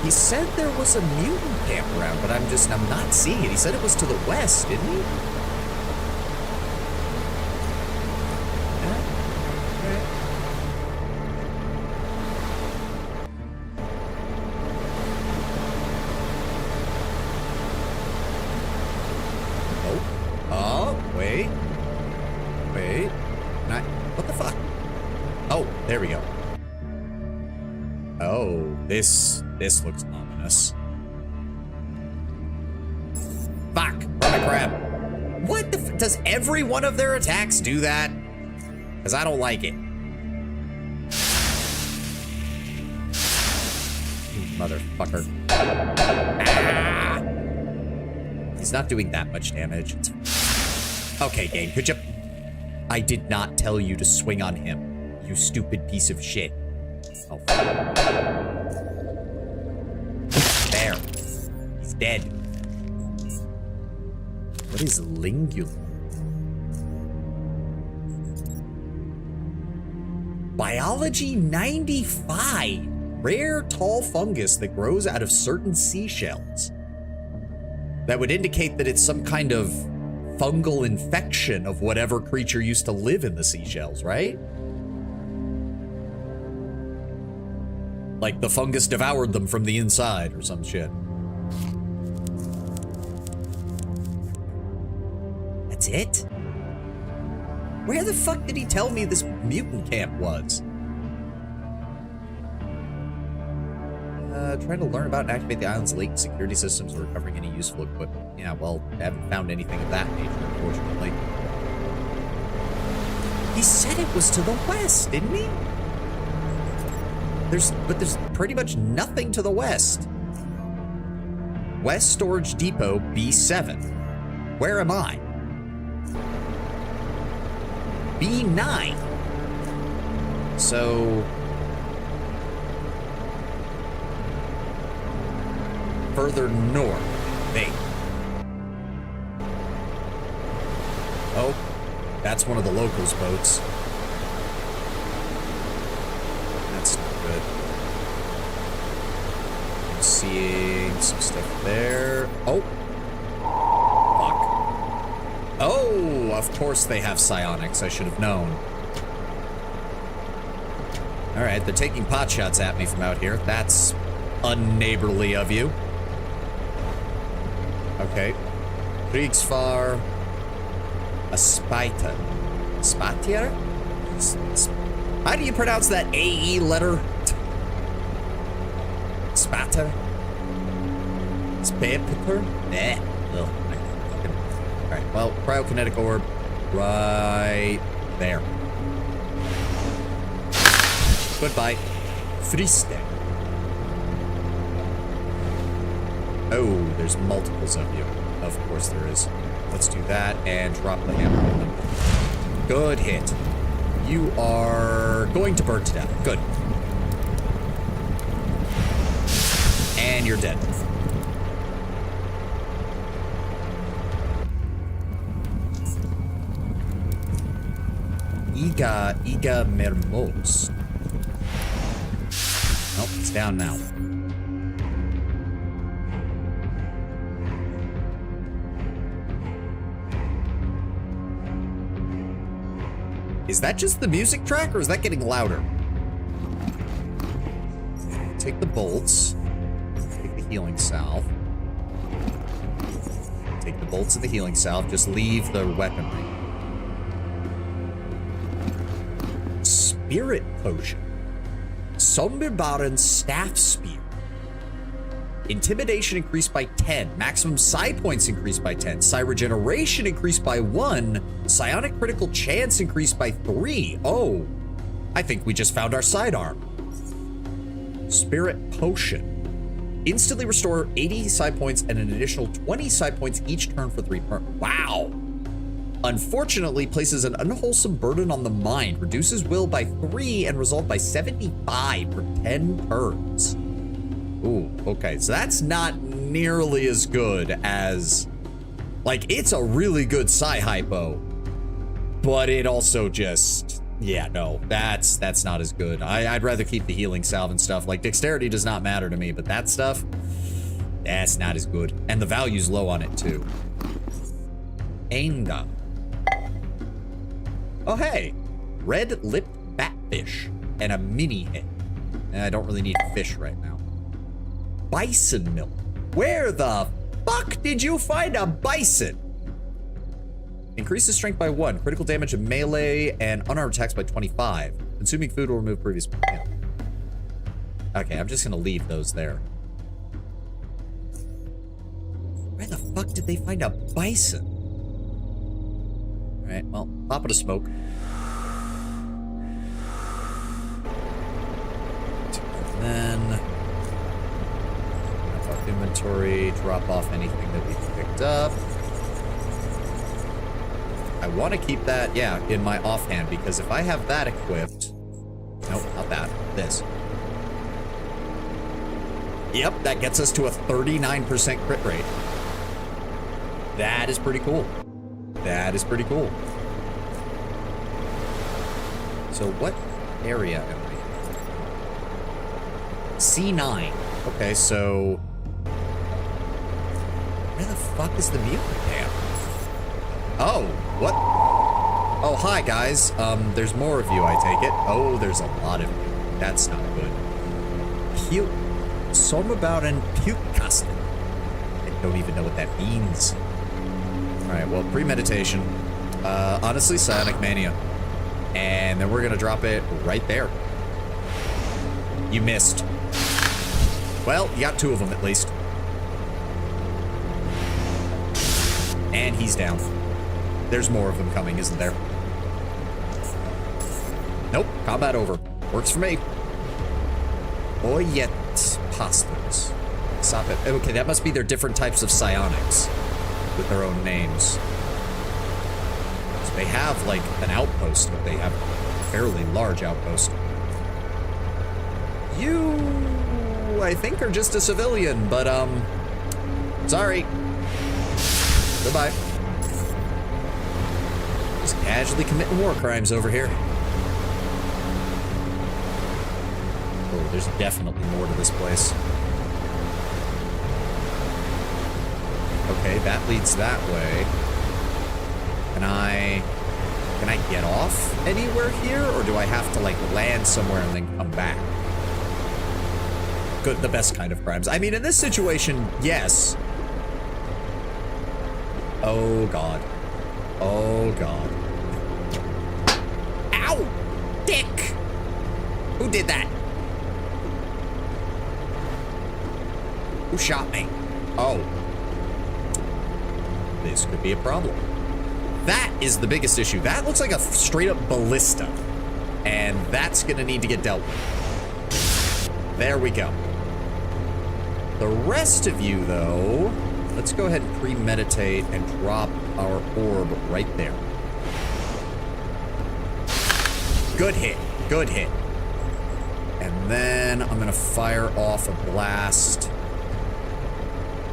He said there was a mutant camp around, but I'm not seeing it. He said it was to the west, didn't he? There we go. Oh, this looks ominous. Does every one of their attacks do that? Because I don't like it. Motherfucker. Ah! He's not doing that much damage. Okay, game, could you... I did not tell you to swing on him, you stupid piece of shit. Oh. There. He's dead. What is lingula? Biology 95. Rare tall fungus that grows out of certain seashells. That would indicate that it's some kind of fungal infection of whatever creature used to live in the seashells, right? Like the fungus devoured them from the inside or some shit. That's it? Where the fuck did he tell me this mutant camp was? Trying to learn about and activate the island's latent security systems or recovering any useful equipment. Yeah, well, I haven't found anything of that nature, unfortunately. He said it was to the west, didn't he? There's pretty much nothing to the west. West Storage Depot, B7. Where am I? B9. So... further north. Hey. Oh, that's one of the locals' boats. That's not good. I'm seeing some stuff there. Oh. Fuck. Oh, of course they have psionics. I should have known. All right, they're taking pot shots at me from out here. That's unneighborly of you. Okay. Kriegsfar. Aspita. Spatier? How do you pronounce that AE letter? Spatter? Spater? Eh. Alright, well, cryokinetic orb right there. Goodbye. Friste. Oh, there's multiples of you. Of course there is. Let's do that and drop the hammer on them. Good hit. You are going to burn to death. Good. And you're dead. Iga Mermos. Nope, it's down now. Is that just the music track, or is that getting louder? Take the bolts. Take the healing salve. Take the bolts of the healing salve. Just leave the weaponry. Spirit potion. Somberbaren staff spear. Intimidation increased by 10. Maximum psi points increased by 10. Psi regeneration increased by 1. Psionic critical chance increased by 3. Oh, I think we just found our sidearm. Spirit potion. Instantly restore 80 psi points and an additional 20 psi points each turn for 3 turns. Wow. Unfortunately, places an unwholesome burden on the mind. Reduces will by 3 and resolve by 75 for 10 turns. Ooh, okay, so that's not nearly as good as... Like, it's a really good psi-hypo, but it also just... Yeah, no, that's not as good. I'd rather keep the healing salve and stuff. Like, dexterity does not matter to me, but that stuff, that's not as good. And the value's low on it, too. Ainda. Oh, hey, red-lipped batfish and a mini head. I don't really need fish right now. Bison milk. Where the fuck did you find a bison? Increases strength by 1. Critical damage of melee and unarmed attacks by 25. Consuming food will remove previous... Yeah. Okay, I'm just gonna leave those there. Where the fuck did they find a bison? Alright, well, pop it a smoke. And then our inventory, drop off anything that we picked up. I want to keep that, yeah, in my offhand, because if I have that equipped... Nope, not that. This. Yep, that gets us to a 39% crit rate. That is pretty cool. That is pretty cool. So what area am I in? C9. Okay, so... Where the fuck is the mutant camp? Oh, what? Oh, hi, guys. There's more of you, I take it. Oh, there's a lot of you. That's not good. Puke. Some about an puke custom. I don't even know what that means. Alright, well, premeditation. Honestly, Psionic Mania. And then we're gonna drop it right there. You missed. Well, you got 2 of them at least. And he's down. There's more of them coming, isn't there? Nope, combat over. Works for me. Oyet Pastors. Stop it. Okay, that must be their different types of psionics with their own names. So they have, like, an outpost, but they have a fairly large outpost. You, I think, are just a civilian, but, sorry. Goodbye. Just casually committing war crimes over here. Oh, there's definitely more to this place. Okay, that leads that way. Can I get off anywhere here, or do I have to, like, land somewhere and then come back? Good, the best kind of crimes. I mean, in this situation, yes. Oh, God. Oh, God. Ow! Dick! Who did that? Who shot me? Oh. This could be a problem. That is the biggest issue. That looks like a straight-up ballista. And that's gonna need to get dealt with. There we go. The rest of you, though, let's go ahead and premeditate and drop our orb right there. Good hit. Good hit. And then I'm gonna fire off a blast.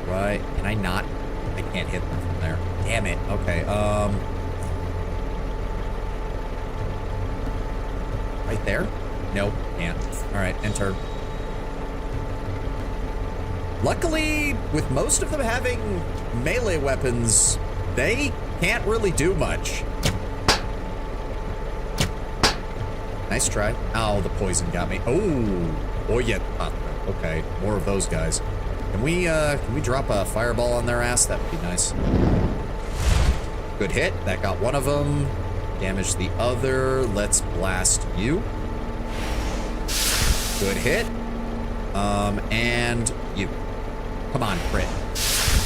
Right. Can I not? I can't hit them from there. Damn it. Okay, right there? Nope, can't. Alright, enter. Luckily, with most of them having melee weapons, they can't really do much. Nice try. Oh, the poison got me. Oh yeah. Okay, more of those guys. Can we drop a fireball on their ass? That would be nice. Good hit. That got one of them. Damage the other. Let's blast you. Good hit. And you. Come on, crit.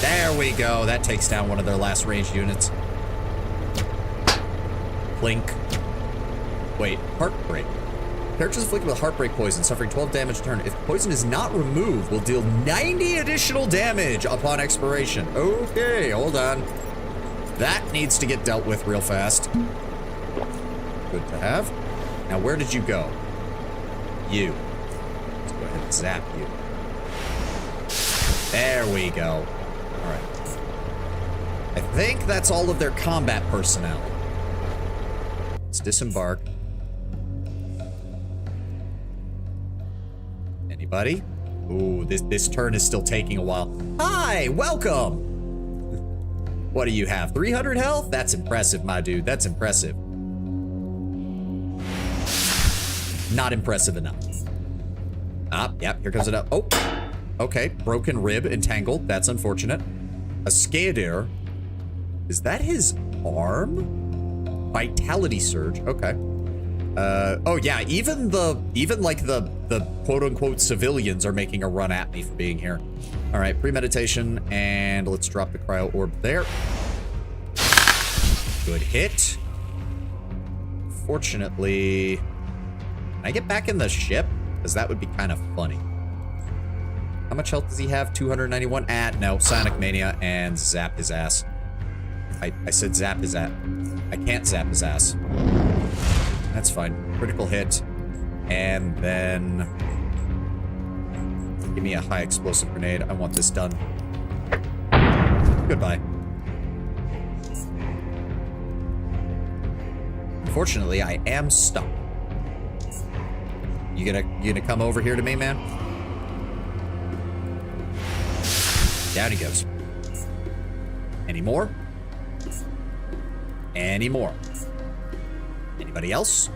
There we go. That takes down one of their last ranged units. Blink. Wait, heartbreak. Characters afflicted with heartbreak poison, suffering 12 damage a turn. If poison is not removed, will deal 90 additional damage upon expiration. Okay, hold on. That needs to get dealt with real fast. Good to have. Now, where did you go? You. Let's go ahead and zap you. There we go. All right. I think that's all of their combat personnel. Let's disembark. Anybody? Ooh, this turn is still taking a while. Hi, welcome! What do you have? 300 health? That's impressive, my dude. That's impressive. Not impressive enough. Ah, yep, here comes it up. Oh, okay. Broken rib, entangled. That's unfortunate. A Skadir. Is that his arm? Vitality surge. Okay. Oh yeah, even like the quote-unquote civilians are making a run at me for being here. All right, premeditation, and let's drop the cryo orb there. Good hit. Fortunately, can I get back in the ship? Because that would be kind of funny. How much health does he have? 291? No. Sonic Mania and zap his ass. I said zap his ass. I can't zap his ass. That's fine. Critical hit. And then... give me a high explosive grenade. I want this done. Goodbye. Unfortunately, I am stuck. You gonna come over here to me, man? Down he goes. Any more? Any more? Anybody else?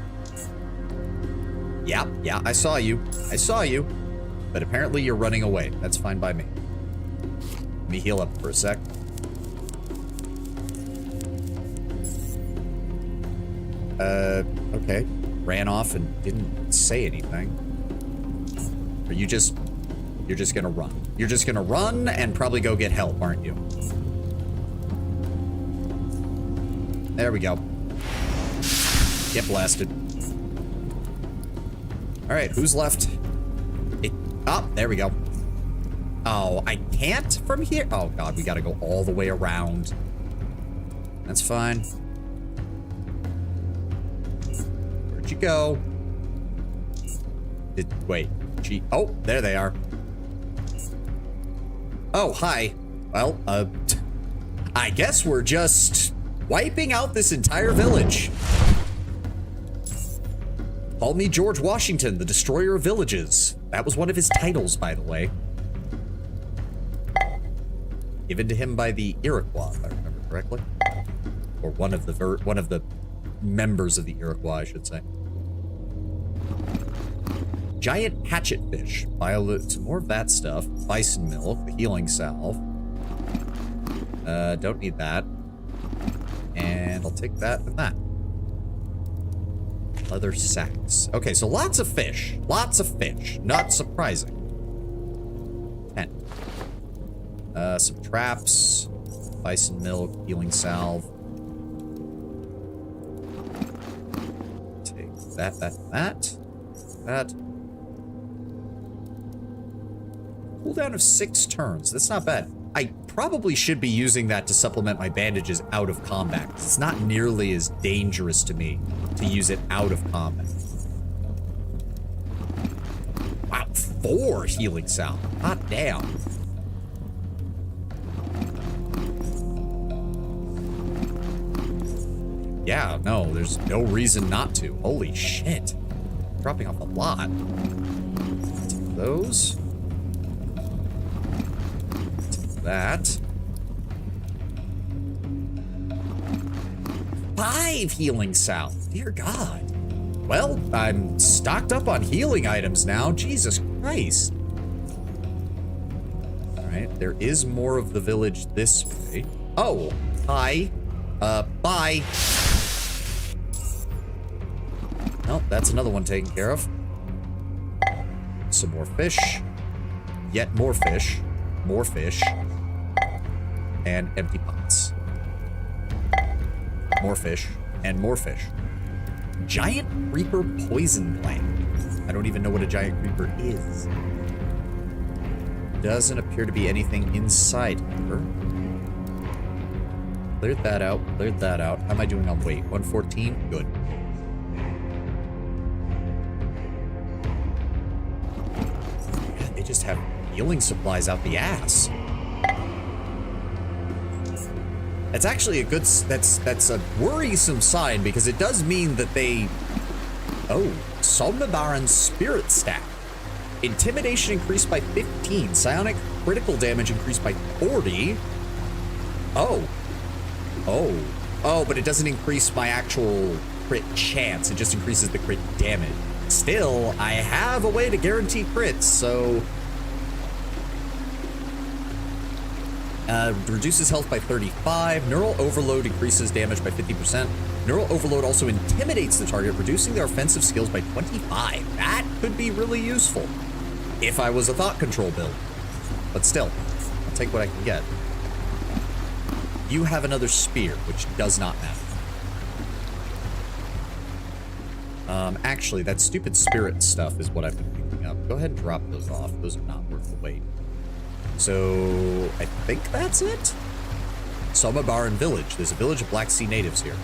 Yeah, I saw you. I saw you. But apparently you're running away. That's fine by me. Let me heal up for a sec. Okay. Ran off and didn't say anything. Are you just... you're just gonna run. You're just gonna run and probably go get help, aren't you? There we go. Get blasted. Alright, who's left? Oh, there we go. Oh, I can't from here? Oh god, we gotta go all the way around. That's fine. Where'd you go? Wait. Oh, there they are. Oh, hi. Well, I guess we're just wiping out this entire village. Call me George Washington, the destroyer of villages. That was one of his titles, by the way. Given to him by the Iroquois, if I remember correctly. Or one of the members of the Iroquois, I should say. Giant hatchet fish. Some more of that stuff. Bison milk, the healing salve. Don't need that. And I'll take that and that. Leather sacks. Okay, so lots of fish. Lots of fish. Not surprising. 10. Some traps. Bison milk, healing salve. Take that. That. Cooldown of 6 turns. That's not bad. I probably should be using that to supplement my bandages out of combat. It's not nearly as dangerous to me to use it out of combat. Wow, 4 healing salve. Hot damn. Yeah, no, there's no reason not to. Holy shit. Dropping off a lot. Take those. That. 5 healing salve. Dear God. Well, I'm stocked up on healing items now. Jesus Christ. Alright, there is more of the village this way. Oh, hi. Bye. Nope, that's another one taken care of. Some more fish. Yet more fish. More fish. And empty pots. More fish. And more fish. Giant creeper poison plant. I don't even know what a giant creeper is. Doesn't appear to be anything inside here. Cleared that out. Cleared that out. How am I doing on weight? 114? Good. God, they just have healing supplies out the ass. That's actually a good... That's a worrisome sign, because it does mean that they... Oh, Somnibaron's Spirit Staff. Intimidation increased by 15. Psionic critical damage increased by 40. Oh. Oh, but it doesn't increase my actual crit chance. It just increases the crit damage. Still, I have a way to guarantee crits, so... reduces health by 35. Neural Overload increases damage by 50%. Neural Overload also intimidates the target, reducing their offensive skills by 25. That could be really useful if I was a thought control build. But still, I'll take what I can get. You have another spear, which does not matter. Actually, that stupid spirit stuff is what I've been picking up. Go ahead and drop those off. Those are not worth the wait. So, I think that's it? Somabaran Village. There's a village of Black Sea natives here.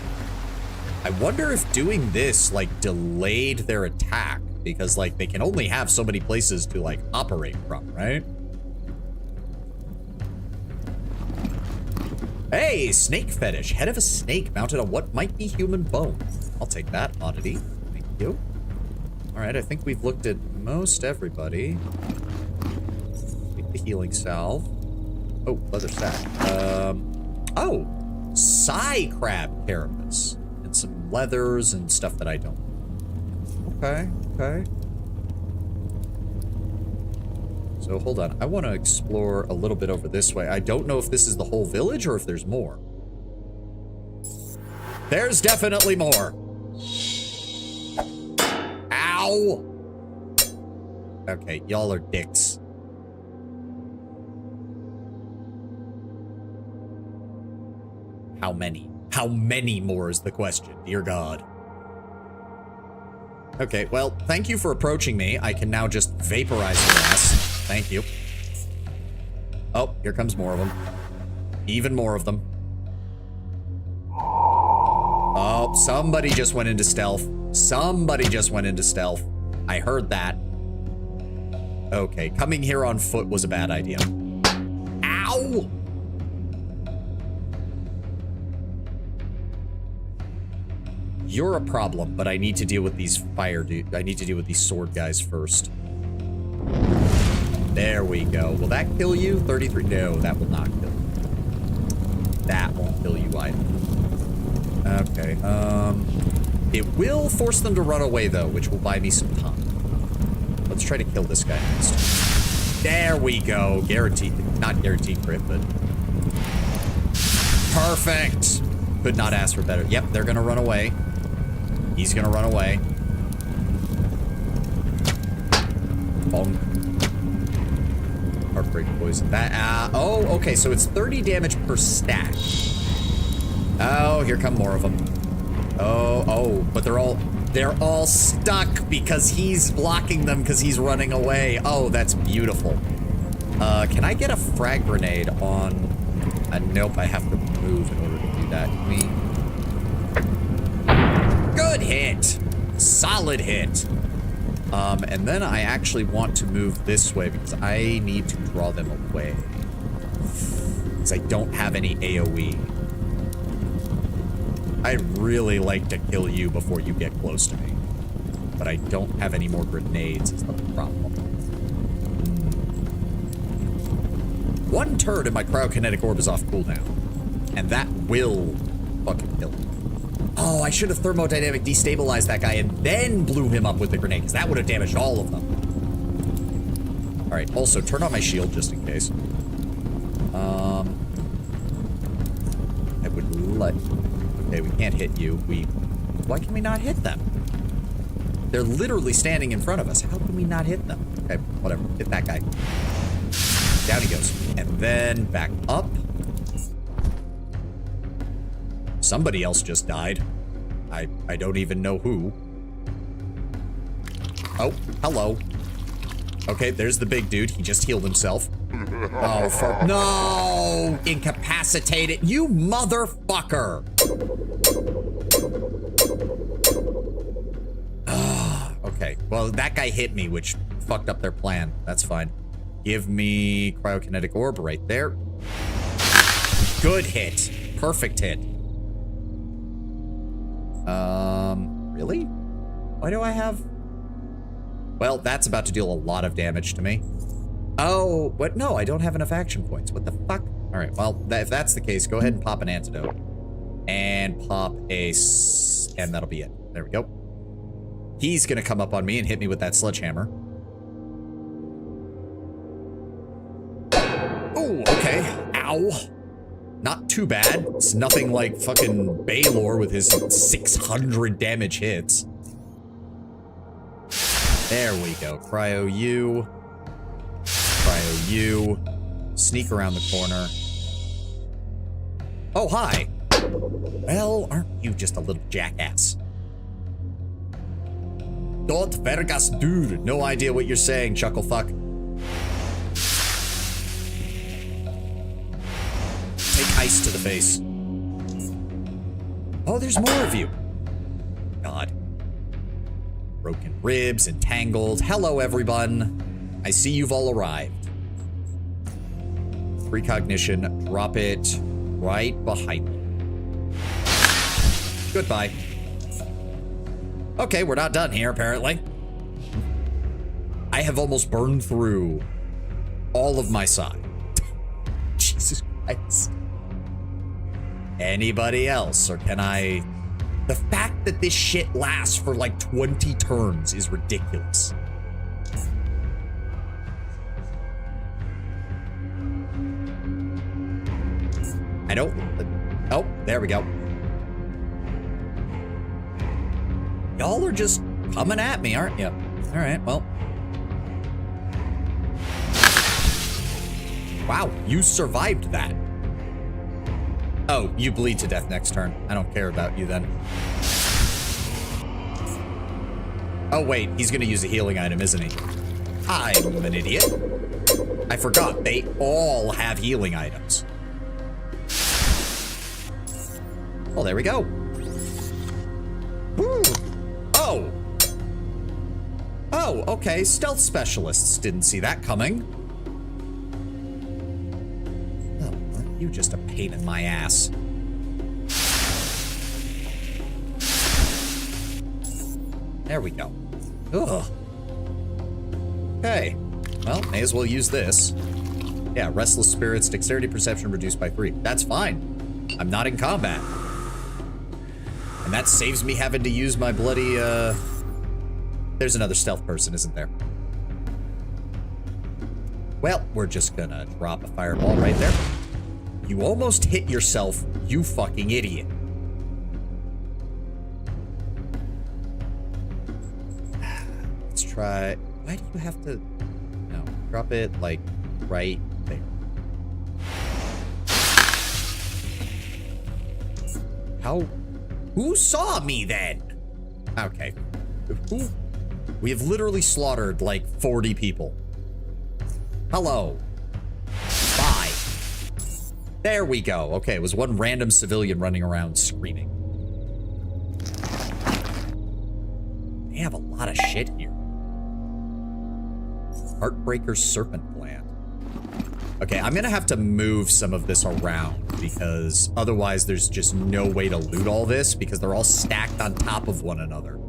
I wonder if doing this, like, delayed their attack. Because, like, they can only have so many places to, like, operate from, right? Hey, snake fetish. Head of a snake mounted on what might be human bone. I'll take that oddity. Thank you. All right, I think we've looked at most everybody. Take the healing salve. Oh, leather sack. Oh, Psy crab carapace. And some leathers and stuff that I don't. Okay, okay. So hold on, I want to explore a little bit over this way. I don't know if this is the whole village or if there's more. There's definitely more. Ow! Okay, y'all are dicks. How many? How many more is the question, dear God? Okay, well, thank you for approaching me. I can now just vaporize your ass. Thank you. Oh, here comes more of them. Even more of them. Oh, somebody just went into stealth. Somebody just went into stealth. I heard that. Okay, coming here on foot was a bad idea. Ow! You're a problem, but I need to deal with these fire dude. I need to deal with these sword guys first. There we go. Will that kill you? 33. No, that will not kill you. That won't kill you either. Okay. It will force them to run away though, which will buy me some time. Let's try to kill this guy next. There we go. Guaranteed. Not guaranteed crit, but perfect. Could not ask for better. Yep, they're gonna run away. He's gonna run away. Bonk. Heartbreak poison. That, oh, okay, so it's 30 damage per stack. Oh, here come more of them. Oh, but they're all stuck because he's blocking them because he's running away. Oh, that's beautiful. Can I get a frag grenade on... nope, I have to move in order to do that. Can we... Good hit. Solid hit. And then I actually want to move this way because I need to draw them away. Because I don't have any AoE. I'd really like to kill you before you get close to me. But I don't have any more grenades is the problem. One turn and my cryokinetic orb is off cooldown. And that will fucking kill me. Oh, I should have thermodynamic destabilized that guy and then blew him up with the grenade, because that would have damaged all of them. Alright, also turn on my shield just in case. I would let... Okay, we can't hit you. Why can we not hit them? They're literally standing in front of us. How can we not hit them? Okay, whatever. Hit that guy. Down he goes. And then back up. Somebody else just died. I don't even know who. Oh, hello. Okay, there's the big dude. He just healed himself. Oh, for... No! Incapacitated. You motherfucker! Okay. Well, that guy hit me, which fucked up their plan. That's fine. Give me cryokinetic orb right there. Good hit. Perfect hit. Really? Why do I have... Well, that's about to deal a lot of damage to me. Oh, what? No, I don't have enough action points. What the fuck? All right, well, if that's the case, go ahead and pop an antidote. And pop a... And that'll be it. There we go. He's gonna come up on me and hit me with that sledgehammer. Oh, okay. Ow. Not too bad. It's nothing like fucking Baylor with his 600 damage hits. There we go. Cryo U. Cryo U. Sneak around the corner. Oh, hi. Well, aren't you just a little jackass? Dort vergas dude. No idea what you're saying, chuckle fuck. Take ice to the face. Oh, there's more of you. God. Broken ribs, entangled. Hello, everyone. I see you've all arrived. Precognition. Drop it right behind me. Goodbye. Okay, we're not done here, apparently. I have almost burned through all of my side. Jesus Christ. Anybody else, or can I... The fact that this shit lasts for like 20 turns is ridiculous. I don't... Oh, there we go. Y'all are just coming at me, aren't you? All right, well. Wow, you survived that. Oh, you bleed to death next turn. I don't care about you then. Oh, wait, he's gonna use a healing item, isn't he? I'm an idiot. I forgot, they all have healing items. Well, there we go. Woo. Oh. Oh, okay, stealth specialists. Didn't see that coming. Oh, aren't you just a pain in my ass? There we go. Ugh. Okay. Well, may as well use this. Yeah, restless spirits, dexterity perception reduced by 3. That's fine. I'm not in combat. And that saves me having to use my bloody, There's another stealth person, isn't there? Well, we're just gonna drop a fireball right there. You almost hit yourself, you fucking idiot. Let's try... Why do you have to... No, drop it, like, right there. How... Who saw me then? Okay. Who? We have literally slaughtered like 40 people. Hello. Bye. There we go. Okay, it was one random civilian running around screaming. They have a lot of shit here. Heartbreaker Serpent Plant. Okay, I'm gonna have to move some of this around because otherwise there's just no way to loot all this because they're all stacked on top of one another.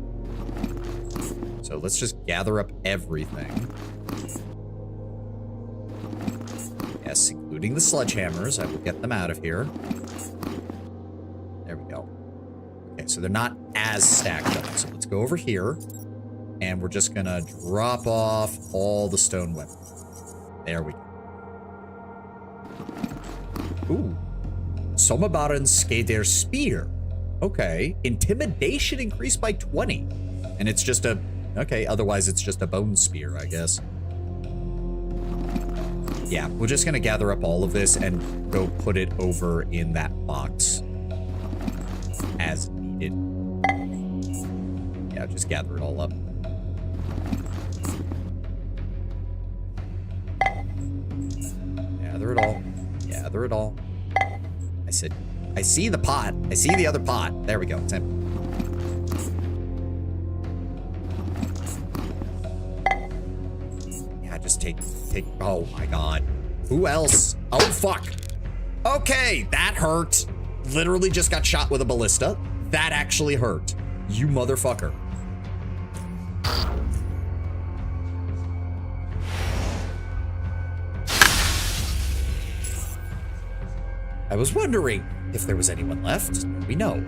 So let's just gather up everything. Yes, including the sledgehammers. I will get them out of here. There we go. Okay, so they're not as stacked up. So let's go over here and we're just gonna drop off all the stone weapons. There we go. Ooh. Sommerbaron Skader Spear. Okay. Intimidation increased by 20. And it's just a... Okay, otherwise it's just a bone spear, I guess. Yeah, we're just gonna gather up all of this and go put it over in that box. As needed. Yeah, just gather it all up. Gather it all. Gather it all. I said, I see the pot. I see the other pot. There we go. It's empty. Yeah, just take, oh my God. Who else? Oh, fuck. Okay, that hurt. Literally just got shot with a ballista. That actually hurt. You motherfucker. I was wondering if there was anyone left. We know.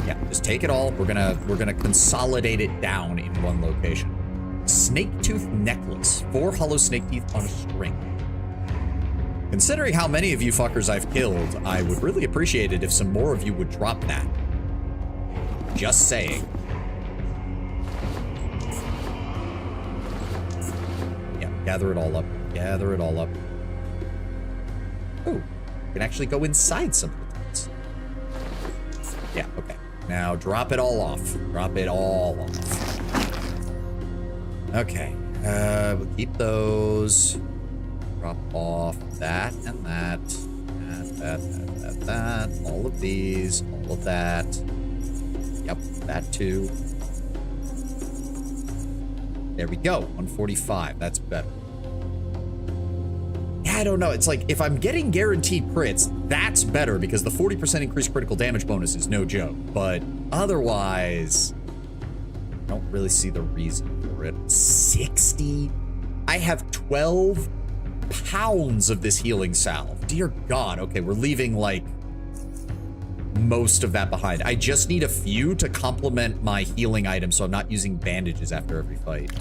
Yeah, just take it all. We're gonna consolidate it down in one location. Snake tooth necklace. 4 hollow snake teeth on a string. Considering how many of you fuckers I've killed, I would really appreciate it if some more of you would drop that. Just saying. Yeah, gather it all up. Gather it all up. Oh, you can actually go inside some of the tents. Yeah, okay. Now drop it all off. Drop it all off. Okay. We'll keep those. Drop off that and that. That. All of these. All of that. Yep, that too. There we go. 145. That's better. Yeah, I don't know. It's like, if I'm getting guaranteed crits, that's better because the 40% increased critical damage bonus is no joke. But otherwise, I don't really see the reason for it. 60? I have 12 pounds of this healing salve. Dear God. Okay, we're leaving, like, most of that behind. I just need a few to complement my healing items so I'm not using bandages after every fight.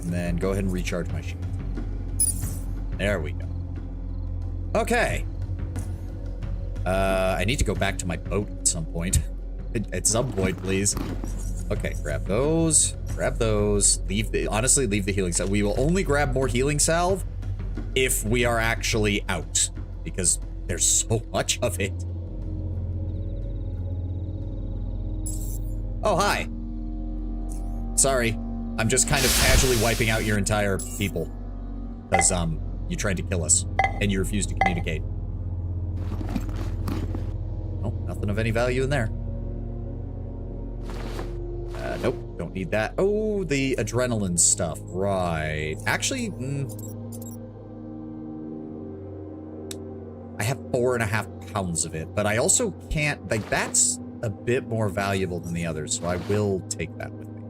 And then go ahead and recharge my shield. There we go. Okay. I need to go back to my boat at some point. At some point, please. Okay, grab those. Grab those. Honestly, leave the healing salve. We will only grab more healing salve if we are actually out, because there's so much of it. Oh, hi. Sorry. I'm just kind of casually wiping out your entire people. Because, you tried to kill us. And you refused to communicate. Oh, nothing of any value in there. Nope, don't need that. Oh, the adrenaline stuff. Right. Actually, I have 4.5 pounds of it, but I also can't, like, that's a bit more valuable than the others, so I will take that with me.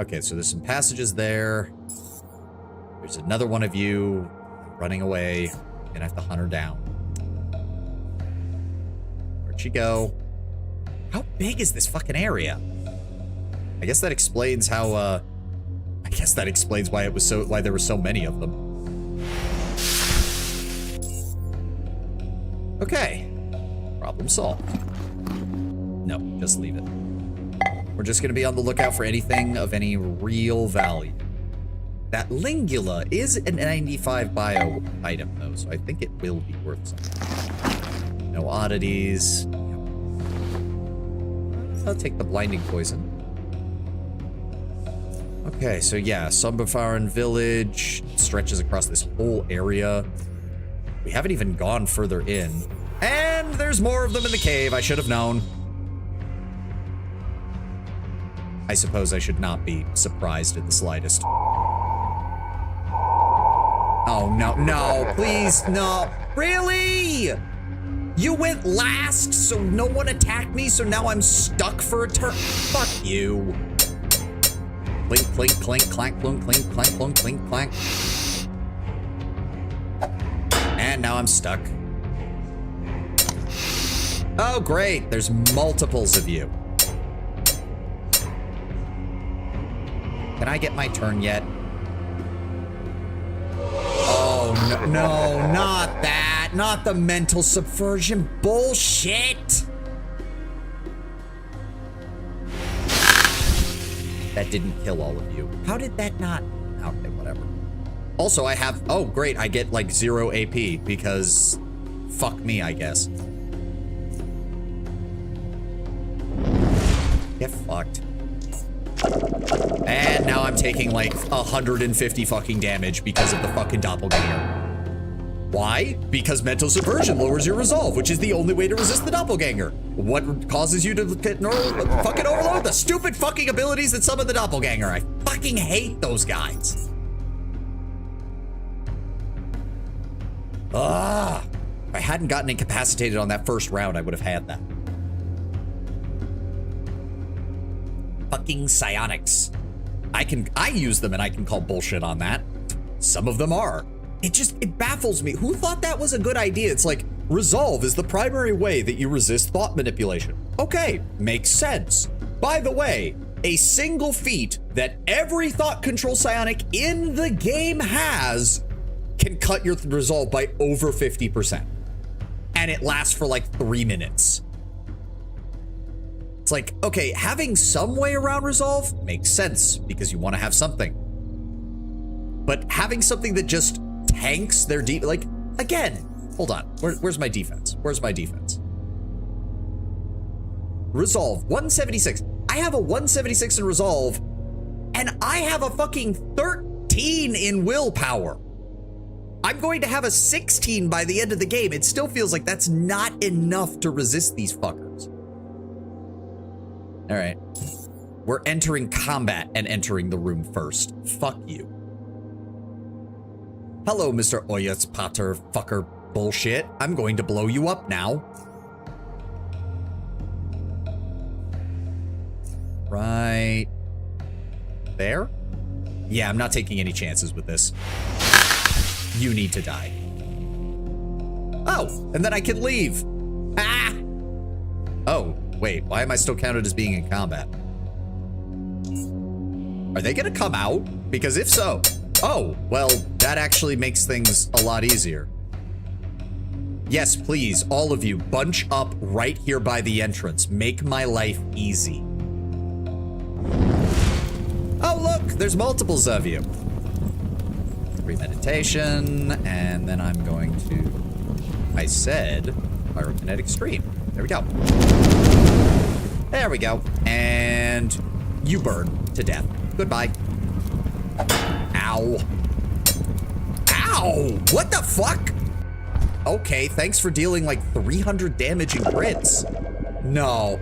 Okay, so there's some passages there. There's another one of you running away. Gonna have to hunt her down. Where'd she go? How big is this fucking area? I guess that explains how, I guess that explains why why there were so many of them. Okay. Problem solved. No, just leave it. We're just gonna be on the lookout for anything of any real value. That Lingula is a 95 bio item, though, so I think it will be worth something. No oddities. I'll take the blinding poison. Okay, so yeah, Sumbafaran village stretches across this whole area. We haven't even gone further in. And there's more of them in the cave. I should have known. I suppose I should not be surprised in the slightest. Oh, no, no, please, no. Really? You went last, so no one attacked me, so now I'm stuck for a turn. Fuck you. Clink, clink, clink, clank, clunk, clink, clank, clunk, clink, clank. And now I'm stuck. Oh, great. There's multiples of you. Can I get my turn yet? Oh, no, no, not that. Not the mental subversion bullshit. That didn't kill all of you. How did that not? Okay, whatever. Also, I have, oh, great. I get like 0 AP because fuck me, I guess. Get fucked. And now I'm taking like 150 fucking damage because of the fucking doppelganger. Why? Because mental subversion lowers your resolve, which is the only way to resist the doppelganger. What causes you to fucking overload? The stupid fucking abilities that summon the doppelganger. I fucking hate those guys. Ah, if I hadn't gotten incapacitated on that first round, I would have had that. Fucking psionics. I use them and I can call bullshit on that. Some of them are. It baffles me. Who thought that was a good idea? It's like, resolve is the primary way that you resist thought manipulation. Okay, makes sense. By the way, a single feat that every thought control psionic in the game has can cut your resolve by over 50%. And it lasts for like 3 minutes. It's like, okay, having some way around resolve makes sense because you want to have something. But having something that just tanks their deep, like, again, Hold on. Where's my defense? Where's my defense? Resolve, 176. I have a 176 in resolve, and I have a fucking 13 in willpower. I'm going to have a 16 by the end of the game. It still feels like that's not enough to resist these fuckers. All right. We're entering combat and entering the room first. Fuck you. Hello, Mr. Oyas Potter fucker bullshit. I'm going to blow you up now. Right there? Yeah, I'm not taking any chances with this. You need to die. Oh, and then I can leave. Ah! Oh, wait, why am I still counted as being in combat? Are they gonna come out? Because if so, oh, well, that actually makes things a lot easier. Yes, please, all of you, bunch up right here by the entrance. Make my life easy. Oh, look, there's multiples of you. Premeditation, and then I'm going to, I said, pyrokinetic stream. There we go. There we go. And you burn to death. Goodbye. Ow. Ow! What the fuck? Okay, thanks for dealing like 300 damage in crits. No.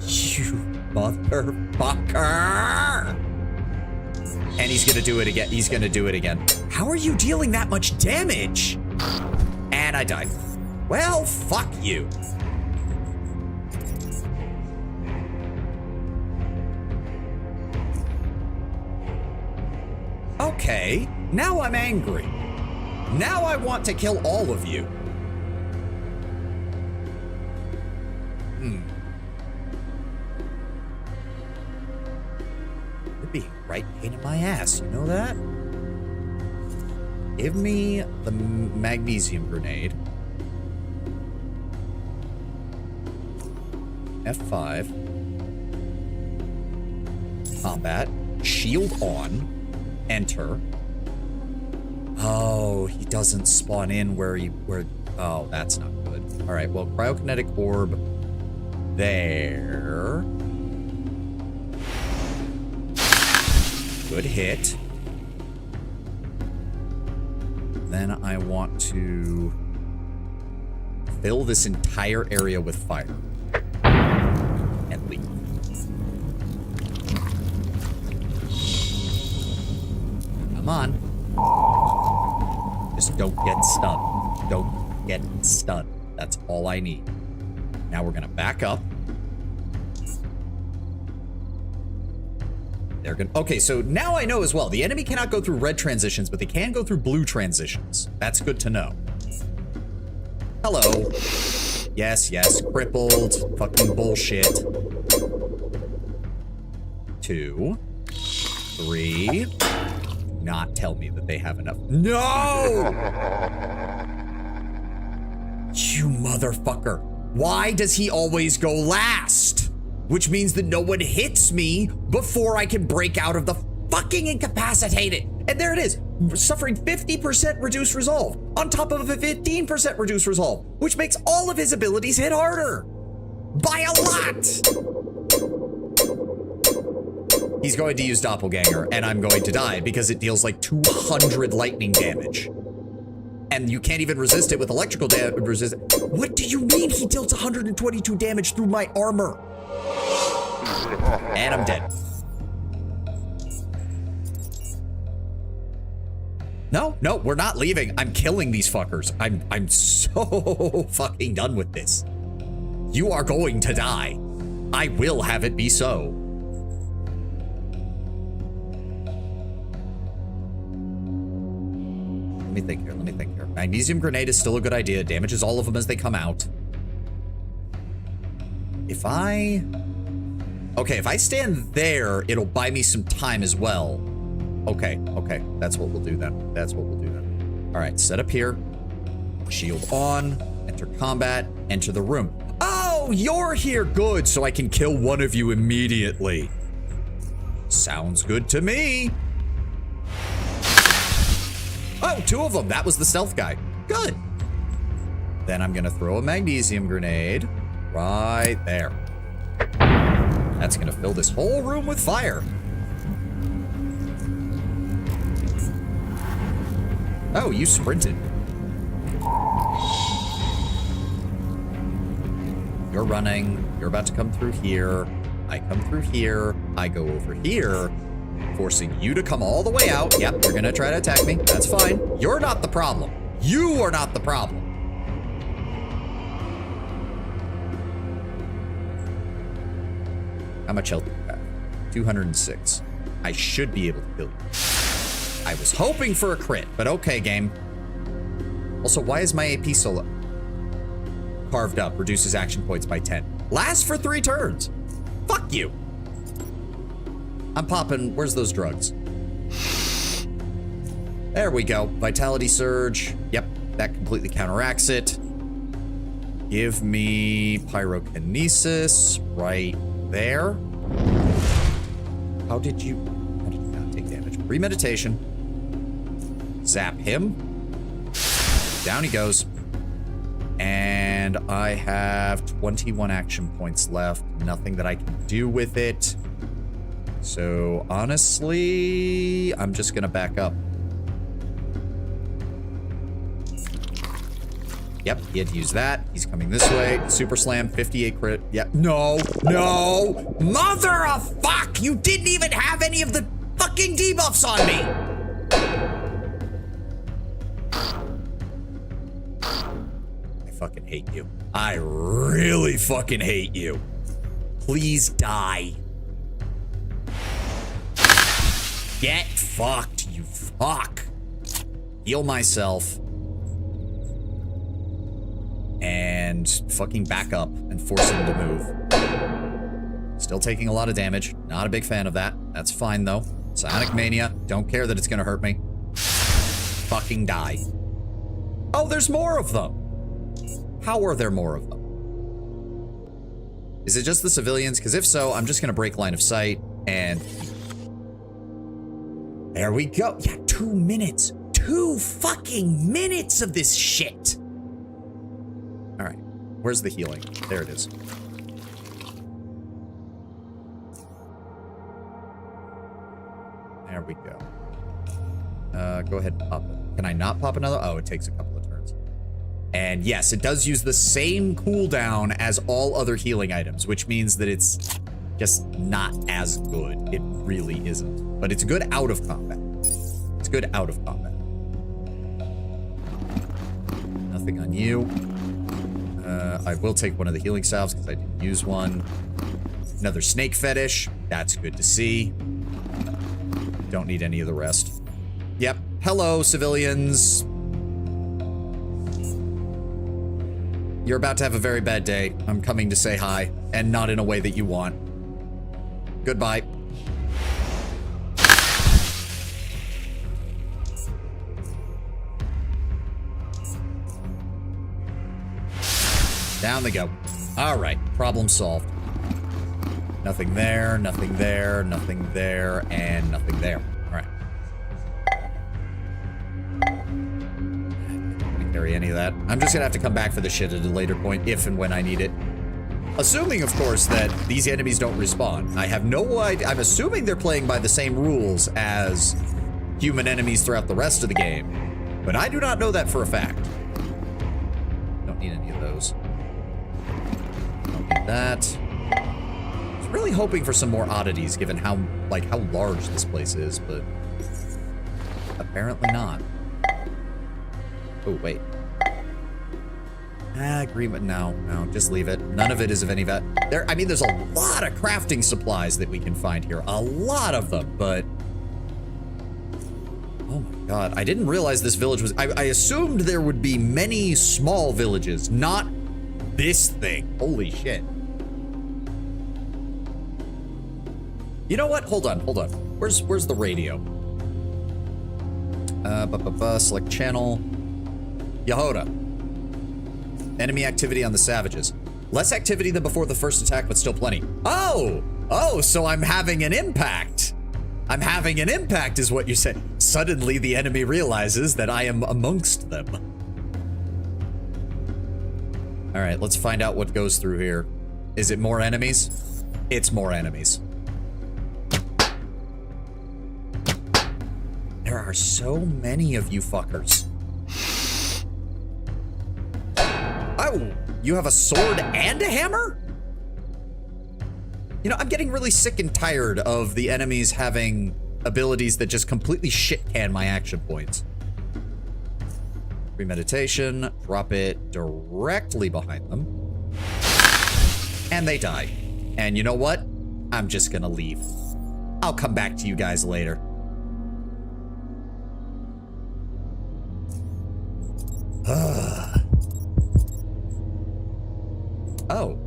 You motherfucker! And he's gonna do it again. He's gonna do it again. How are you dealing that much damage? And I died. Well, fuck you. Okay, now I'm angry. Now I want to kill all of you. You're being right pain in my ass, you know that? Give me the magnesium grenade. F5. Combat. Shield on. Enter. Oh, he doesn't spawn in where oh, that's not good. All right, well, cryokinetic orb there. Good hit. Then I want to fill this entire area with fire. And leave. Come on. Just don't get stunned. Don't get stunned. That's all I need. Now we're gonna back up. They're gonna, okay, so now I know as well. The enemy cannot go through red transitions, but they can go through blue transitions. That's good to know. Hello. Yes, yes, crippled. Fucking bullshit. 2, 3. Not tell me that they have enough. No! You motherfucker. Why does he always go last? Which means that no one hits me before I can break out of the fucking incapacitated. And there it is, suffering 50% reduced resolve on top of a 15% reduced resolve, which makes all of his abilities hit harder by a lot. He's going to use Doppelganger, and I'm going to die because it deals like 200 lightning damage. And you can't even resist it with electrical damage. What do you mean he deals 122 damage through my armor? And I'm dead. No, no, we're not leaving. I'm killing these fuckers. I'm so fucking done with this. You are going to die. I will have it be so. Let me think here, let me think here. Magnesium grenade is still a good idea. It damages all of them as they come out. If I stand there, it'll buy me some time as well. Okay, okay, that's what we'll do then. That's what we'll do then. All right, set up here. Shield on, enter combat, enter the room. Oh, you're here, good, so I can kill one of you immediately. Sounds good to me. Oh, 2 of them, that was the stealth guy. Good. Then I'm gonna throw a magnesium grenade right there. That's gonna fill this whole room with fire. Oh, you sprinted. You're running. You're about to come through here. I come through here. I go over here, forcing you to come all the way out. Yep, you're gonna try to attack me. That's fine. You're not the problem. You are not the problem. How much health do you have? 206. I should be able to kill you. I was hoping for a crit, but okay, game. Also, why is my AP so low? Carved up, reduces action points by 10. Lasts for 3 turns. Fuck you. I'm popping, where's those drugs? There we go. Vitality surge. Yep, that completely counteracts it. Give me pyrokinesis right there. How did you not take damage? Premeditation. Zap him. Down he goes. And I have 21 action points left. Nothing that I can do with it. So honestly, I'm just gonna back up. Yep, he had to use that. He's coming this way. Super slam, 58 crit. Yep. No, no. Mother of fuck! You didn't even have any of the fucking debuffs on me! I fucking hate you. I really fucking hate you. Please die. Get fucked, you fuck. Heal myself. And fucking back up and force him to move. Still taking a lot of damage. Not a big fan of that. That's fine though. Psionic Mania. Don't care that it's gonna hurt me. Fucking die. Oh, there's more of them. How are there more of them? Is it just the civilians? Because if so, I'm just gonna break line of sight and... There we go. Yeah, 2 minutes. 2 fucking minutes of this shit. All right, where's the healing? There it is. There we go. Go ahead and pop it. Can I not pop another? Oh, it takes a couple of turns. And yes, it does use the same cooldown as all other healing items, which means that it's just not as good. It really isn't. But it's good out of combat. It's good out of combat. Nothing on you. I will take one of the healing salves because I didn't use one. Another snake fetish. That's good to see. Don't need any of the rest. Yep. Hello, civilians. You're about to have a very bad day. I'm coming to say hi, and not in a way that you want. Goodbye. Down they go. All right, problem solved. Nothing there, nothing there, nothing there, and nothing there. All right. I'm gonna carry any of that. I'm just gonna have to come back for this shit at a later point, if and when I need it. Assuming, of course, that these enemies don't respawn. I have no idea. I'm assuming they're playing by the same rules as human enemies throughout the rest of the game, but I do not know that for a fact. Don't need any of those. Don't need that. I was really hoping for some more oddities, given how large this place is, but apparently not. Oh, wait. Agreement. No, just leave it. None of it is of any value. I mean, there's a lot of crafting supplies that we can find here. A lot of them, but... Oh my god. I didn't realize this village was... I assumed there would be many small villages, not this thing. Holy shit. You know what? Hold on. Where's the radio? Select channel. Yehoda. Enemy activity on the savages. Less activity than before the first attack, but still plenty. Oh, so I'm having an impact. I'm having an impact is what you say. Suddenly the enemy realizes that I am amongst them. All right, let's find out what goes through here. Is it more enemies? It's more enemies. There are so many of you fuckers. Oh, you have a sword and a hammer? You know, I'm getting really sick and tired of the enemies having abilities that just completely shit can my action points. Premeditation, drop it directly behind them. And they die. And you know what? I'm just gonna leave. I'll come back to you guys later. Oh,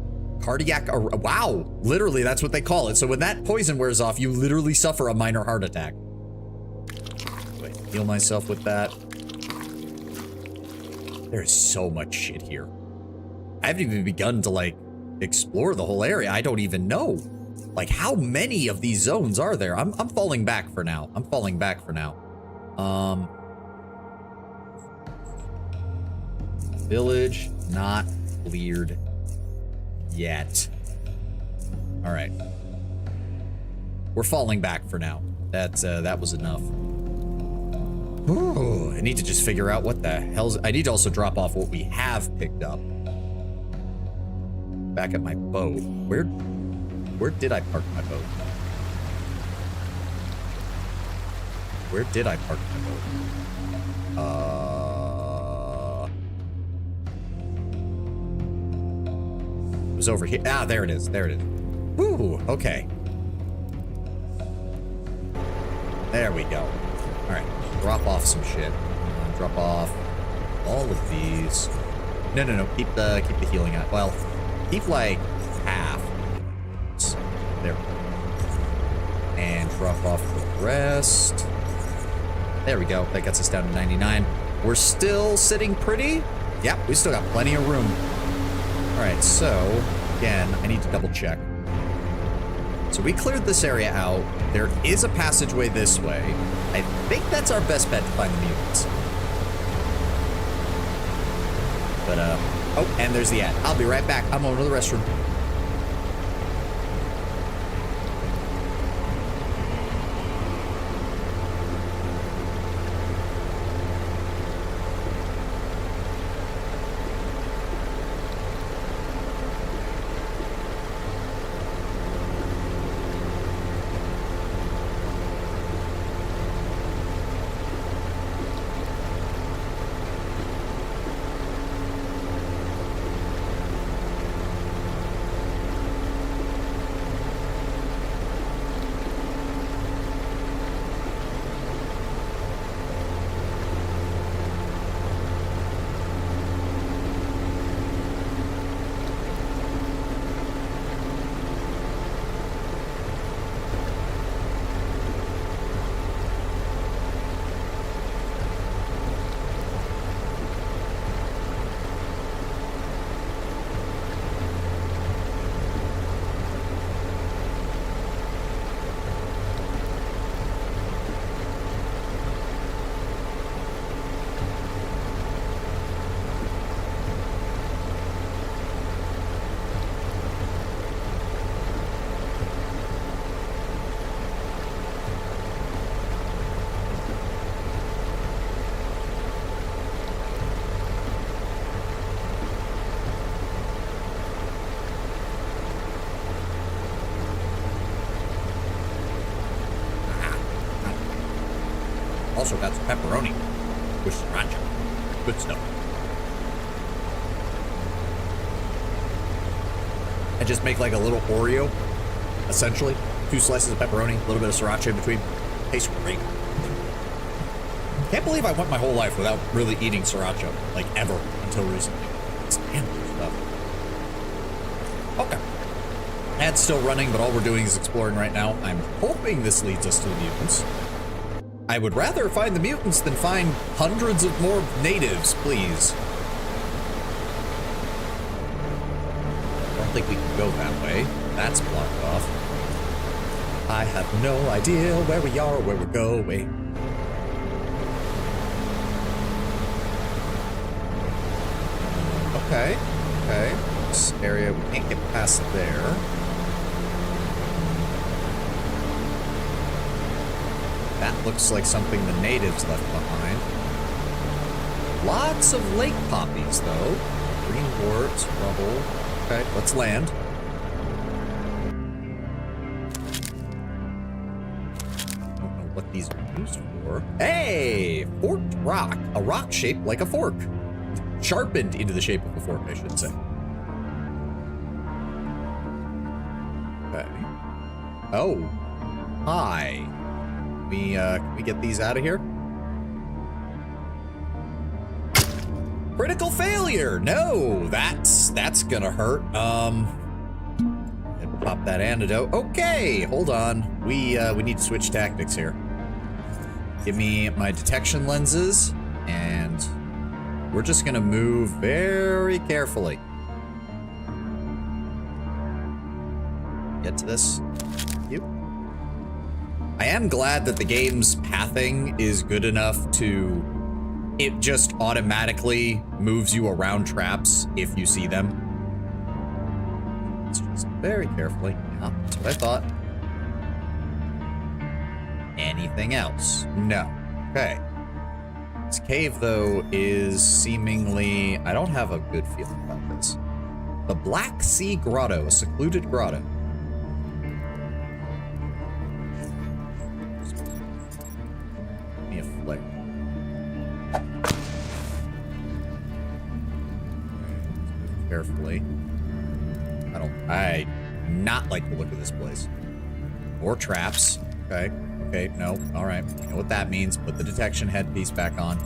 cardiac, wow, literally that's what they call it. So when that poison wears off, you literally suffer a minor heart attack. Wait, heal myself with that. There's so much shit here. I haven't even begun to like explore the whole area. I don't even know. Like how many of these zones are there? I'm falling back for now. I'm falling back for now. Village not cleared yet. All right. We're falling back for now. That was enough. Ooh, I need to just figure out what the hell's... I need to also drop off what we have picked up. Back at my boat. Where did I park my boat? Where did I park my boat? It was over here. Ah, there it is. There it is. Woo, okay. There we go. All right, drop off some shit. Drop off all of these. No. Keep the healing out. Well, keep like half. There we go. And drop off the rest. There we go. That gets us down to 99. We're still sitting pretty. Yep, we still got plenty of room. All right, so again, I need to double check. So we cleared this area out. There is a passageway this way. I think that's our best bet to find the mutants. But, oh, and there's the ad. I'll be right back. I'm over to the restroom. Also got some pepperoni with sriracha. Good stuff. I just make like a little Oreo, essentially. 2 slices of pepperoni, a little bit of sriracha in between. Tastes great. Can't believe I went my whole life without really eating sriracha, like ever, until recently. It's animal stuff. Okay. Ad's still running, but all we're doing is exploring right now. I'm hoping this leads us to the mutants. I would rather find the mutants than find hundreds of more natives, please. I don't think we can go that way. That's blocked off. I have no idea where we are or where we're going. Okay. Okay. this area. We can't get past there. That looks like something the natives left behind. Lots of lake poppies, though. Green warts, rubble. Okay, let's land. Don't know what these are used for. Hey! Forked rock. A rock shaped like a fork. Sharpened into the shape of a fork, I should say. Okay. Oh. Hi. Can we get these out of here? Critical failure! No! That's gonna hurt. Pop that antidote. Okay, hold on. We need to switch tactics here. Give me my detection lenses, and we're just gonna move very carefully. Get to this. Yep. I am glad that the game's pathing is good enough to... It just automatically moves you around traps if you see them. Let's just very carefully. Yeah, that's what I thought. Anything else? No. Okay. This cave, though, is seemingly... I don't have a good feeling about this. The Black Sea Grotto, a secluded grotto. Give me a flare. Carefully. I not like the look of this place. More traps. Okay. Okay, no. Alright. You know what that means. Put the detection headpiece back on.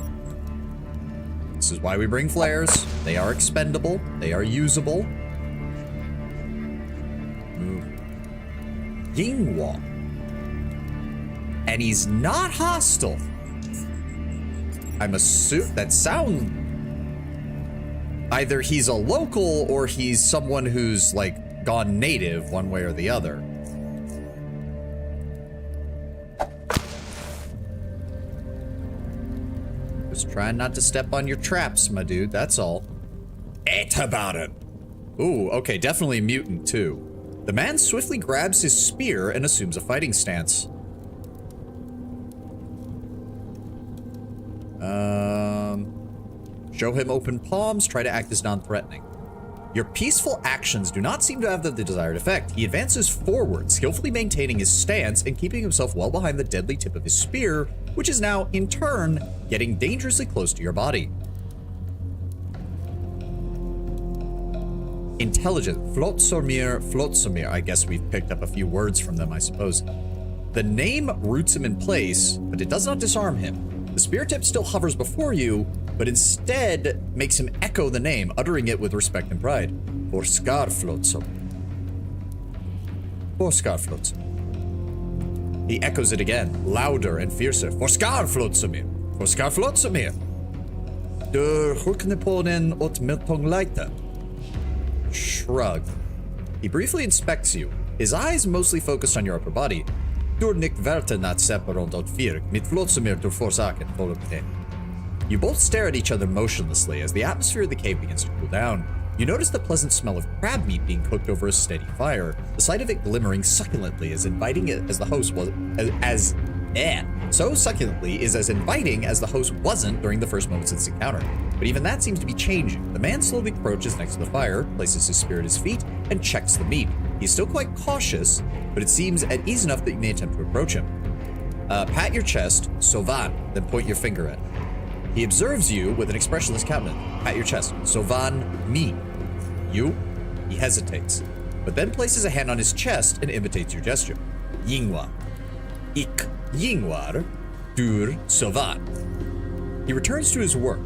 This is why we bring flares. They are expendable. They are usable. Move. Yingwa. And he's not hostile. I'm assuming that sound... Either he's a local or he's someone who's, like, gone native one way or the other. Just trying not to step on your traps, my dude, that's all. Etabaran. Ooh, okay, definitely a mutant, too. The man swiftly grabs his spear and assumes a fighting stance. Show him open palms, try to act as non-threatening. Your peaceful actions do not seem to have the desired effect. He advances forward, skillfully maintaining his stance and keeping himself well behind the deadly tip of his spear, which is now, in turn, getting dangerously close to your body. Intelligent. Flotsomir. I guess we've picked up a few words from them, I suppose. The name roots him in place, but it does not disarm him. The spear tip still hovers before you, but instead makes him echo the name, uttering it with respect and pride. Forskarflotsom. Forskarflotsom. He echoes it again, louder and fiercer. Forskarflotsomir. Forskarflotsomir. Der Hurkneponen ot Miltongleiter. Shrug. He briefly inspects you, his eyes mostly focused on your upper body. Du nicht werten not separond ot virk, mit Flotsomir dur forsaken follow. You both stare at each other motionlessly as the atmosphere of the cave begins to cool down. You notice the pleasant smell of crab meat being cooked over a steady fire, the sight of it glimmering succulently as inviting as the host was so succulently is as inviting as the host wasn't during the first moments of this encounter. But even that seems to be changing. The man slowly approaches next to the fire, places his spear at his feet, and checks the meat. He's still quite cautious, but it seems at ease enough that you may attempt to approach him. Pat your chest, Sovan, then point your finger at him. He observes you with an expressionless countenance. Pat your chest. Sovan, me. You? He hesitates, but then places a hand on his chest and imitates your gesture. Yingwa. Ik. Yingwar. Dur. Sovan. He returns to his work,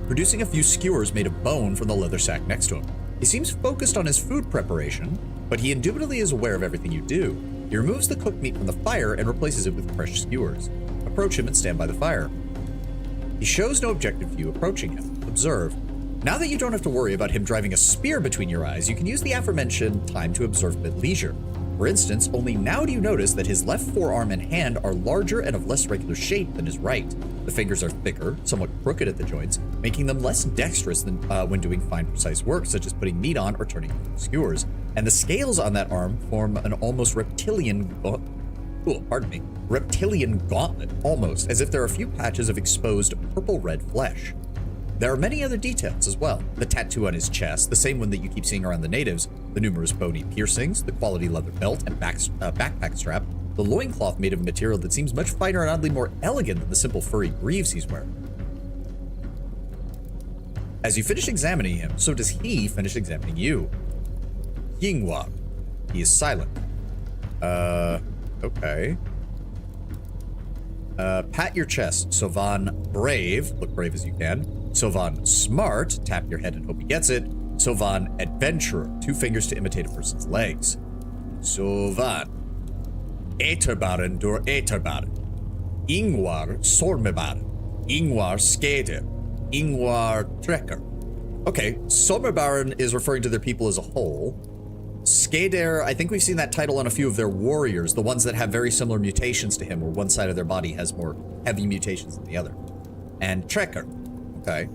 producing a few skewers made of bone from the leather sack next to him. He seems focused on his food preparation, but he indubitably is aware of everything you do. He removes the cooked meat from the fire and replaces it with fresh skewers. Approach him and stand by the fire. He shows no objective to you approaching him. Observe. Now that you don't have to worry about him driving a spear between your eyes, you can use the aforementioned time to observe at leisure. For instance, only now do you notice that his left forearm and hand are larger and of less regular shape than his right. The fingers are thicker, somewhat crooked at the joints, making them less dexterous than when doing fine, precise work, such as putting meat on or turning skewers. And the scales on that arm form an almost reptilian gauntlet, almost, as if there are a few patches of exposed purple-red flesh. There are many other details as well. The tattoo on his chest, the same one that you keep seeing around the natives, the numerous bony piercings, the quality leather belt and backpack strap, the loincloth made of material that seems much finer and oddly more elegant than the simple furry greaves he's wearing. As you finish examining him, so does he finish examining you. Yingwa. He is silent. Okay. Pat your chest. Sovan brave. Look brave as you can. Sovan smart. Tap your head and hope he gets it. Sovan adventurer. 2 fingers to imitate a person's legs. Sovan. Eterbaren dur Eterbaren. Ingvar Sormebaren. Ingvar Skater. Ingvar Trekker. Okay, Sormebaren is referring to their people as a whole. Skader, I think we've seen that title on a few of their warriors, the ones that have very similar mutations to him, where one side of their body has more heavy mutations than the other. And Trekker. Okay.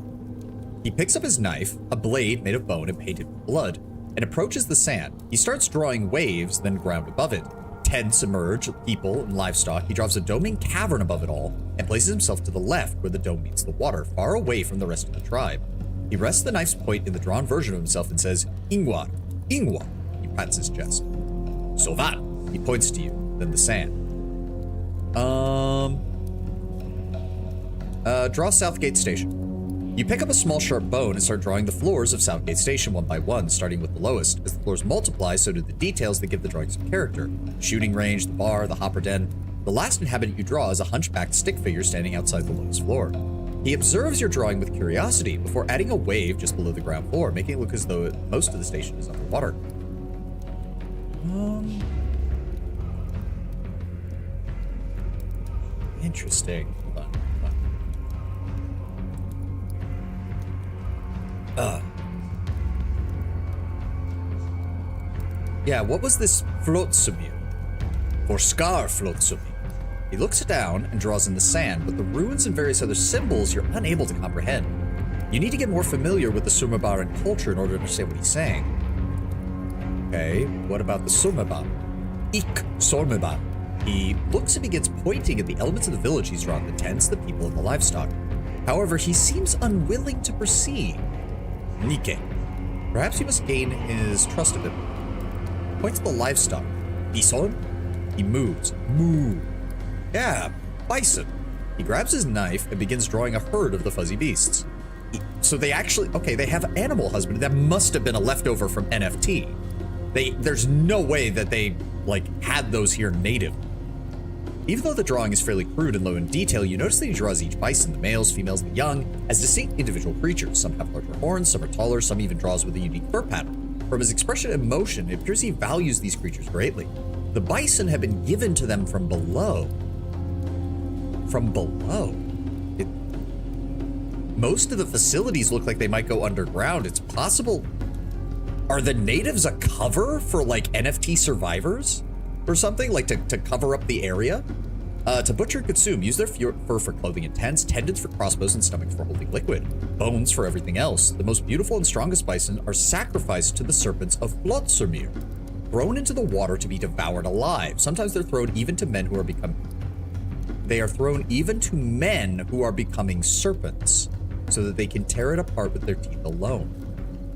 He picks up his knife, a blade made of bone and painted with blood, and approaches the sand. He starts drawing waves, then ground above it. Tents emerge, people and livestock. He draws a doming cavern above it all and places himself to the left where the dome meets the water, far away from the rest of the tribe. He rests the knife's point in the drawn version of himself and says, Ingvar, Ingvar. He pats his chest. Sovan. He points to you, then the sand. Draw Southgate Station. You pick up a small sharp bone and start drawing the floors of Southgate Station one by one, starting with the lowest. As the floors multiply, so do the details that give the drawing some character. Shooting range, the bar, the hopper den. The last inhabitant you draw is a hunchbacked stick figure standing outside the lowest floor. He observes your drawing with curiosity before adding a wave just below the ground floor, making it look as though most of the station is underwater. Interesting. Hold on. Yeah, what was this flotsumir? Or scar flotsumir? He looks down and draws in the sand, but the ruins and various other symbols you're unable to comprehend. You need to get more familiar with the Sumabaran culture in order to understand what he's saying. Okay, what about the Sumabaran? Ik Sormabaran. He looks and begins pointing at the elements of the village he's drawn, the tents, the people, and the livestock. However, he seems unwilling to proceed. Nike. Perhaps you must gain his trust of him. Points to the livestock. Bison? He moves. Moo. Yeah, bison. He grabs his knife and begins drawing a herd of the fuzzy beasts. So they actually, okay, they have animal husbandry. That must have been a leftover from NFT. There's no way that they, had those here native. Even though the drawing is fairly crude and low in detail, you notice that he draws each bison, the males, females, the young, as distinct individual creatures. Some have larger horns, some are taller, some even draws with a unique fur pattern. From his expression and motion, it appears he values these creatures greatly. The bison have been given to them from below. From below? Most of the facilities look like they might go underground. It's possible. Are the natives a cover for NFT survivors or something, to cover up the area? To butcher and consume, use their fur for clothing and tents, tendons for crossbows, and stomachs for holding liquid, bones for everything else. The most beautiful and strongest bison are sacrificed to the serpents of Flotsumir, thrown into the water to be devoured alive. Sometimes they're thrown even to men who are becoming serpents, so that they can tear it apart with their teeth alone.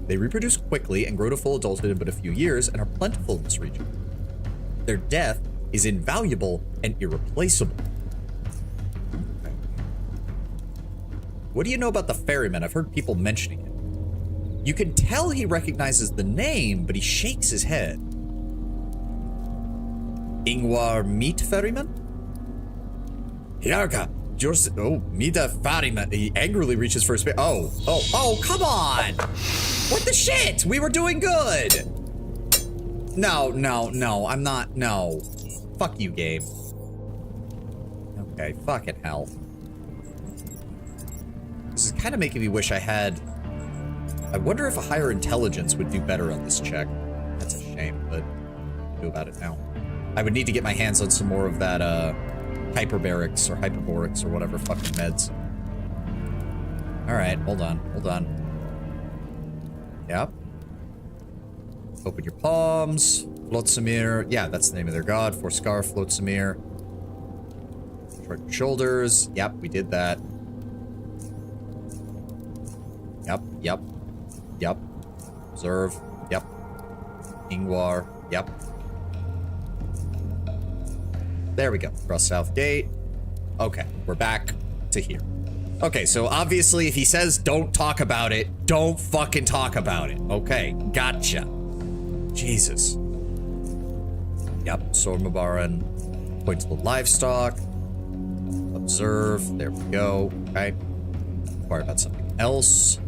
They reproduce quickly and grow to full adulthood in but a few years and are plentiful in this region. Their death is invaluable and irreplaceable. Okay. What do you know about the ferryman? I've heard people mentioning it. You can tell he recognizes the name, but he shakes his head. Ingvar Meat Ferryman? Yarka, meet the ferryman. He angrily reaches for his face. Oh, come on! What the shit? We were doing good! No, I'm not, no. Fuck you, game. Okay, fucking hell. This is kind of making me wish I had... I wonder if a higher intelligence would do better on this check. That's a shame, but I'll do about it now. I would need to get my hands on some more of that, hyperbarics or hyperborics or whatever fucking meds. All right, hold on. Yep. Open your palms. Flotsumir. Yeah, that's the name of their god. For Scar, Flotsumir. Shrug your shoulders. Yep, we did that. Yep. Observe. Yep. Ingwar. Yep. There we go. Cross South Gate. Okay, we're back to here. Okay, so obviously if he says don't talk about it, don't fucking talk about it. Okay, gotcha. Jesus. Yep, Sormabaran. Point to the livestock. Observe. There we go. Okay. Inquire about something else.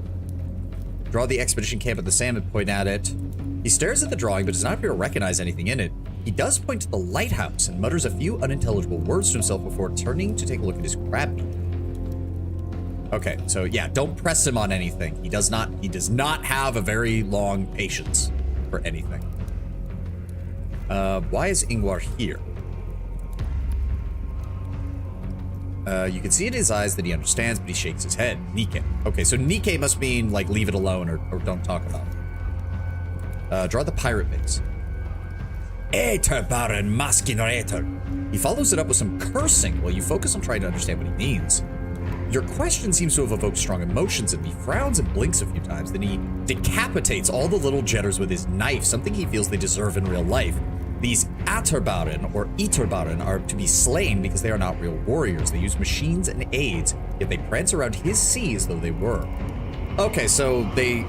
Draw the expedition camp at the sand and point at it. He stares at the drawing but does not appear to recognize anything in it. He does point to the lighthouse and mutters a few unintelligible words to himself before turning to take a look at his crab meat. Okay, so yeah, don't press him on anything. He does not have a very long patience for anything. Why is Ingwar here? You can see in his eyes that he understands, but he shakes his head. Nike. Okay, so Nike must mean, like, leave it alone or don't talk about it. Draw the pirate base. Äterbaron Maskinorator. He follows it up with some cursing while you focus on trying to understand what he means. Your question seems to have evoked strong emotions, and he frowns and blinks a few times. Then he decapitates all the little jetters with his knife, something he feels they deserve in real life. These Äterbaron or Eterbaron are to be slain because they are not real warriors. They use machines and aids, yet they prance around his sea as though they were. Okay, so they...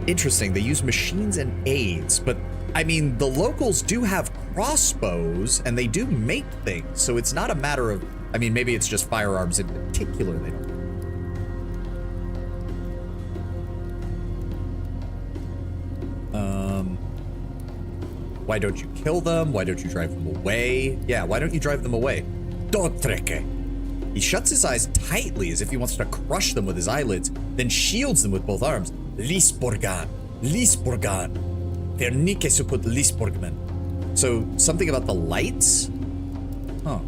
Interesting, they use machines and aids, but I mean, the locals do have crossbows and they do make things, so it's not a matter of... I mean, maybe it's just firearms in particular they don't. Why don't you kill them? Why don't you drive them away? Yeah, why don't you drive them away? Dotreke. He shuts his eyes tightly as if he wants to crush them with his eyelids, then shields them with both arms. Lisborgan. Vernike suput Lisborgman. So, something about the lights? Huh.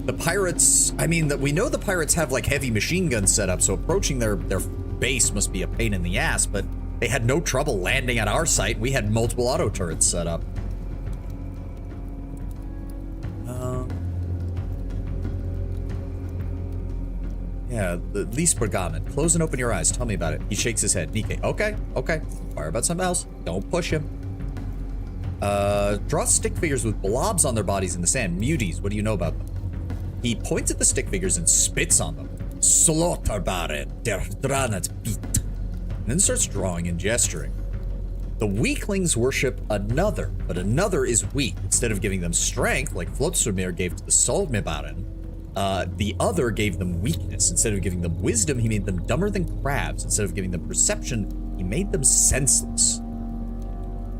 The pirates, I mean, we know the pirates have like heavy machine guns set up, so approaching their base must be a pain in the ass, but they had no trouble landing at our site. We had multiple auto turrets set up. Yeah, the Lisborgamen. Close and open your eyes. Tell me about it. He shakes his head. Nike. Okay. Inquire about something else. Don't push him. Draw stick figures with blobs on their bodies in the sand. Muties. What do you know about them? He points at the stick figures and spits on them. Slaughterbarer der Dranat beat. And then starts drawing and gesturing. The weaklings worship another, but another is weak. Instead of giving them strength, like Flotsumir gave to the Solmebaran, the other gave them weakness. Instead of giving them wisdom, he made them dumber than crabs. Instead of giving them perception, he made them senseless.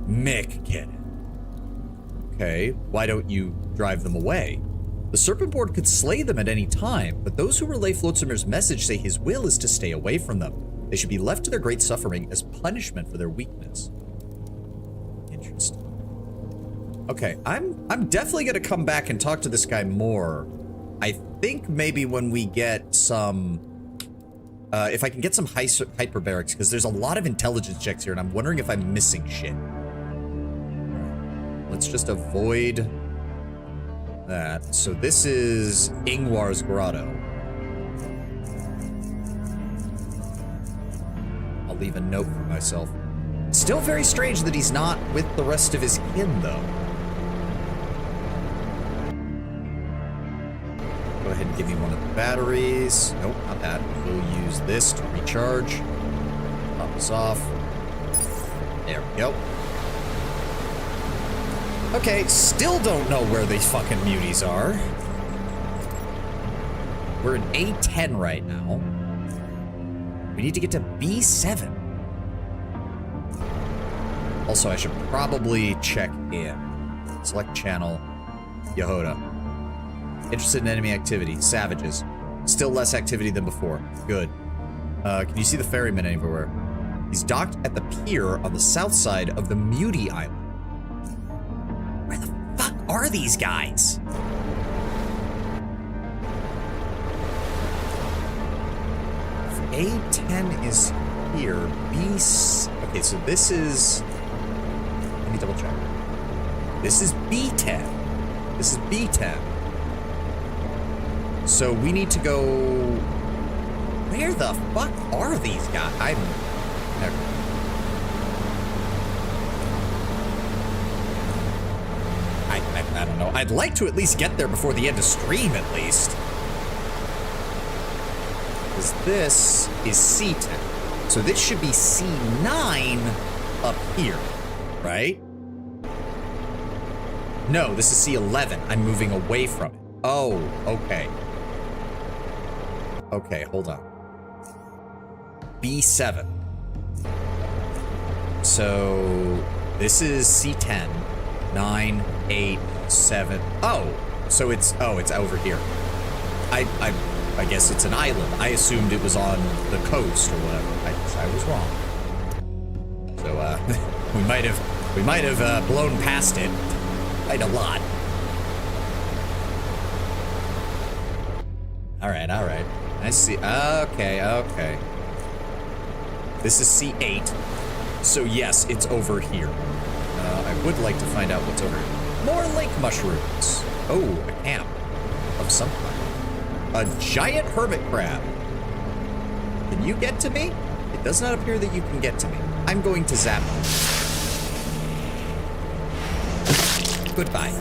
Mekkered. Okay, why don't you drive them away? The Serpent Board could slay them at any time, but those who relay Flotsumir's message say his will is to stay away from them. They should be left to their great suffering as punishment for their weakness. Interesting. Okay, I'm definitely gonna come back and talk to this guy more. I think maybe when we get some, if I can get some hyperbarics, because there's a lot of intelligence checks here, and I'm wondering if I'm missing shit. Let's just avoid that. So this is Ingwar's Grotto. I'll leave a note for myself. Still very strange that he's not with the rest of his kin, though. Go ahead and give me one of the batteries. Nope, not that. We'll use this to recharge. Pop this off. There we go. Okay, still don't know where these fucking muties are. We're in A10 right now. We need to get to B7. Also, I should probably check in. Select channel. Yehoda. Interested in enemy activity. Savages. Still less activity than before. Good. Can you see the ferryman anywhere? He's docked at the pier on the south side of the Mutie Island. Where the fuck are these guys? A10 is here. Okay, so this is... Let me double check. This is B10. This is B10. So we need to go... Where the fuck are these guys? I'm... Never... I don't know. I'd like to at least get there before the end of stream, at least. Because this is C10. So this should be C9 up here, right? No, this is C11. I'm moving away from it. Oh, okay. Okay, hold on. B7. So this is C10. 9, 8, 7. Oh, so it's over here. I guess it's an island. I assumed it was on the coast or whatever. I was wrong. So we might have blown past it quite a lot. All right. I see. Okay. This is C8. So yes, it's over here. I would like to find out what's over here. More lake mushrooms. Oh, a camp of some kind. A giant hermit crab. Can you get to me? It does not appear that you can get to me. I'm going to zap you. Goodbye.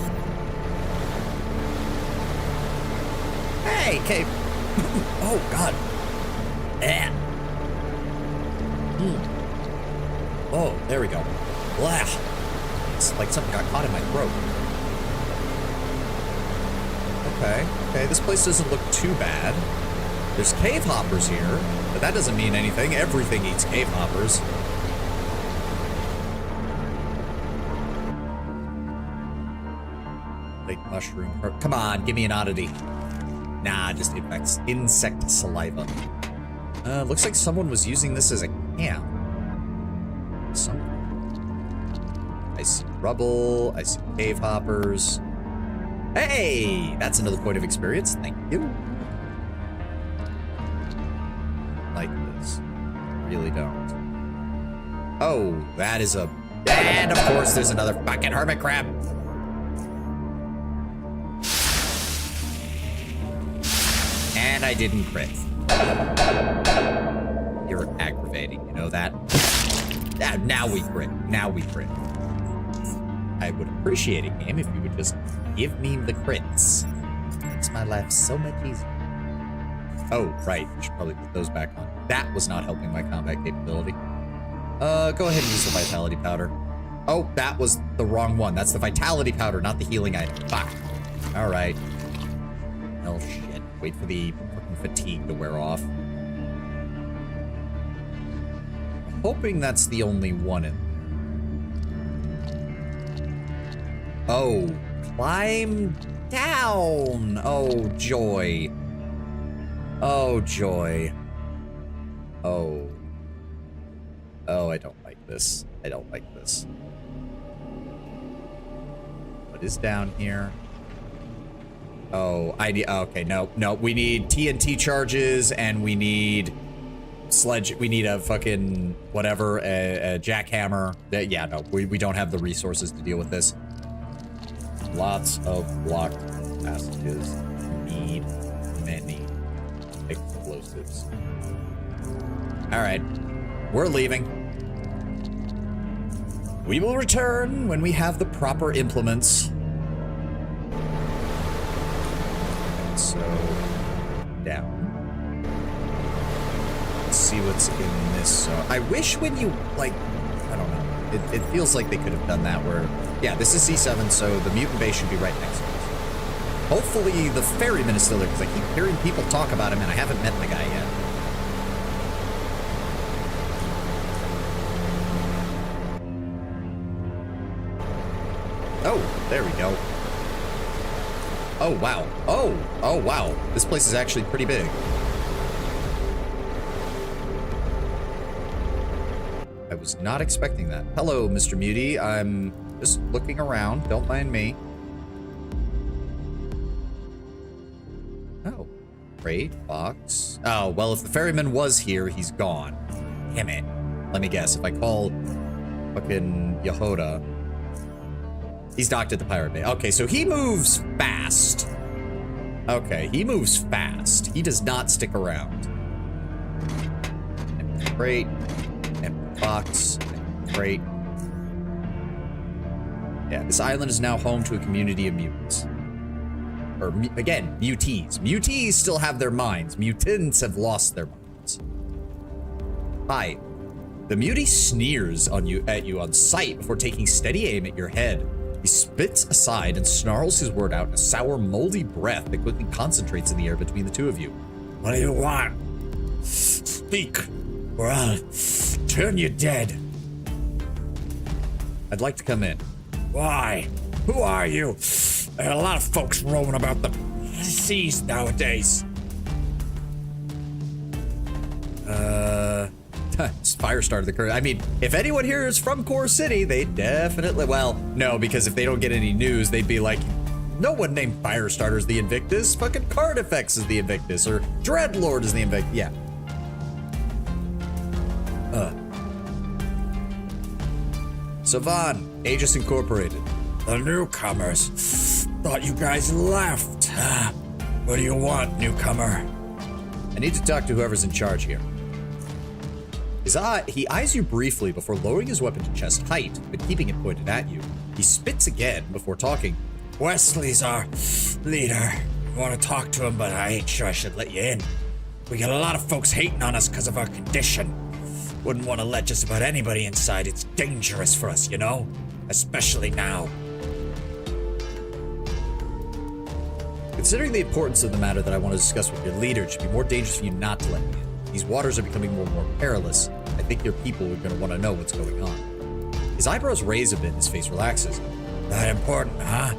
Hey, cave. Oh, God. Oh, there we go. Blah. It's like something got caught in my throat. Okay, this place doesn't look too bad. There's cave hoppers here, but that doesn't mean anything. Everything eats cave hoppers. Lake mushroom. Come on, give me an oddity. Nah, just insect saliva. Looks like someone was using this as a camp. I see rubble. I see cave hoppers. Hey, that's another point of experience. Thank you. Like this. Really don't. Oh, that is a... And of course there's another fucking hermit crab. And I didn't crit. You're aggravating, you know that? Now we crit. I would appreciate it, game, if you would just give me the crits. Makes my life so much easier. Oh, right. I should probably put those back on. That was not helping my combat capability. Go ahead and use the vitality powder. Oh, that was the wrong one. That's the vitality powder, not the healing item. Fuck. All right. Oh, shit. Wait for the fucking fatigue to wear off. I'm hoping that's the only one in there. Oh, climb down. Oh, joy. Oh, joy. Oh. Oh, I don't like this. I don't like this. What is down here? Oh, I need... Okay, no. We need TNT charges, and we need... We need a fucking... Whatever, a jackhammer. Yeah, no, we don't have the resources to deal with this. Lots of blocked passages. Need many explosives. Alright. We're leaving. We will return when we have the proper implements. So, down. Let's see what's in this. I wish when you, like, I don't know. It feels like they could have done that where, yeah, this is C7, so the mutant base should be right next to us. Hopefully the ferryman is still there, because I keep hearing people talk about him and I haven't met the guy yet. Oh, there we go. Oh, wow. Oh, wow. This place is actually pretty big. I was not expecting that. Hello, Mr. Muty. I'm just looking around. Don't mind me. Oh. Crate, box. Oh, well, if the ferryman was here, he's gone. Damn it. Let me guess. If I call fucking Yehoda, he's docked at the pirate bay. Okay, so he moves fast. Okay, he moves fast. He does not stick around. Empty crate. Empty box. Empty crate. Yeah, this island is now home to a community of mutants. Or, again, mutees. Mutees still have their minds. Mutants have lost their minds. Hi. The mutie sneers at you on sight before taking steady aim at your head. He spits aside and snarls his word out in a sour, moldy breath that quickly concentrates in the air between the two of you. What do you want? Speak, or I'll turn you dead. I'd like to come in. Why? Who are you? There are a lot of folks roaming about the seas nowadays. Fire started the current. I mean, if anyone here is from Core City, they definitely, well, no, because if they don't get any news, they'd be like, no one named Firestarter's the Invictus. Fucking Cardifex is the Invictus, or Dreadlord is the Invictus. Yeah. Savan, Aegis Incorporated. The newcomers. Thought you guys left. What do you want, newcomer? I need to talk to whoever's in charge here. He eyes you briefly before lowering his weapon to chest height, but keeping it pointed at you. He spits again before talking. Wesley's our leader. I want to talk to him, but I ain't sure I should let you in. We got a lot of folks hating on us because of our condition. Wouldn't want to let just about anybody inside. It's dangerous for us, you know? Especially now. Considering the importance of the matter that I want to discuss with your leader, it should be more dangerous for you not to let me in. These waters are becoming more and more perilous. I think your people are going to want to know what's going on. His eyebrows raise a bit and his face relaxes. That important, huh?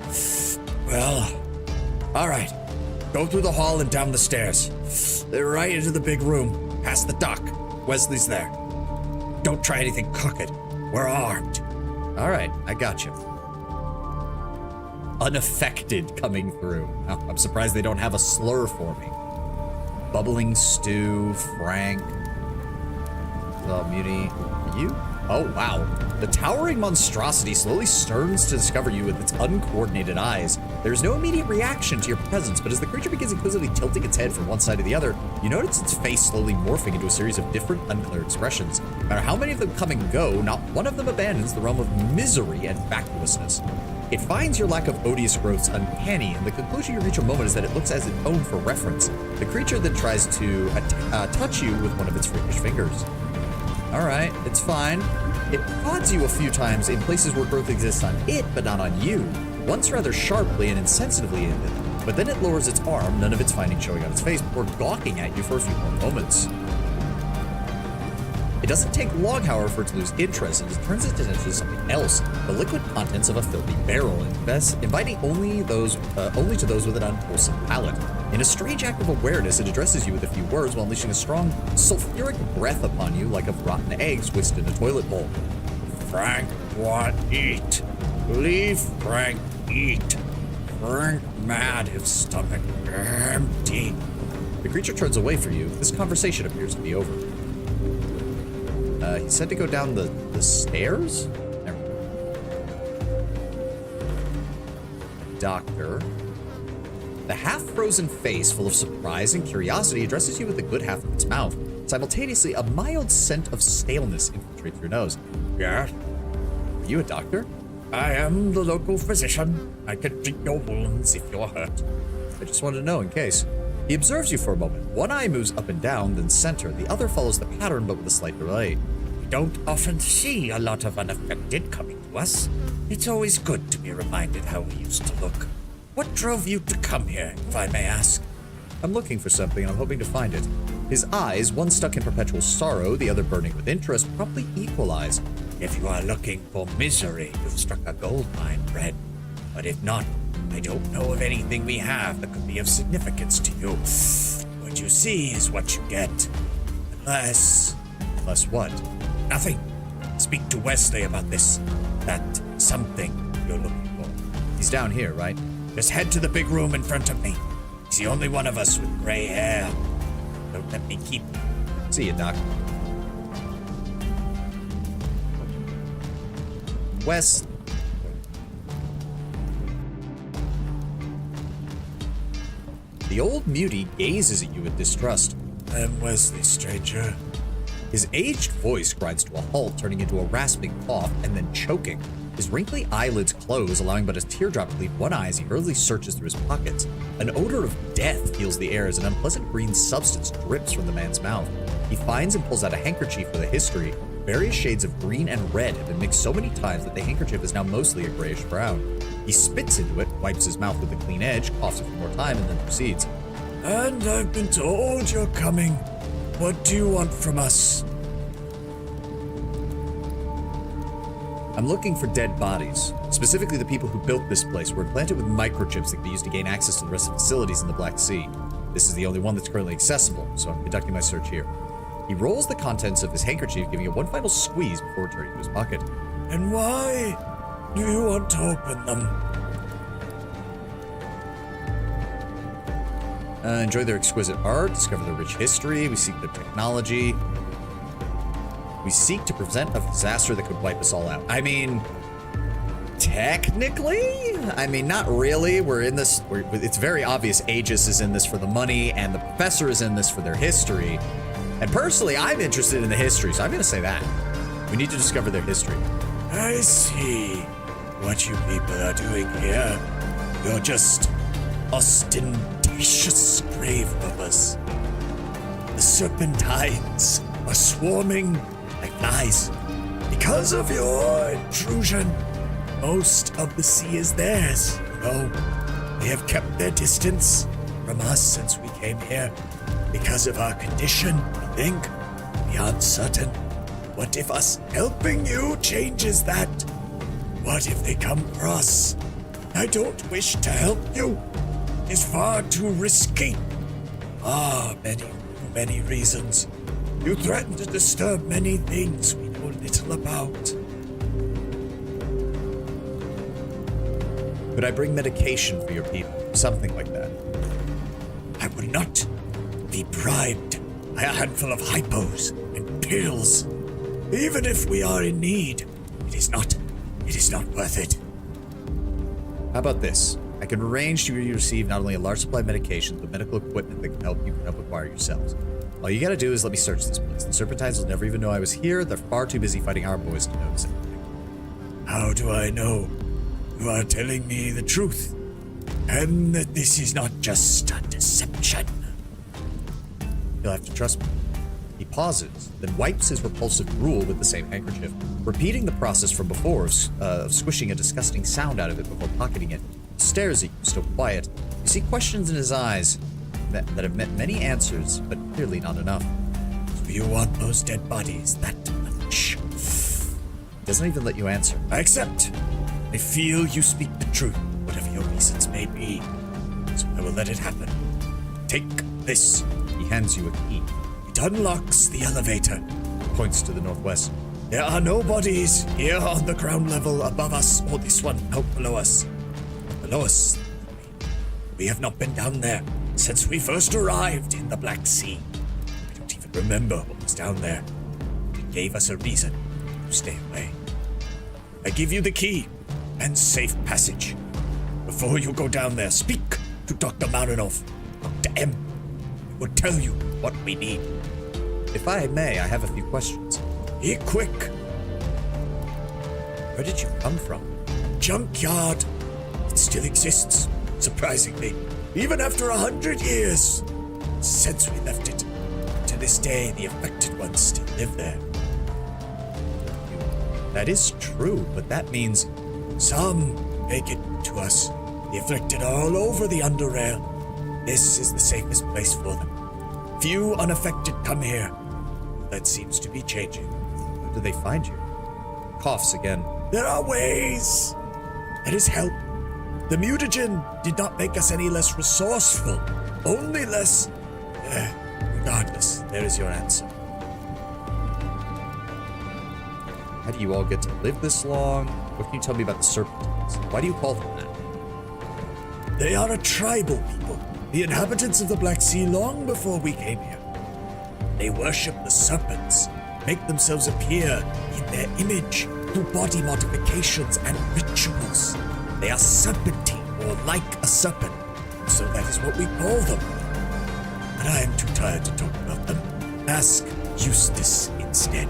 Well, all right. Go through the hall and down the stairs. They're right into the big room, past the dock. Wesley's there. Don't try anything crooked. We're armed. All right, I got you. Unaffected coming through. Oh, I'm surprised they don't have a slur for me. Bubbling stew, Frank. Mutie. You? Oh, wow. The towering monstrosity slowly turns to discover you with its uncoordinated eyes. There's no immediate reaction to your presence, but as the creature begins inquisitively tilting its head from one side to the other, you notice its face slowly morphing into a series of different, unclear expressions. No matter how many of them come and go, not one of them abandons the realm of misery and vacuousness. It finds your lack of odious growths uncanny, and the conclusion you reach a moment is that it looks as its own for reference. The creature then tries to touch you with one of its freakish fingers. All right, it's fine. It prods you a few times in places where growth exists on it, but not on you. Once rather sharply and insensitively, but then it lowers its arm, none of its findings showing on its face, before gawking at you for a few more moments. It doesn't take long, however, for it to lose interest, and it turns its attention to something else, the liquid contents of a filthy barrel, inviting only to those with an unwholesome palate. In a strange act of awareness, it addresses you with a few words while unleashing a strong, sulfuric breath upon you like of rotten eggs whisked in a toilet bowl. Frank want eat. Leave Frank eat. Frank mad, his stomach empty. The creature turns away from you. This conversation appears to be over. He said to go down the stairs? Doctor. The half-frozen face, full of surprise and curiosity, addresses you with the good half of its mouth. Simultaneously, a mild scent of staleness infiltrates your nose. Yes? Are you a doctor? I am the local physician. I can treat your wounds if you're hurt. I just wanted to know in case. He observes you for a moment. One eye moves up and down, then center. The other follows the pattern, but with a slight delay. We don't often see a lot of unaffected coming to us. It's always good to be reminded how we used to look. What drove you to come here, if I may ask? I'm looking for something, and I'm hoping to find it. His eyes, one stuck in perpetual sorrow, the other burning with interest, promptly equalize. If you are looking for misery, you've struck a gold mine, Red. But if not, I don't know of anything we have that could be of significance to you. What you see is what you get. Unless what? Nothing. Speak to Wesley about this. That something you're looking for. He's down here, right? Just head to the big room in front of me. He's the only one of us with gray hair. Don't let me keep him. See you, Doc. Wes. The old mutie gazes at you with distrust. I am Wesley, stranger. His aged voice grinds to a halt, turning into a rasping cough and then choking. His wrinkly eyelids close, allowing but a teardrop to leave one eye as he hurriedly searches through his pockets. An odor of death fills the air as an unpleasant green substance drips from the man's mouth. He finds and pulls out a handkerchief with a history. Various shades of green and red have been mixed so many times that the handkerchief is now mostly a grayish brown. He spits into it, wipes his mouth with a clean edge, coughs a few more time, and then proceeds. And I've been told you're coming. What do you want from us? I'm looking for dead bodies. Specifically, the people who built this place were implanted with microchips that can be used to gain access to the rest of the facilities in the Black Sea. This is the only one that's currently accessible, so I'm conducting my search here. He rolls the contents of his handkerchief, giving it one final squeeze before returning to his pocket. And why do you want to open them? Enjoy their exquisite art, discover their rich history, we seek their technology. We seek to prevent a disaster that could wipe us all out. I mean, technically? I mean, not really. We're in this, it's very obvious Aegis is in this for the money and the professor is in this for their history. And personally, I'm interested in the history, so I'm gonna say that. We need to discover their history. I see what you people are doing here. You're just ostentatious grave robbers. The serpentines are swarming like flies. Because of your intrusion, most of the sea is theirs. No, they have kept their distance from us since we came here. Because of our condition, I think. We aren't certain. What if us helping you changes that? What if they come for us? I don't wish to help you. It's far too risky. Many reasons. You threaten to disturb many things we know little about. Could I bring medication for your people? Something like that. I would not be bribed by a handful of hypos and pills. Even if we are in need, it is not worth it. How about this? I can arrange to receive not only a large supply of medications, but medical equipment that can help acquire yourselves. All you gotta do is let me search this place. The Serpentines will never even know I was here. They're far too busy fighting our boys to notice anything. How do I know? You are telling me the truth, and that this is not just a deception. You'll have to trust me. He pauses, then wipes his repulsive drool with the same handkerchief, repeating the process from before of squishing a disgusting sound out of it before pocketing it. He stares at you, still quiet. You see questions in his eyes that have meant many answers, but clearly not enough. Do you want those dead bodies that much? He doesn't even let you answer. I accept. I feel you speak the truth, whatever your reasons may be. So I will let it happen. Take this. He hands you a key. It unlocks the elevator. Points to the northwest. There are no bodies here on the ground level above us or this one out below us. Below us. We have not been down there since we first arrived in the Black Sea. I don't even remember what was down there. It gave us a reason to stay away. I give you the key and safe passage. Before you go down there, speak to Dr. Marinov. Dr. M will tell you what we need. If I may, I have a few questions. Be quick. Where did you come from? Junkyard. It still exists, surprisingly. Even after 100 years since we left it. To this day, the affected ones still live there. That is true, but that means some make it to us. The afflicted are all over the underrail. This is the safest place for them. Few unaffected come here. That seems to be changing. How do they find you? Coughs again. There are ways. There is help. The mutagen did not make us any less resourceful. Only less. Regardless, there is your answer. How do you all get to live this long? What can you tell me about the Serpentines? Why do you call them that? They are a tribal people. the inhabitants of the Black Sea long before we came here. They worship the serpents, make themselves appear in their image through body modifications and rituals. They are serpentine, or like a serpent, so that is what we call them. But I am too tired to talk about them. Ask Eustace instead.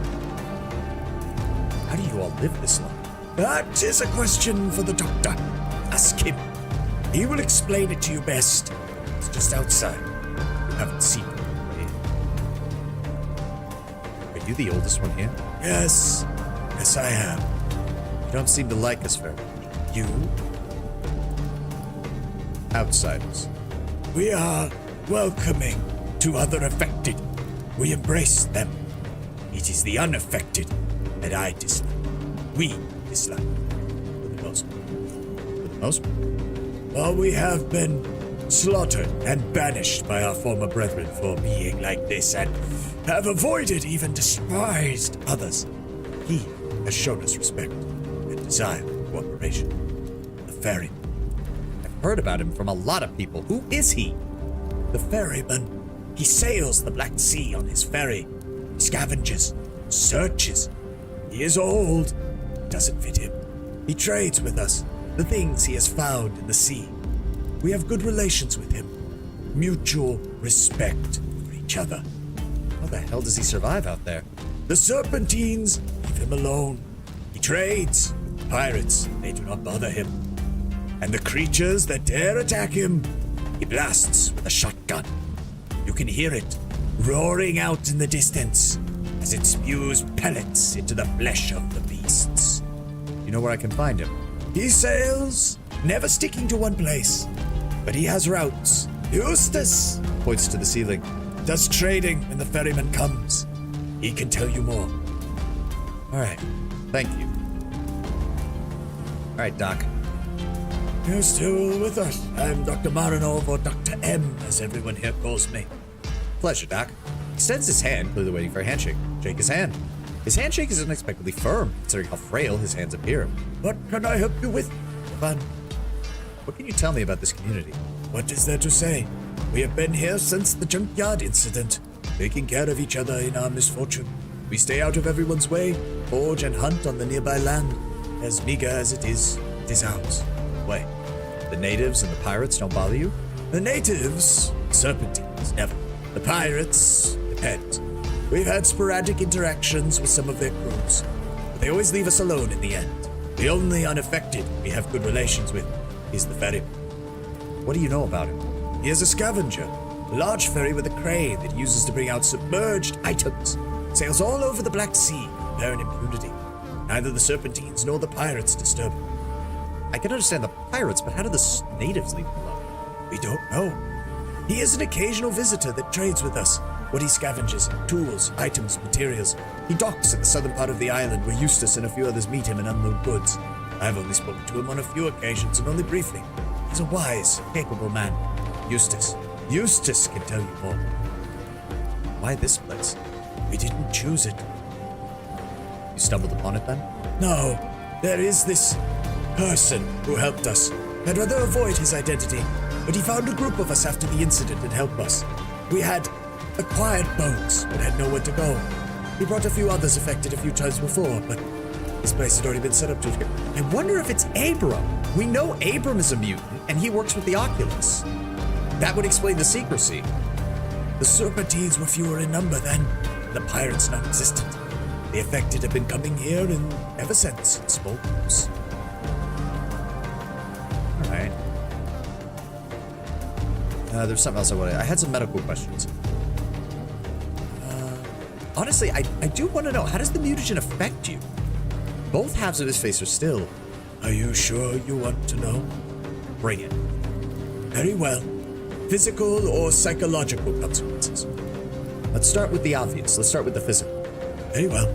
How do you all live this long? That is a question for the doctor. Ask him. He will explain it to you best. It's just outside. You haven't seen it. Are you the oldest one here? Yes. Yes, I am. You don't seem to like us very much. You? Outsiders. We are welcoming to other affected. We embrace them. It is the unaffected that I dislike. We dislike. For the most part. For the most part. While we have been slaughtered and banished by our former brethren for being like this and have avoided, even despised others, he has shown us respect and desire for cooperation. The ferryman. I've heard about him from a lot of people. Who is he? The ferryman. He sails the Black Sea on his ferry. He scavenges, searches. He is old. It doesn't fit him. He trades with us, the things he has found in the sea. We have good relations with him. Mutual respect for each other. How the hell does he survive out there? The Serpentines leave him alone. He trades with pirates. They do not bother him. And the creatures that dare attack him, he blasts with a shotgun. You can hear it roaring out in the distance as it spews pellets into the flesh of the beasts. You know where I can find him? He sails, never sticking to one place, but he has routes. Eustace Points to the ceiling. does trading when the ferryman comes. He can tell you more. All right. Thank you. All right, Doc. You're still with us. I'm Dr. Marinov, or Dr. M, as everyone here calls me. Pleasure, Doc. Extends his hand, clearly waiting for a handshake. Shake his hand. His handshake is unexpectedly firm, considering how frail his hands appear. What can I help you with? Fun. What can you tell me about this community? What is there to say? We have been here since the junkyard incident, taking care of each other in our misfortune. We stay out of everyone's way, forage and hunt on the nearby land. As meager as it is ours. Wait, the natives and the pirates don't bother you? The natives, serpentines, never. The pirates, depend. We've had sporadic interactions with some of their crews, but they always leave us alone in the end. The only unaffected we have good relations with is the ferryman. What do you know about him? He is a scavenger, a large ferry with a crane that he uses to bring out submerged items. Sails all over the Black Sea, bearing impunity. Neither the Serpentines nor the pirates disturb him. I can understand the pirates, but how do the natives leave him alone? We don't know. He is an occasional visitor that trades with us. What he scavenges, tools, items, materials. He docks at the southern part of the island where Eustace and a few others meet him and unload goods. I've only spoken to him on a few occasions and only briefly. He's a wise, capable man. Eustace can tell you more. Why this place? We didn't choose it. You stumbled upon it then? No, there is this person who helped us. I'd rather avoid his identity, but he found a group of us after the incident and helped us. We had acquired boats, but had nowhere to go. He brought a few others affected a few times before, but this place had already been set up to... I wonder if it's Abram. We know Abram is a mutant, and he works with the Oculus. That would explain the secrecy. The Serpentines were fewer in number then, and the pirates non-existent. The affected have been coming here ever since in small groups. All right. There's something else I had some medical questions. Honestly, I do want to know, how does the mutagen affect you? Both halves of his face are still. Are you sure you want to know? Bring it. Very well. Physical or psychological consequences? Let's start with the obvious. Let's start with the physical. Very well.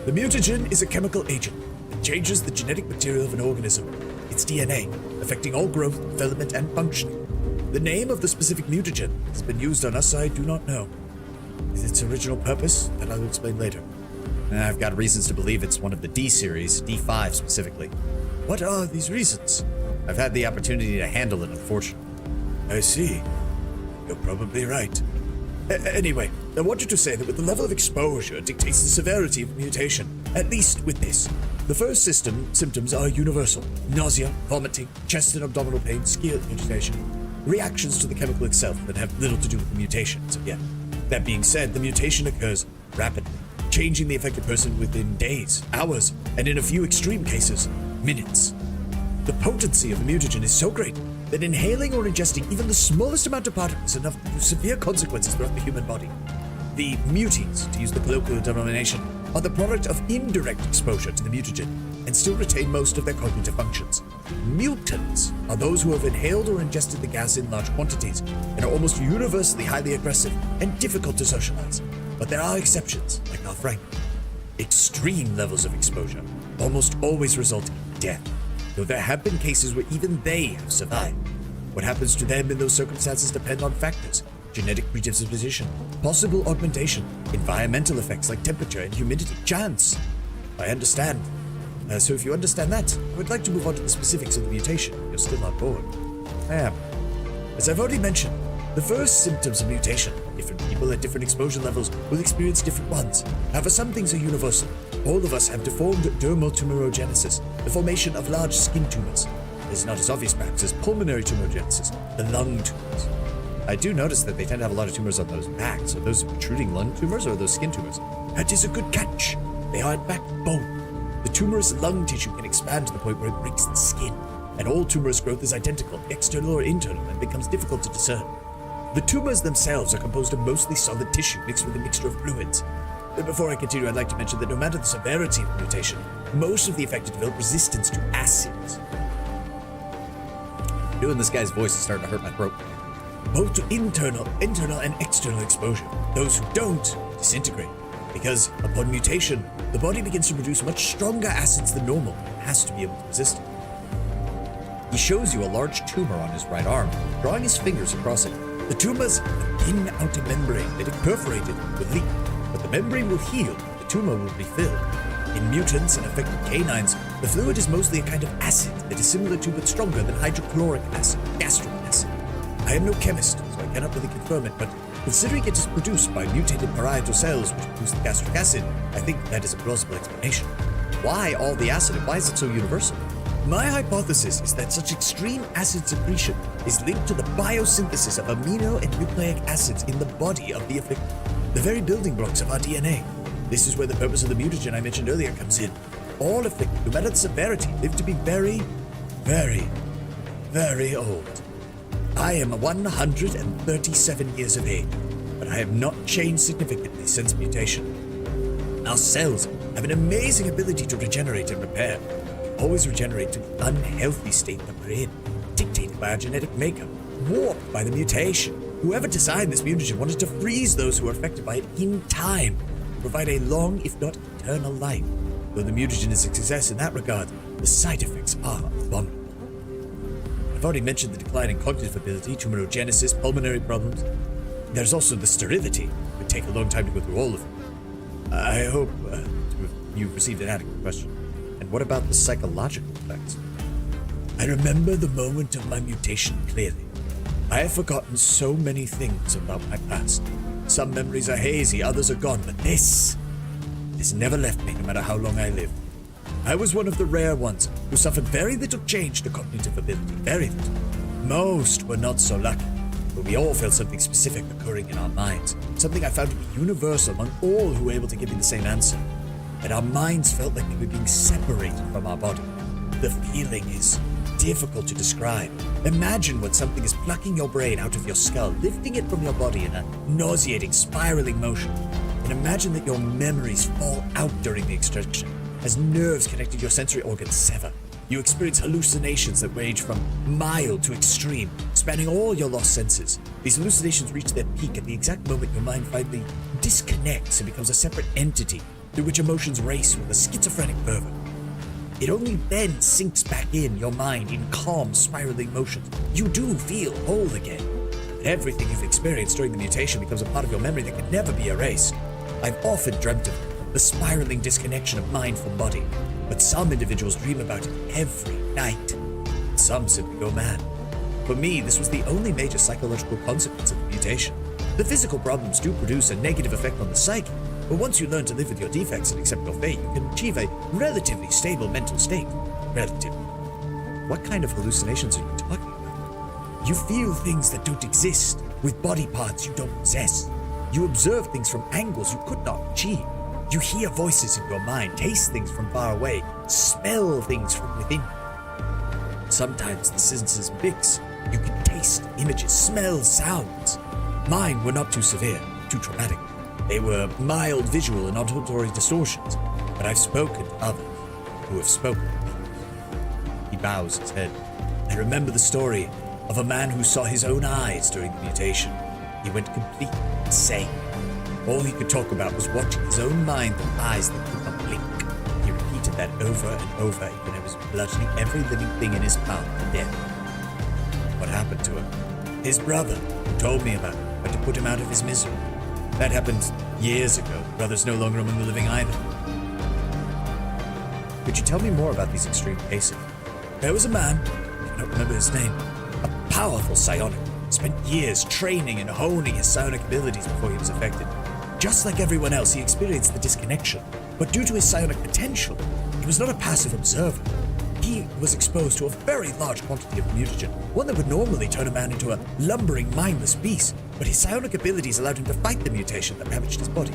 The mutagen is a chemical agent that changes the genetic material of an organism, its DNA, affecting all growth, development, and functioning. The name of the specific mutagen has been used on us, I do not know. Is its original purpose? That I'll explain later. I've got reasons to believe it's one of the D series, D5 specifically. What are these reasons? I've had the opportunity to handle it, unfortunately. I see. You're probably right. Anyway, I wanted to say that with the level of exposure dictates the severity of the mutation, at least with this. The first symptoms are universal. Nausea, vomiting, chest and abdominal pain, skin irritation. Reactions to the chemical itself that have little to do with the mutation, so yeah. That being said, the mutation occurs rapidly, changing the affected person within days, hours, and in a few extreme cases, minutes. The potency of the mutagen is so great that inhaling or ingesting even the smallest amount of particles enough to have severe consequences throughout the human body. The muties, to use the colloquial denomination, are the product of indirect exposure to the mutagen and still retain most of their cognitive functions. Mutants are those who have inhaled or ingested the gas in large quantities and are almost universally highly aggressive and difficult to socialize. But there are exceptions, like our Frank. Extreme levels of exposure almost always result in death, though there have been cases where even they have survived. What happens to them in those circumstances depend on factors: genetic predisposition, possible augmentation, environmental effects like temperature and humidity, chance. I understand. So if you understand that, I would like to move on to the specifics of the mutation. You're still on board. I am. As I've already mentioned, the first symptoms of mutation, different people at different exposure levels will experience different ones. However, some things are universal. All of us have deformed dermal tumorigenesis, the formation of large skin tumors. This is not as obvious perhaps as pulmonary tumorigenesis, the lung tumors. I do notice that they tend to have a lot of tumors on those backs. Are those protruding lung tumors or are those skin tumors? That is a good catch. They are in fact both. The tumorous lung tissue can expand to the point where it breaks the skin, and all tumorous growth is identical, external or internal, and becomes difficult to discern. The tumors themselves are composed of mostly solid tissue mixed with a mixture of fluids. But before I continue, I'd like to mention that no matter the severity of the mutation, most of the affected develop resistance to acids. Doing this guy's voice is starting to hurt my throat. Both to internal and external exposure. Those who don't disintegrate, because upon mutation, the body begins to produce much stronger acids than normal and has to be able to resist it. He shows you a large tumor on his right arm, drawing his fingers across it. The tumor's a thin outer membrane that if perforated would leak, but the membrane will heal, the tumor will refill. In mutants and affected canines, the fluid is mostly a kind of acid that is similar to but stronger than hydrochloric acid, gastric acid. I am no chemist, so I cannot really confirm it, but considering it is produced by mutated parietal cells which produce the gastric acid, I think that is a plausible explanation. Why all the acid and why is it so universal? My hypothesis is that such extreme acid secretion is linked to the biosynthesis of amino and nucleic acids in the body of the afflicted, the very building blocks of our DNA. This is where the purpose of the mutagen I mentioned earlier comes in. All afflicted, no matter the severity, live to be very, very, very old. I am 137 years of age, but I have not changed significantly since mutation. Our cells have an amazing ability to regenerate and repair. Always regenerate to the unhealthy state that we're in, dictated by our genetic makeup, warped by the mutation. Whoever designed this mutagen wanted to freeze those who are affected by it in time, to provide a long, if not eternal life. Though the mutagen is a success in that regard, the side effects are abominable. I've already mentioned the decline in cognitive ability, tumorigenesis, pulmonary problems. There's also the sterility. It would take a long time to go through all of them. I hope you've received an adequate question. And what about the psychological effects? I remember the moment of my mutation clearly. I have forgotten so many things about my past. Some memories are hazy, others are gone, but this never left me, no matter how long I lived. I was one of the rare ones who suffered very little change to cognitive ability, very little. Most were not so lucky, but we all felt something specific occurring in our minds, something I found to be universal among all who were able to give me the same answer. That our minds felt like they were being separated from our body. The feeling is difficult to describe. Imagine when something is plucking your brain out of your skull, lifting it from your body in a nauseating, spiraling motion. And imagine that your memories fall out during the extraction, as nerves connected to your sensory organs sever. You experience hallucinations that range from mild to extreme, spanning all your lost senses. These hallucinations reach their peak at the exact moment your mind finally disconnects and becomes a separate entity, through which emotions race with a schizophrenic fervor. It only then sinks back in your mind in calm, spiraling motions. You do feel whole again. But everything you've experienced during the mutation becomes a part of your memory that can never be erased. I've often dreamt of it, the spiraling disconnection of mind from body. But some individuals dream about it every night. Some simply go mad. For me, this was the only major psychological consequence of the mutation. mutation. The physical problems do produce a negative effect on the psyche, but once you learn to live with your defects and accept your fate, you can achieve a relatively stable mental state. Relatively. What kind of hallucinations are you talking about? You feel things that don't exist, with body parts you don't possess. You observe things from angles you could not achieve. You hear voices in your mind, taste things from far away, smell things from within. Sometimes the senses mix. You can taste images, smell sounds. Mine were not too severe, too traumatic. They were mild visual and auditory distortions, but I've spoken to others who have spoken to others. He bows his head. I remember the story of a man who saw his own eyes during the mutation. He went completely insane. All he could talk about was watching his own mind through eyes that could not blink. He repeated that over and over, even as he was bludgeoning every living thing in his path to death. What happened to him? His brother, who told me about it, had to put him out of his misery. That happened years ago. Brother's no longer among the living either. Could you tell me more about these extreme cases? There was a man, I don't remember his name, a powerful psionic. Spent years training and honing his psionic abilities before he was affected. Just like everyone else, he experienced the disconnection, but due to his psionic potential, he was not a passive observer. He was exposed to a very large quantity of the mutagen, one that would normally turn a man into a lumbering, mindless beast, but his psionic abilities allowed him to fight the mutation that ravaged his body.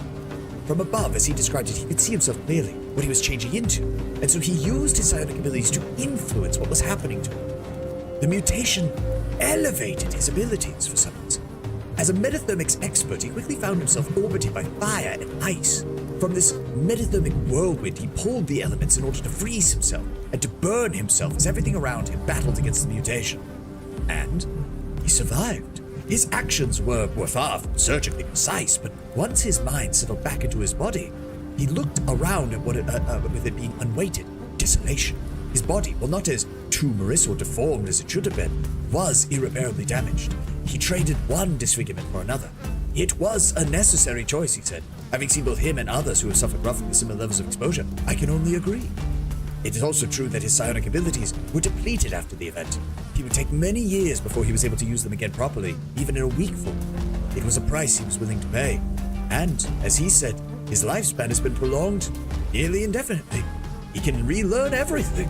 From above, as he described it, he could see himself clearly, what he was changing into, and so he used his psionic abilities to influence what was happening to him. The mutation elevated his abilities for some reason. As a metathermics expert, he quickly found himself orbited by fire and ice. From this metathermic whirlwind, he pulled the elements in order to freeze himself and to burn himself as everything around him battled against the mutation. And he survived. His actions were far from surgically precise, but once his mind settled back into his body, he looked around at with it being unweighted, desolation. His body, while not as tumorous or deformed as it should have been, was irreparably damaged. He traded one disfigurement for another. It was a necessary choice, he said. Having seen both him and others who have suffered roughly similar levels of exposure, I can only agree. It is also true that his psionic abilities were depleted after the event. He would take many years before he was able to use them again properly, even in a weak form. It was a price he was willing to pay. And, as he said, his lifespan has been prolonged nearly indefinitely. He can relearn everything.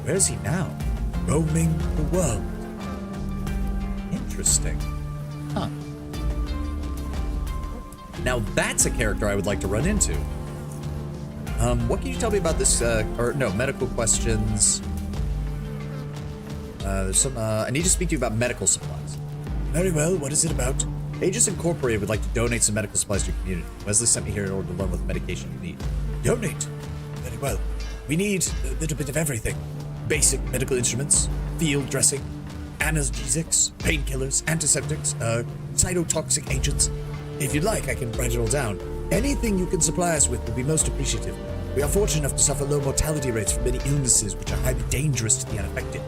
Where is he now? Roaming the world. Interesting. Huh. Now that's a character I would like to run into. What can you tell me about this, medical questions. There's some, I need to speak to you about medical supplies. Very well, what is it about? Aegis Incorporated would like to donate some medical supplies to your community. Wesley sent me here in order to learn what medication you need. Donate? Very well. We need a little bit of everything. Basic medical instruments, field dressing, analgesics, painkillers, antiseptics, cytotoxic agents. If you'd like, I can write it all down. Anything you can supply us with will be most appreciative. We are fortunate enough to suffer low mortality rates from many illnesses which are highly dangerous to the unaffected.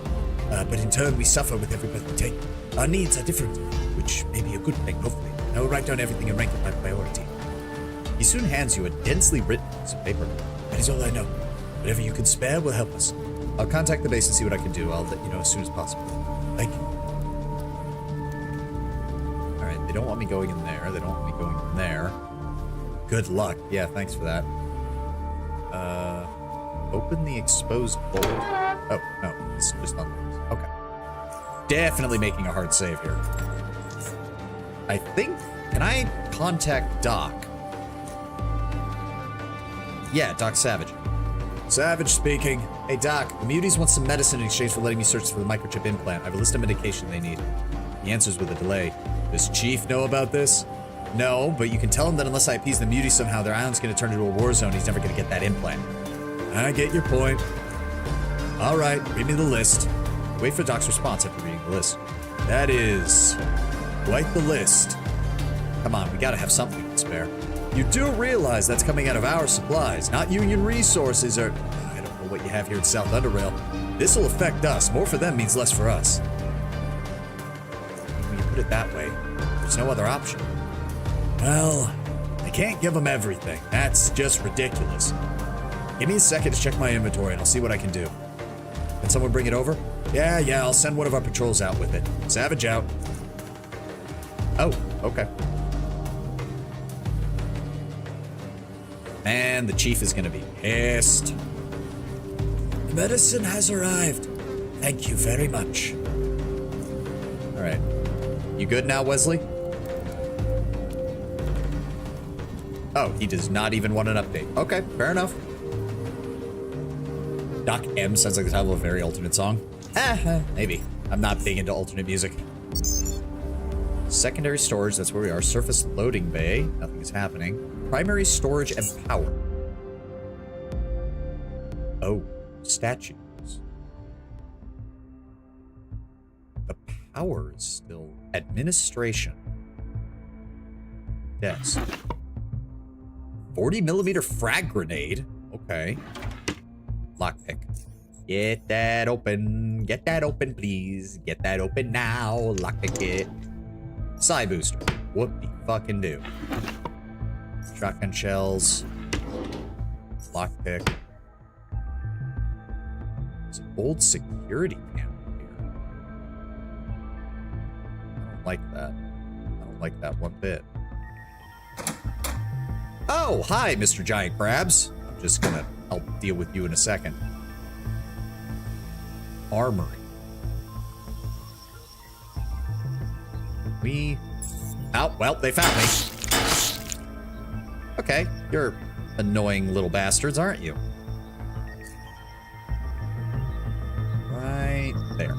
But in turn, we suffer with every breath we take. Our needs are different, which may be a good thing, hopefully. I will write down everything and rank it by priority. He soon hands you a densely written piece of paper. That is all I know. Whatever you can spare will help us. I'll contact the base and see what I can do. I'll let you know as soon as possible. Thank you. Alright, they don't want me going in there. They don't want me going in there. Good luck. Yeah, thanks for that. Open the exposed bolt. Oh, no, it's just not. Okay. Definitely making a hard save here. I think, can I contact Doc? Yeah, Doc Savage. Savage speaking. Hey, Doc, the Muties want some medicine in exchange for letting me search for the microchip implant. I have a list of medication they need. He answers with a delay. Does Chief know about this? No, but you can tell him that unless I appease the Muties somehow, their island's going to turn into a war zone. He's never going to get that implant. I get your point. All right, read me the list. Wait for Doc's response after reading the list. That is quite the list. Come on, we got to have something to spare. You do realize that's coming out of our supplies, not Union resources or... I don't know what you have here in South Underrail. This'll affect us. More for them means less for us. When you put it that way, there's no other option. Well, I can't give them everything. That's just ridiculous. Give me a second to check my inventory and I'll see what I can do. Can someone bring it over? Yeah, I'll send one of our patrols out with it. Savage out. Oh, okay. Man, the chief is gonna be pissed. The medicine has arrived. Thank you very much. All right. You good now, Wesley? Oh, he does not even want an update. Okay, fair enough. Doc M sounds like the title of a very alternate song. Maybe. I'm not big into alternate music. Secondary storage, that's where we are. Surface loading bay, nothing is happening. Primary storage and power. Oh, statues. The power is still administration. Desk. 40mm frag grenade. Okay. Lockpick. Get that open. Get that open, please. Get that open now. Lockpick it. Psi booster. Whoopie fucking do. Shotgun shells. Lockpick. There's an old security camera here. I don't like that. I don't like that one bit. Oh, hi, Mr. Giant Crabs. I'm just gonna help deal with you in a second. Armory. Oh, well, they found me. Okay, you're annoying little bastards, aren't you? Right there.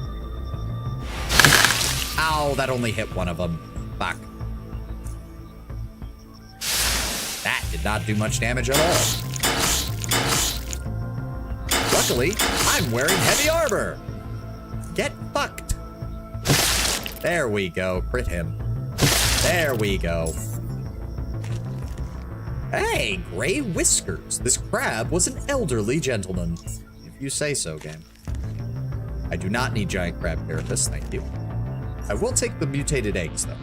Ow, that only hit one of them. Fuck. That did not do much damage at all. Luckily, I'm wearing heavy armor. Get fucked. There we go. Crit him. There we go. Hey, gray whiskers. This crab was an elderly gentleman. If you say so, game. I do not need giant crab carapace, thank you. I will take the mutated eggs, though.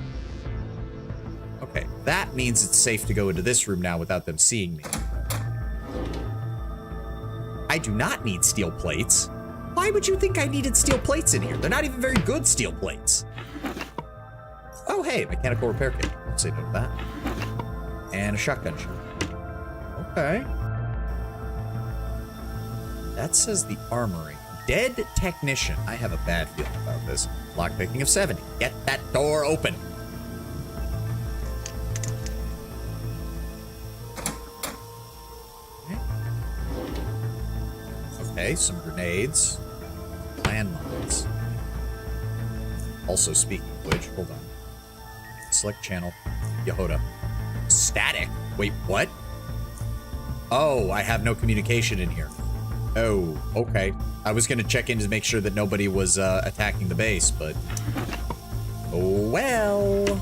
Okay, that means it's safe to go into this room now without them seeing me. I do not need steel plates. Why would you think I needed steel plates in here? They're not even very good steel plates. Oh, hey, mechanical repair kit. Let's say no to that. And a shotgun shell. Okay. That says the armory. Dead technician. I have a bad feeling about this. Lockpicking of 70. Get that door open. Okay, some grenades. Landmines. Also, speaking of which, hold on. Select channel. Yehoda. Static? Wait, what? Oh, I have no communication in here. Oh, okay. I was gonna check in to make sure that nobody was attacking the base, but... Oh, well...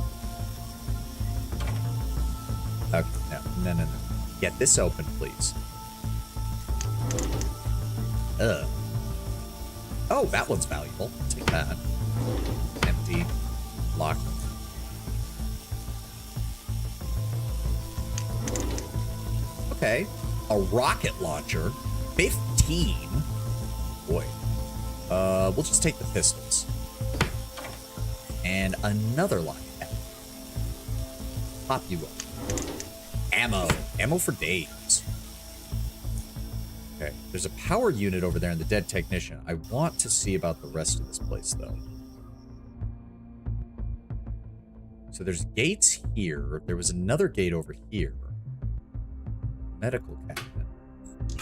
Okay, no. Get this open, please. Oh, that one's valuable. Take that. Empty. Lock. Okay. A rocket launcher. 15. Boy. We'll just take the pistols. And another line. Pop you up. Ammo. Ammo for days. Okay. There's a power unit over there in the dead technician. I want to see about the rest of this place, though. So there's gates here. There was another gate over here. Medical cabinet.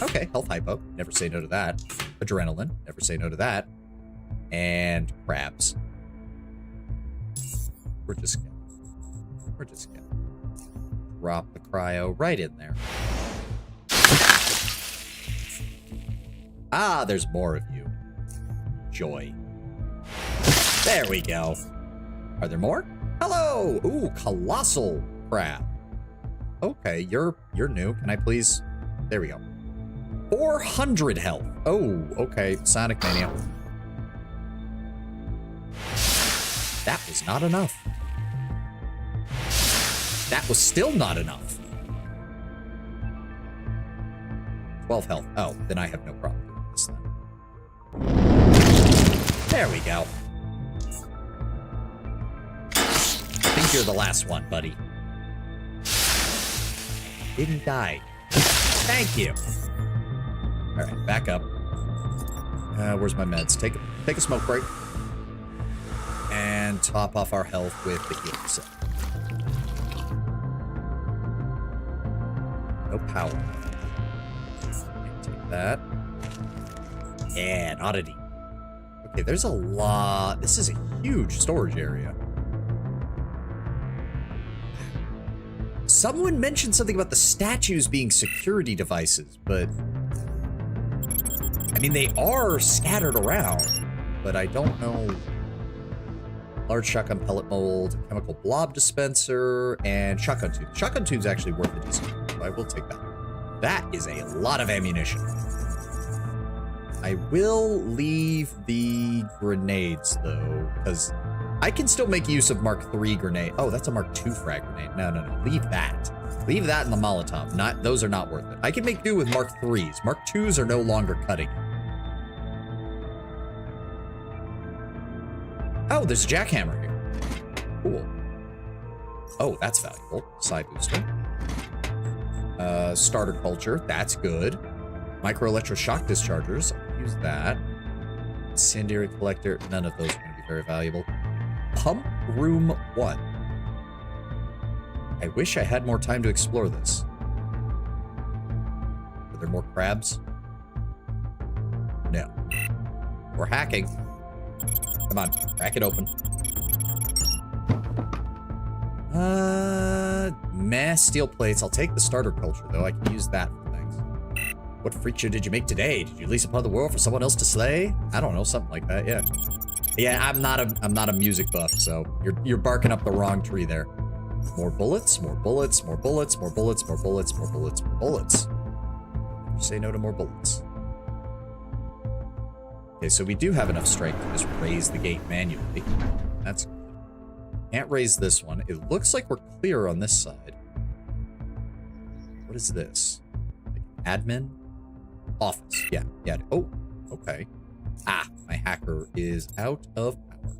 Okay, health hypo. Never say no to that. Adrenaline. Never say no to that. And crabs. We're just gonna drop the cryo right in there. Ah, there's more of you. Joy. There we go. Are there more? Hello! Ooh, colossal crab. Okay, you're new. Can I please? There we go. 400 health. Oh, okay. Sonic Mania. That was not enough. That was still not enough. 12 health. Oh, then I have no problem doing this then. There we go. I think you're the last one, buddy. Didn't die. Thank you. All right, back up. Where's my meds? Take a smoke break. And top off our health with the healing set. No power. Take that. And oddity. Okay, there's a lot. This is a huge storage area. Someone mentioned something about the statues being security devices, but I mean, they are scattered around, but I don't know. Large shotgun pellet mold, chemical blob dispenser, and shotgun tube. Shotgun tube's actually worth a decent, so I will take that. That is a lot of ammunition. I will leave the grenades, though, because I can still make use of Mark III grenade. Oh, that's a Mark II frag grenade. No. Leave that. Leave that in the Molotov. Those are not worth it. I can make do with Mark IIIs. Mark IIs are no longer cutting it. Oh, there's a jackhammer here. Cool. Oh, that's valuable. Side booster. Starter culture. That's good. Micro electroshock dischargers. I'll use that. Incendiary collector. None of those are going to be very valuable. Pump room 1. I wish I had more time to explore this. Are there more crabs? No. We're hacking. Come on, crack it open. Meh, steel plates. I'll take the starter culture, though. I can use that for things. What feature did you make today? Did you lease upon the world for someone else to slay? I don't know, something like that, yeah. Yeah, I'm not a music buff, so you're barking up the wrong tree there. More bullets, more bullets, more bullets, more bullets, more bullets, more bullets, more bullets. Say no to more bullets. Okay, so we do have enough strength to just raise the gate manually. That's good. Can't raise this one. It looks like we're clear on this side. What is this? Like admin? Office. Yeah. Oh, okay. Ah, my hacker is out of power.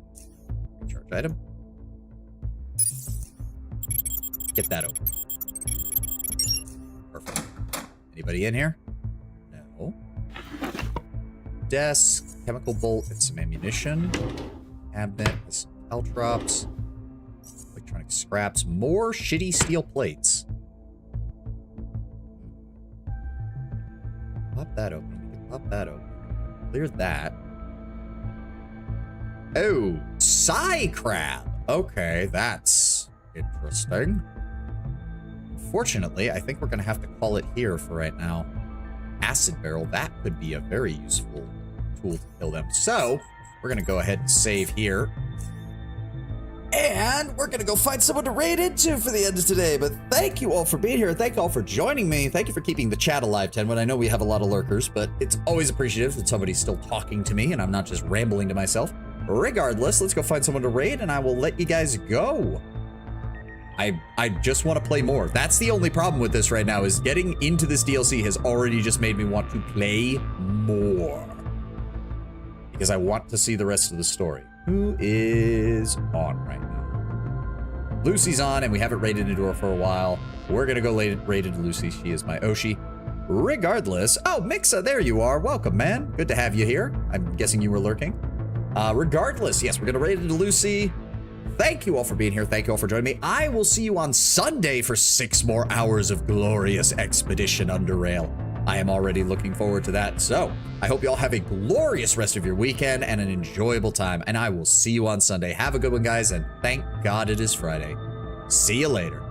Recharge item. Get that open. Perfect. Anybody in here? No. Desk, chemical bolt, and some ammunition. Cabinet, some caltrops. Electronic scraps. More shitty steel plates. Pop that open. You can pop that open. Clear that. Oh, Psy crab. Okay, that's interesting. Unfortunately, I think we're going to have to call it here for right now. Acid barrel, that could be a very useful tool to kill them. So, we're going to go ahead and save here. And we're going to go find someone to raid into for the end of today. But thank you all for being here. Thank you all for joining me. Thank you for keeping the chat alive, Tenwood. I know we have a lot of lurkers, but it's always appreciative that somebody's still talking to me and I'm not just rambling to myself. Regardless, let's go find someone to raid and I will let you guys go. I just want to play more. That's the only problem with this right now, is getting into this DLC has already just made me want to play more. Because I want to see the rest of the story. Who is on right now? Lucy's on, and we haven't raided into her for a while. We're going to go raid into Lucy. She is my Oshi. Regardless, oh, Mixa, there you are. Welcome, man. Good to have you here. I'm guessing you were lurking. Regardless, yes, we're going to raid into Lucy. Thank you all for being here. Thank you all for joining me. I will see you on Sunday for 6 more hours of glorious expedition under rail. I am already looking forward to that. So I hope you all have a glorious rest of your weekend and an enjoyable time. And I will see you on Sunday. Have a good one, guys. And thank God it is Friday. See you later.